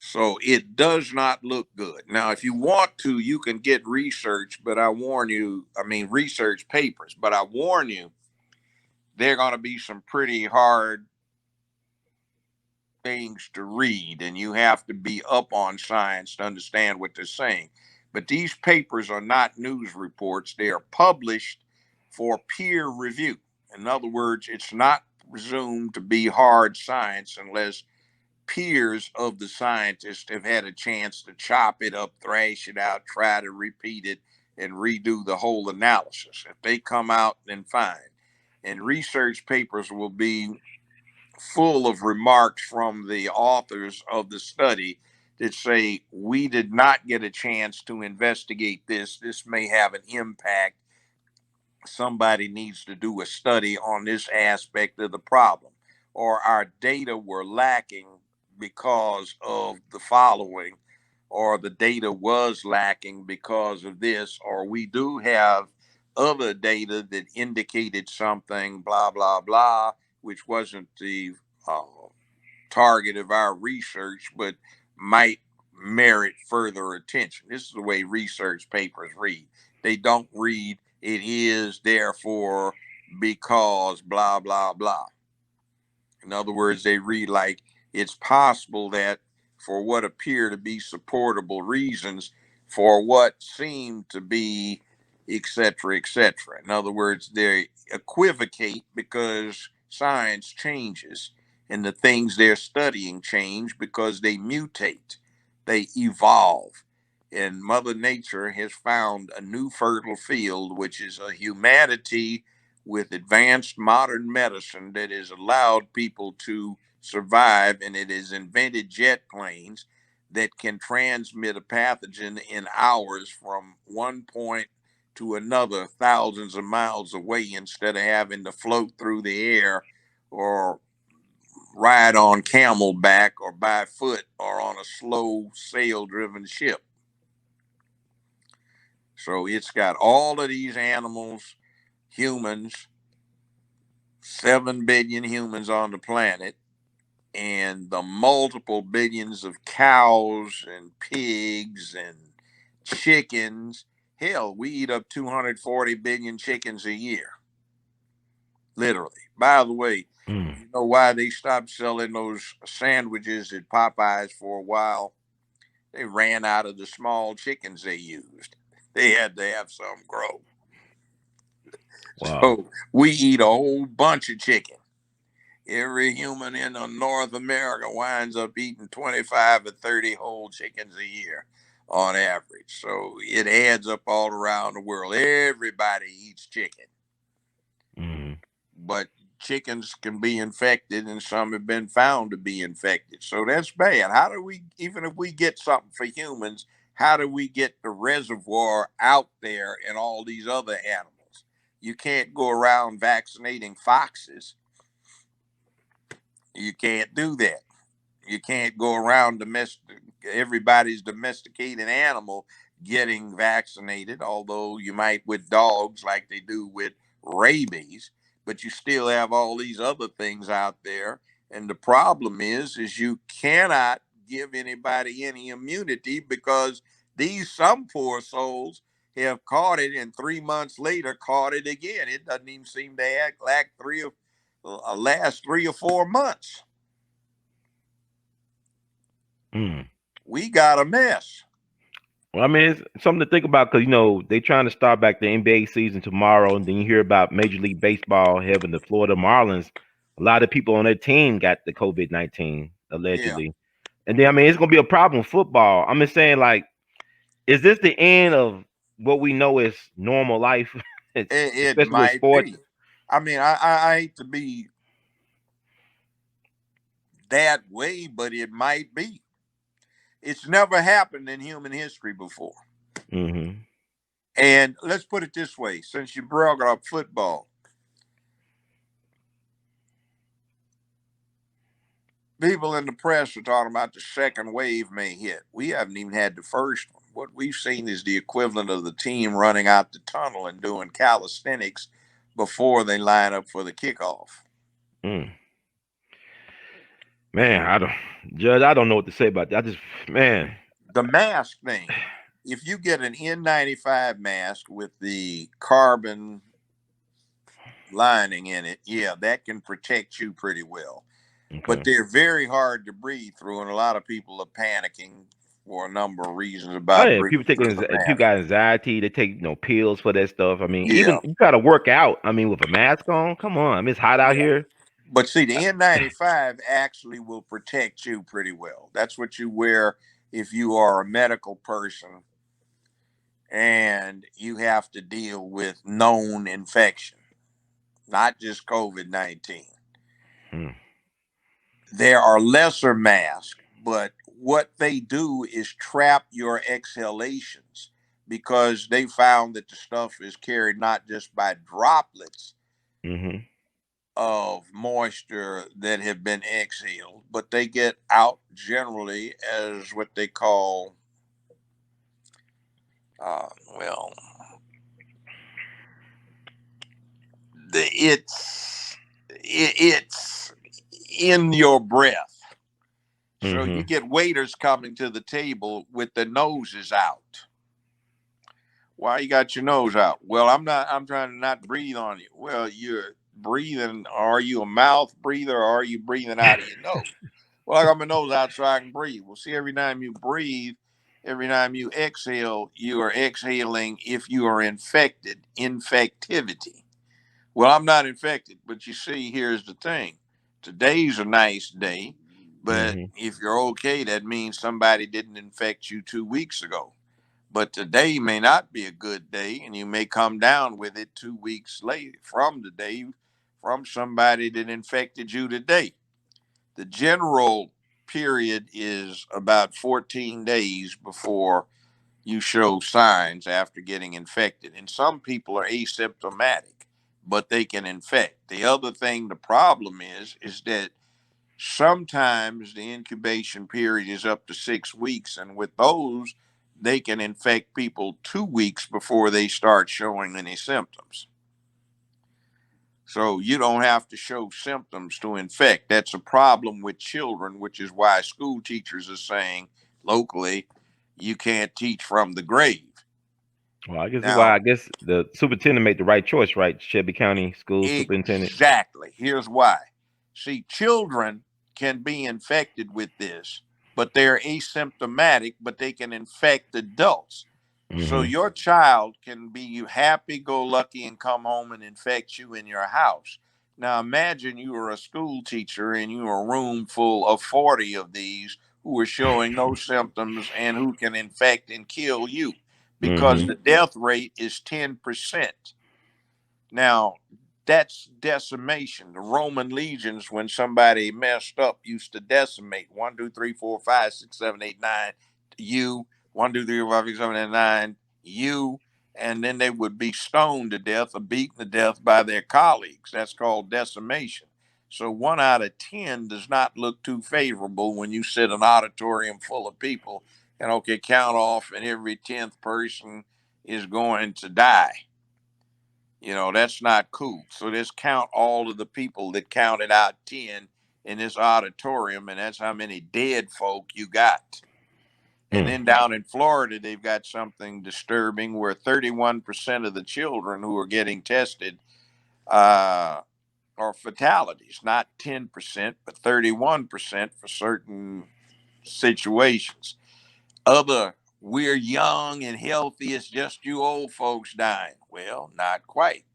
So it does not look good. Now, if you want to, you can get research, but I warn you, research papers, but I warn you, they're going to be some pretty hard things to read, and you have to be up on science to understand what they're saying. But these papers are not news reports. They are published for peer review. In other words, it's not presumed to be hard science unless peers of the scientists have had a chance to chop it up, thrash it out, try to repeat it, and redo the whole analysis. If they come out, then fine. And research papers will be full of remarks from the authors of the study that say, we did not get a chance to investigate this. This may have an impact. Somebody needs to do a study on this aspect of the problem. Or our data were lacking because of the following, or the data was lacking because of this, or we do have other data that indicated something, blah, blah, blah, which wasn't the uh, target of our research, but might merit further attention. This is the way research papers read. They don't read, it is, therefore, because, blah, blah, blah. In other words, they read like, it's possible that for what appear to be supportable reasons, for what seem to be, etc., etc. In other words, they equivocate because science changes, and the things they're studying change because they mutate, they evolve. And Mother Nature has found a new fertile field, which is a humanity with advanced modern medicine that has allowed people to survive, and it has invented jet planes that can transmit a pathogen in hours from one point to another, thousands of miles away, instead of having to float through the air or ride on camelback or by foot or on a slow sail driven ship. So it's got all of these animals, humans, 7 billion humans on the planet, and the multiple billions of cows and pigs and chickens. Hell, we eat up 240 billion chickens a year. Literally. By the way, you know why they stopped selling those sandwiches at Popeyes for a while? They ran out of the small chickens they used. They had to have some grow. Wow. So we eat a whole bunch of chicken. Every human in North America winds up eating 25 to 30 whole chickens a year on average. So it adds up all around the world. Everybody eats chicken. But chickens can be infected, and some have been found to be infected. So that's bad. How do we, even if we get something for humans, how do we get the reservoir out there in all these other animals? You can't go around vaccinating foxes. You can't do that. You can't go around everybody's domesticated animal getting vaccinated, although you might with dogs like they do with rabies, but you still have all these other things out there. And the problem is you cannot give anybody any immunity, because some poor souls have caught it and 3 months later caught it again. It doesn't even seem to act like last 3 or 4 months. We got a mess. Well, I mean, it's something to think about because, they're trying to start back the NBA season tomorrow. And then you hear about Major League Baseball having the Florida Marlins. A lot of people on their team got the COVID-19, Yeah. allegedly. And then, I mean, it's going to be a problem with football. I'm just saying, like, is this the end of what we know as normal life, It especially with might sports? be. I mean, I hate to be that way, but it might be. It's never happened in human history before. And let's put it this way, since you brought up football, people in the press are talking about the second wave may hit. We haven't even had the first one. What we've seen is the equivalent of the team running out the tunnel and doing calisthenics before they line up for the kickoff. Man, Judge, I don't know what to say about that. The mask thing. If you get an N95 mask with the carbon lining in it, yeah, that can protect you pretty well. Okay. But they're very hard to breathe through, and a lot of people are panicking for a number of reasons about breathing People through the mask. got anxiety. They take pills for that stuff. I mean, Yeah. even you got to work out. I mean, with a mask on. Come on, I mean, it's hot out here. But see, the N95 actually will protect you pretty well. That's what you wear if you are a medical person and you have to deal with known infection, not just COVID-19. There are lesser masks, but what they do is trap your exhalations, because they found that the stuff is carried not just by droplets of moisture that have been exhaled, but they get out generally as what they call, it's in your breath. So you get waiters coming to the table with their noses out. Why you got your nose out? Well, I'm trying to not breathe on you. Well, you're breathing. Are you a mouth breather, or are you breathing out of your nose? Well, I got my nose out so I can breathe. Well, see, every time you breathe, every time you exhale, you are exhaling if you are infected, infectivity. Well, I'm not infected, but you see, here's the thing. Today's a nice day, but if you're okay, that means somebody didn't infect you 2 weeks ago. But today may not be a good day, and you may come down with it 2 weeks later from today, from somebody that infected you today. The general period is about 14 days before you show signs after getting infected. And some people are asymptomatic, but they can infect. The other thing, the problem is that sometimes the incubation period is up to 6 weeks. And with those, they can infect people 2 weeks before they start showing any symptoms. So you don't have to show symptoms to infect. That's a problem with children, which is why school teachers are saying locally, you can't teach from the grave. Well, I guess Now, the superintendent made the right choice, right? Shelby County School Superintendent. exactly. Here's why. See, children can be infected with this, but they're asymptomatic, but they can infect adults. So Mm-hmm. your child can be happy go lucky and come home and infect you in your house. Now imagine you are a school teacher and you are a room full of 40 of these who are showing no symptoms and who can infect and kill you because Mm-hmm. the death rate is 10%. Now, that's decimation. The Roman legions, when somebody messed up, used to decimate 1, 2, 3, 4, 5, 6, 7, 8, 9, you, 1, 2, 3, 4, 5, 6, 7, 8, 9, you, and then they would be stoned to death or beaten to death by their colleagues. That's called decimation. So 1 out of 10 does not look too favorable when you sit an auditorium full of people and okay, count off, and every 10th person is going to die. That's not cool. So just count all of the people that counted out 10 in this auditorium, and that's how many dead folk you got. And then down in Florida, they've got something disturbing where 31% of the children who are getting tested are fatalities, not 10%, but 31% for certain situations. We're young and healthy, it's just you old folks dying. Well, not quite.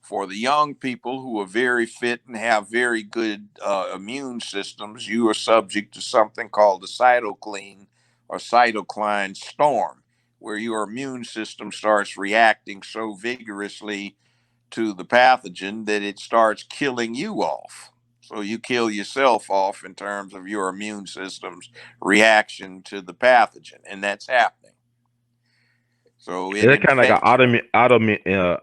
For the young people who are very fit and have very good immune systems, you are subject to something called the cytokine or cytokine storm, where your immune system starts reacting so vigorously to the pathogen that it starts killing you off. So you kill yourself off in terms of your immune system's reaction to the pathogen, and that's happening. So Is it it kind of like an infects you. autoimmune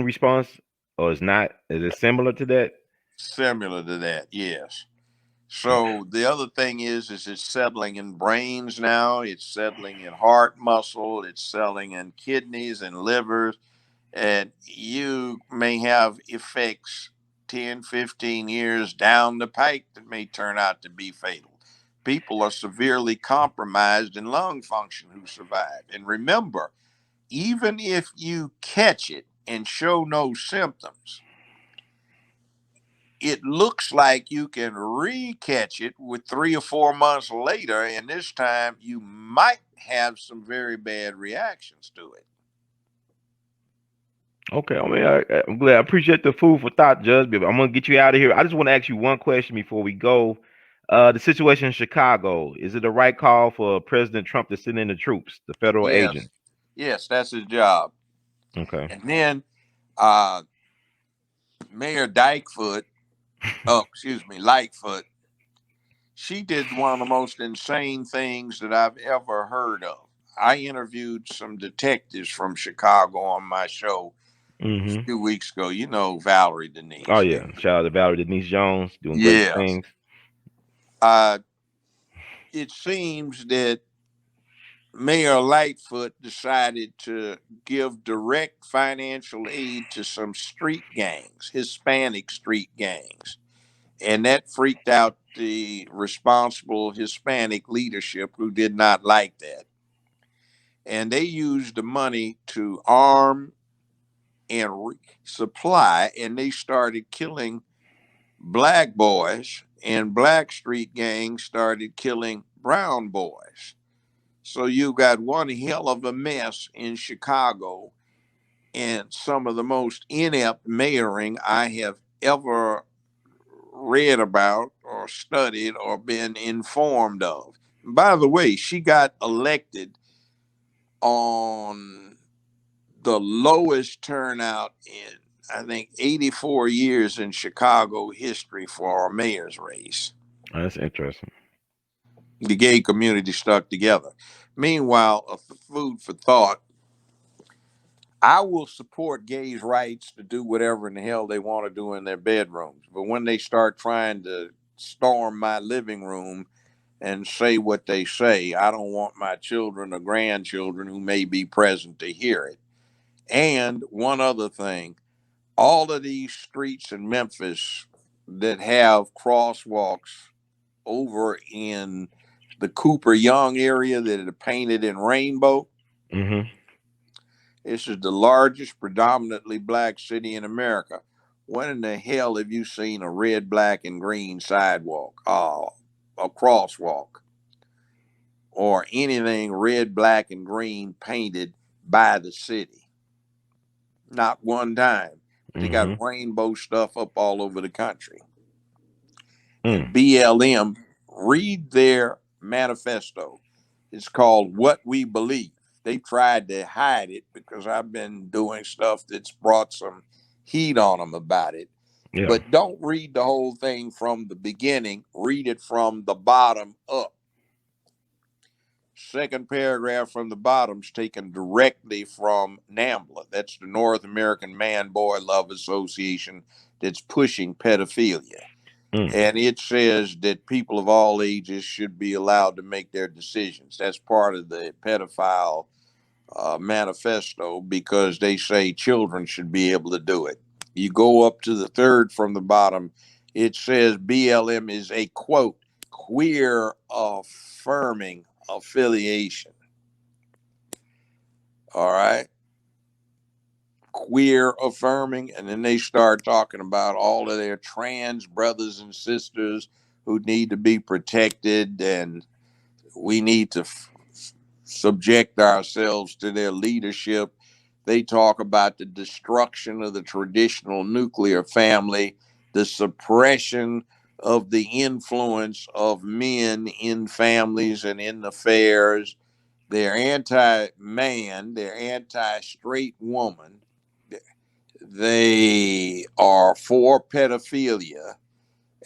response, or it's not? Is it similar to that? Similar to that, yes. Okay. So the other thing is it's settling in brains now. It's settling in heart muscle. It's settling in kidneys and livers. And you may have effects 10, 15 years down the pike that may turn out to be fatal. People are severely compromised in lung function who survive. And remember, even if you catch it and show no symptoms, it looks like you can recatch it with 3 or 4 months later, and this time you might have some very bad reactions to it. Okay. I mean, I'm glad. I appreciate the food for thought, Judge. But I'm gonna get you out of here. I just want to ask you one question before we go. The situation in Chicago, is it the right call for President Trump to send in the troops, the federal Yes, agents? yes, that's his job. Okay. And then uh, Mayor Dykefoot, oh, excuse me, Lightfoot, she did one of the most insane things that I've ever heard of. I interviewed some detectives from Chicago on my show a Mm-hmm. few weeks ago. Valerie Oh Denise. yeah. Shout out to Valerie Denise Jones doing great Yes. things. Uh, it seems that Mayor Lightfoot decided to give direct financial aid to some street gangs, Hispanic street gangs. And that freaked out the responsible Hispanic leadership who did not like that. And they used the money to arm and supply, and they started killing black boys, and black street gangs started killing brown boys. So you got one hell of a mess in Chicago and some of the most inept mayoring I have ever read about or studied or been informed of. By the way, she got elected on the lowest turnout in, I think, 84 years in Chicago history for a mayor's race. That's interesting. The gay community stuck together. Meanwhile, food for thought, I will support gays' rights to do whatever in the hell they want to do in their bedrooms. But when they start trying to storm my living room and say what they say, I don't want my children or grandchildren who may be present to hear it. And one other thing, all of these streets in Memphis that have crosswalks over in the Cooper Young area that are painted in rainbow. Mm-hmm. This is the largest predominantly black city in America. When in the hell have you seen a red, black, and green sidewalk, a crosswalk, or anything red, black, and green painted by the city? Not one time. But they Mm-hmm. got rainbow stuff up all over the country. And Mm. BLM, read their manifesto. It's called What We Believe. They tried to hide it because I've been doing stuff that's brought some heat on them about it. Yeah. But don't read the whole thing from the beginning. Read it from the bottom up. Second paragraph from the bottom is taken directly from NAMBLA. That's the North American Man Boy Love Association that's pushing pedophilia. Mm. And it says that people of all ages should be allowed to make their decisions. That's part of the pedophile manifesto because they say children should be able to do it. You go up to the third from the bottom, it says BLM is a quote, queer affirming affiliation. All right. Queer affirming. And then they start talking about all of their trans brothers and sisters who need to be protected and we need to subject ourselves to their leadership. They talk about the destruction of the traditional nuclear family, the suppression of the influence of men in families and in affairs. They're anti man, they're anti straight woman. They are for pedophilia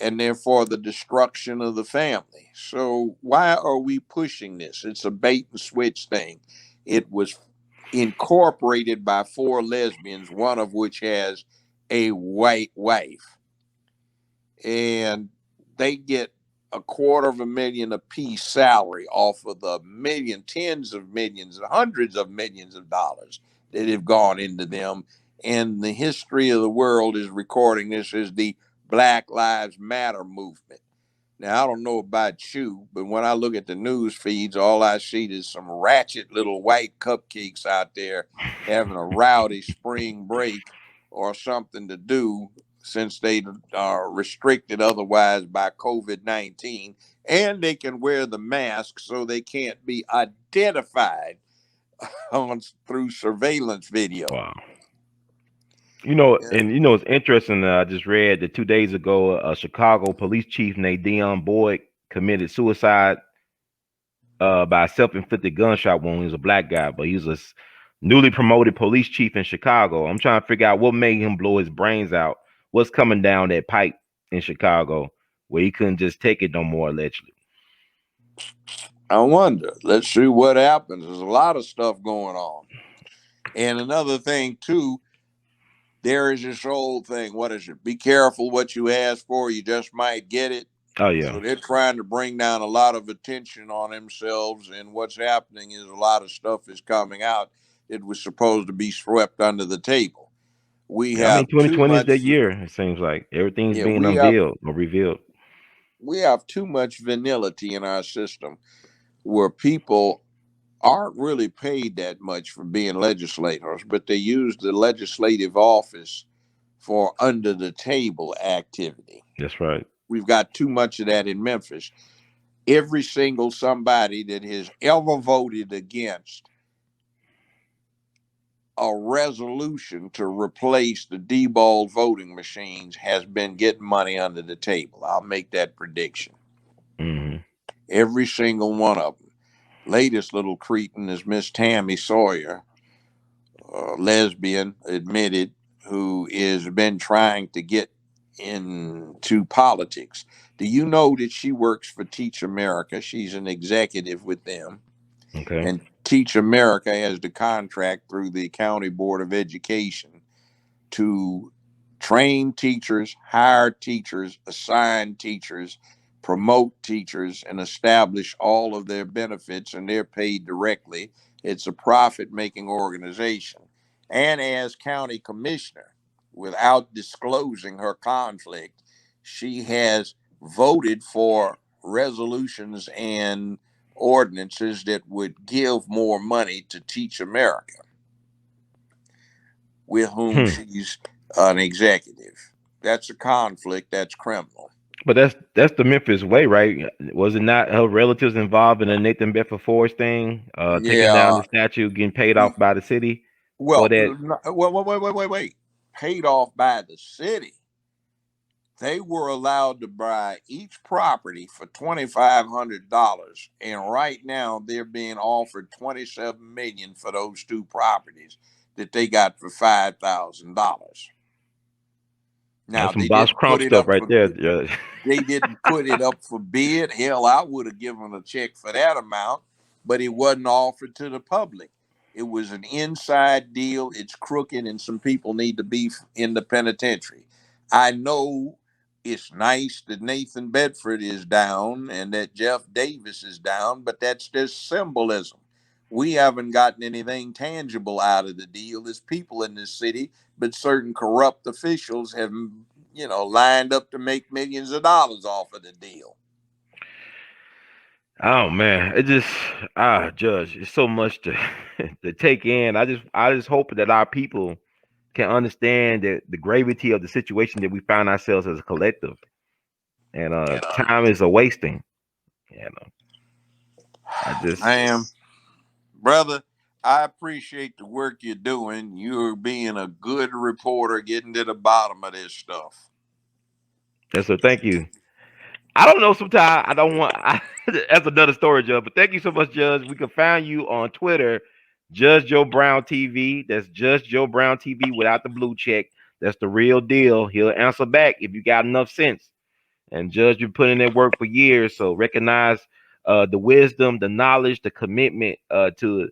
and therefore the destruction of the family. So why are we pushing this? It's a bait and switch thing. It was incorporated by four lesbians, one of which has a white wife. And they get $250,000 apiece salary off of the million, tens of millions, hundreds of millions of dollars that have gone into them. And the history of the world is recording this as the Black Lives Matter movement. Now, I don't know about you, but when I look at the news feeds, all I see is some ratchet little white cupcakes out there having a rowdy spring break or something to do since they are restricted otherwise by COVID-19. And they can wear the mask so they can't be identified through surveillance video. Wow. And Yeah. it's interesting. I just read that 2 days ago, a Chicago police chief named Dion Boyd committed suicide by a self-inflicted gunshot wound. He was a black guy, but he was a newly promoted police chief in Chicago. I'm trying to figure out what made him blow his brains out. What's coming down that pipe in Chicago where he couldn't just take it no more, allegedly. I wonder. Let's see what happens. There's a lot of stuff going on. And another thing, too, there is this old thing. What is it? Be careful what you ask for. You just might get it. Oh yeah. So they're trying to bring down a lot of attention on themselves. And what's happening is a lot of stuff is coming out. It was supposed to be swept under the table. We Yeah, I mean, have too 2020 is that much. year. It seems like everything's Yeah, being unveiled or revealed. we have too much vanillity in our system where people aren't really paid that much for being legislators, but they use the legislative office for under the table activity. That's right. We've got too much of that in Memphis. Every single somebody that has ever voted against a resolution to replace the deballed voting machines has been getting money under the table. I'll make that prediction. Mm-hmm. Every single one of them. Latest little cretin is Miss Tammy Sawyer, a lesbian admitted, who has been trying to get into politics. Do you know that she works for Teach America? She's an executive with them. Okay. And Teach America has the contract through the County Board of Education to train teachers, hire teachers, assign teachers, promote teachers, and establish all of their benefits, and they're paid directly. It's a profit making organization. And as county commissioner, without disclosing her conflict, she has voted for resolutions and ordinances that would give more money to Teach America, with whom she's an executive. That's a conflict. That's criminal. But that's the Memphis way, right? Was it not her relatives involved in the Nathan Bedford Forrest thing, taking down Yeah. the statue, getting paid off by the city for Well, that? wait. Paid off by the city. They were allowed to buy each property for $2,500, and right now they're being offered $27 million for those two properties that they got for $5,000. Now That's some they Boss didn't Crump put it stuff up right for there. Yeah. they didn't put it up for bid. Hell, I would have given a check for that amount, but it wasn't offered to the public. It was an inside deal. It's crooked, and some people need to be in the penitentiary. I know it's nice that Nathan Bedford is down and that Jeff Davis is down, but that's just symbolism. We haven't gotten anything tangible out of the deal as people in this city, but certain corrupt officials have, lined up to make millions of dollars off of the deal. Oh man, it just Judge, it's so much to to take in. I just hope that our people can understand that the gravity of the situation that we find ourselves as a collective, and time is a wasting. You know, I just I am, brother. I appreciate the work you're doing. You're being a good reporter, getting to the bottom of this stuff. yes, sir. Thank you. I don't know. Sometimes I don't want. That's another story, Judge. But thank you so much, Judge. We can find you on Twitter, Judge Joe Brown TV. That's Judge Joe Brown TV without the blue check. That's the real deal. He'll answer back if you got enough sense. And Judge been putting in work for years, so recognize the wisdom, the knowledge, the commitment to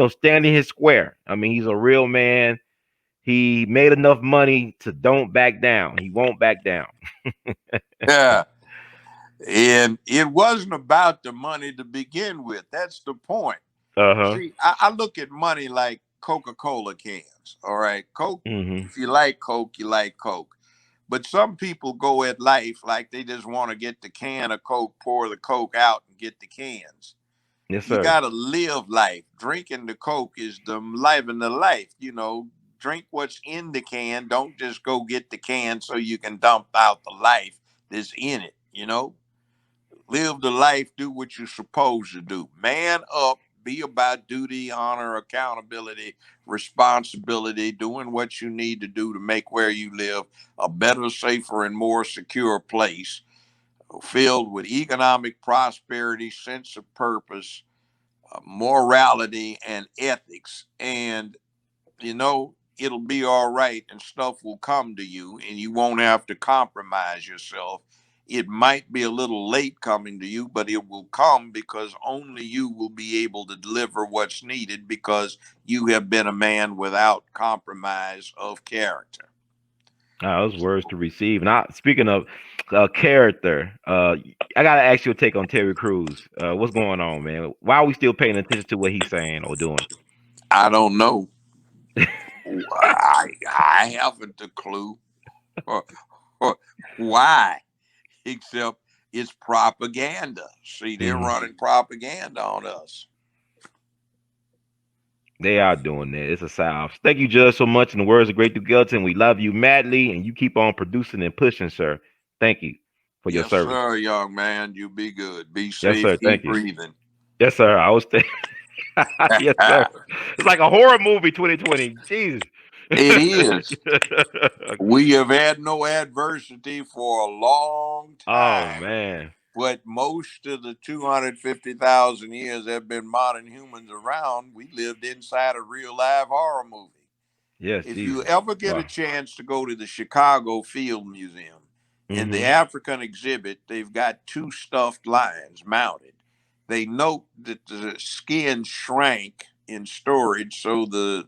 standing his square. I mean, he's a real man. He made enough money to don't back down. He won't back down. Yeah. And it wasn't about the money to begin with. That's the point. Uh-huh. See, I look at money like Coca-Cola cans. All right. Coke, Mm-hmm. if you like Coke, you like Coke. But some people go at life like they just want to get the can of Coke, pour the Coke out, and get the cans. Yes, You sir. got to live life. Drinking the Coke is the life in the life. Drink what's in the can. Don't just go get the can so you can dump out the life that's in it. Live the life, do what you're supposed to do. Man up, be about duty, honor, accountability, responsibility, doing what you need to do to make where you live a better, safer, and more secure place, filled with economic prosperity, sense of purpose, morality, and ethics. And it'll be all right, and stuff will come to you, and you won't have to compromise yourself. It might be a little late coming to you, but it will come, because only you will be able to deliver what's needed, because you have been a man without compromise of character. Those words to receive. And speaking of character, I gotta ask your take on Terry Crews. What's going on, man? Why are we still paying attention to what he's saying or doing? I don't know. I haven't a clue or why, except it's propaganda. See, they're running propaganda on us. They are doing that. It's a South. Thank you, Judge, so much. In the words of Great Duke Ellington, we love you madly, and you keep on producing and pushing, sir. Thank you for your Yes, service. sir, young man. You be good. Be Yes, safe. sir. Thank Keep you. breathing. Yes, sir. I was thinking. Yes, sir. It's like a horror movie 2020. Jesus. It is. We have had no adversity for a long Oh, time, man. but most of the 250,000 years there have been modern humans around, we lived inside a real live horror movie. Yes, If you Jesus. ever get a Wow. chance to go to the Chicago Field Museum, In the African exhibit, they've got 2 stuffed lions mounted. They note that the skin shrank in storage, so the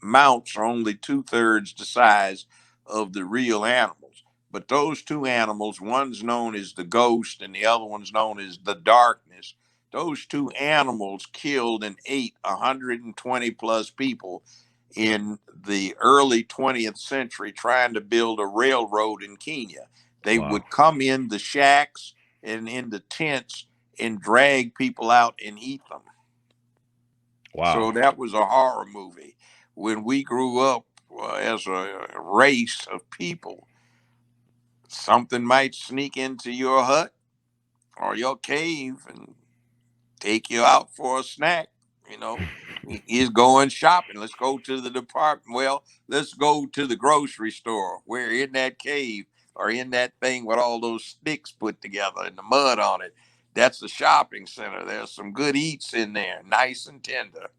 mounts are only 2/3 the size of the real animals. But those 2 animals, one's known as the ghost and the other one's known as the darkness. Those 2 animals killed and ate 120 plus people in the early 20th century trying to build a railroad in Kenya. They would come in the shacks and in the tents and drag people out and eat them. So that was a horror movie. When we grew up as a race of people, something might sneak into your hut or your cave and take you out for a snack. You know, he's going shopping. Let's go to the department. Well, let's go to the grocery store. We're in that cave or in that thing with all those sticks put together and the mud on it. That's the shopping center. There's some good eats in there, nice and tender.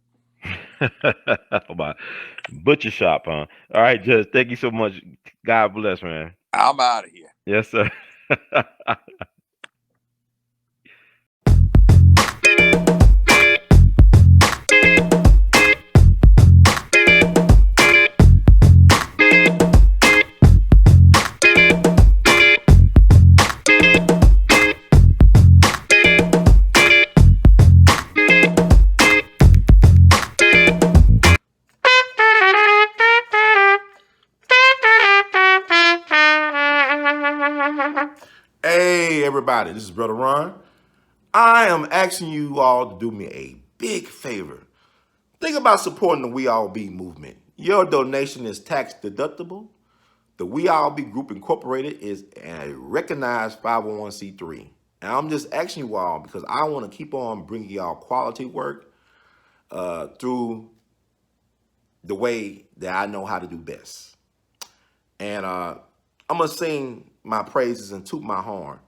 My butcher shop, huh? All right, Judge. Thank you so much. God bless, man. I'm out of here. Yes, sir. Hey, everybody, this is Brother Ron. I am asking you all to do me a big favor. Think about supporting the We All Be movement. Your donation is tax deductible. The We All Be Group Incorporated is a recognized 501c3. And I'm just asking you all because I want to keep on bringing y'all quality work through the way that I know how to do best. And I'm going to sing my praises and toot my horn.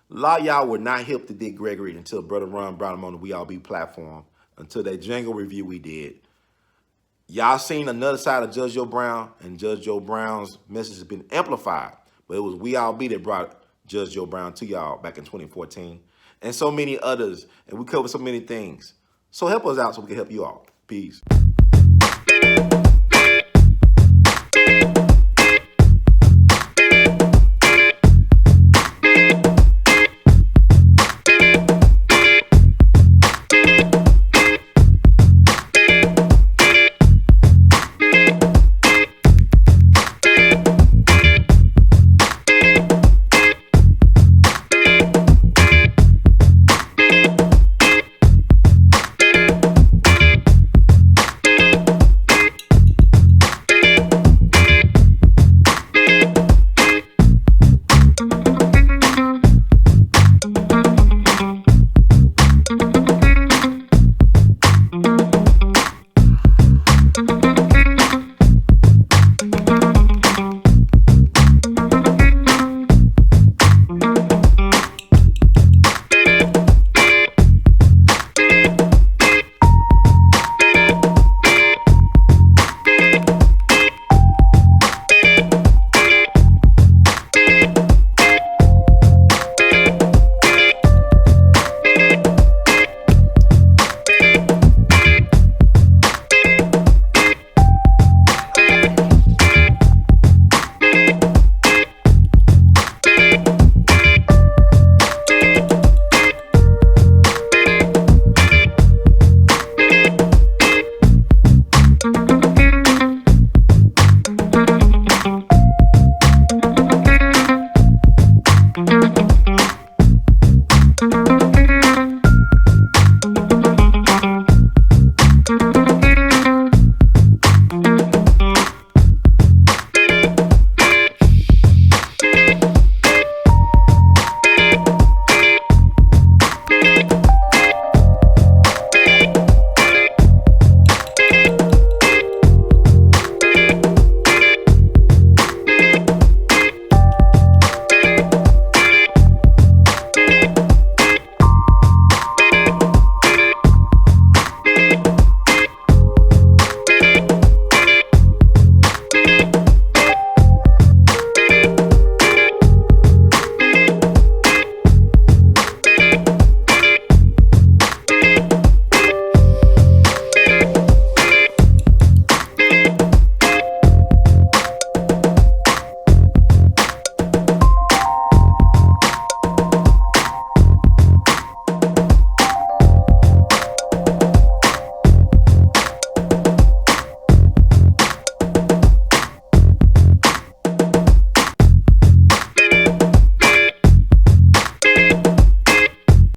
A lot of y'all were not hip to Dick Gregory until Brother Ron brought him on the We All Be platform, until that jingle review we did. Y'all seen another side of Judge Joe Brown, and Judge Joe Brown's message has been amplified. But it was We All Be that brought Judge Joe Brown to y'all back in 2014. And so many others. And we covered so many things. So help us out so we can help you all. Peace.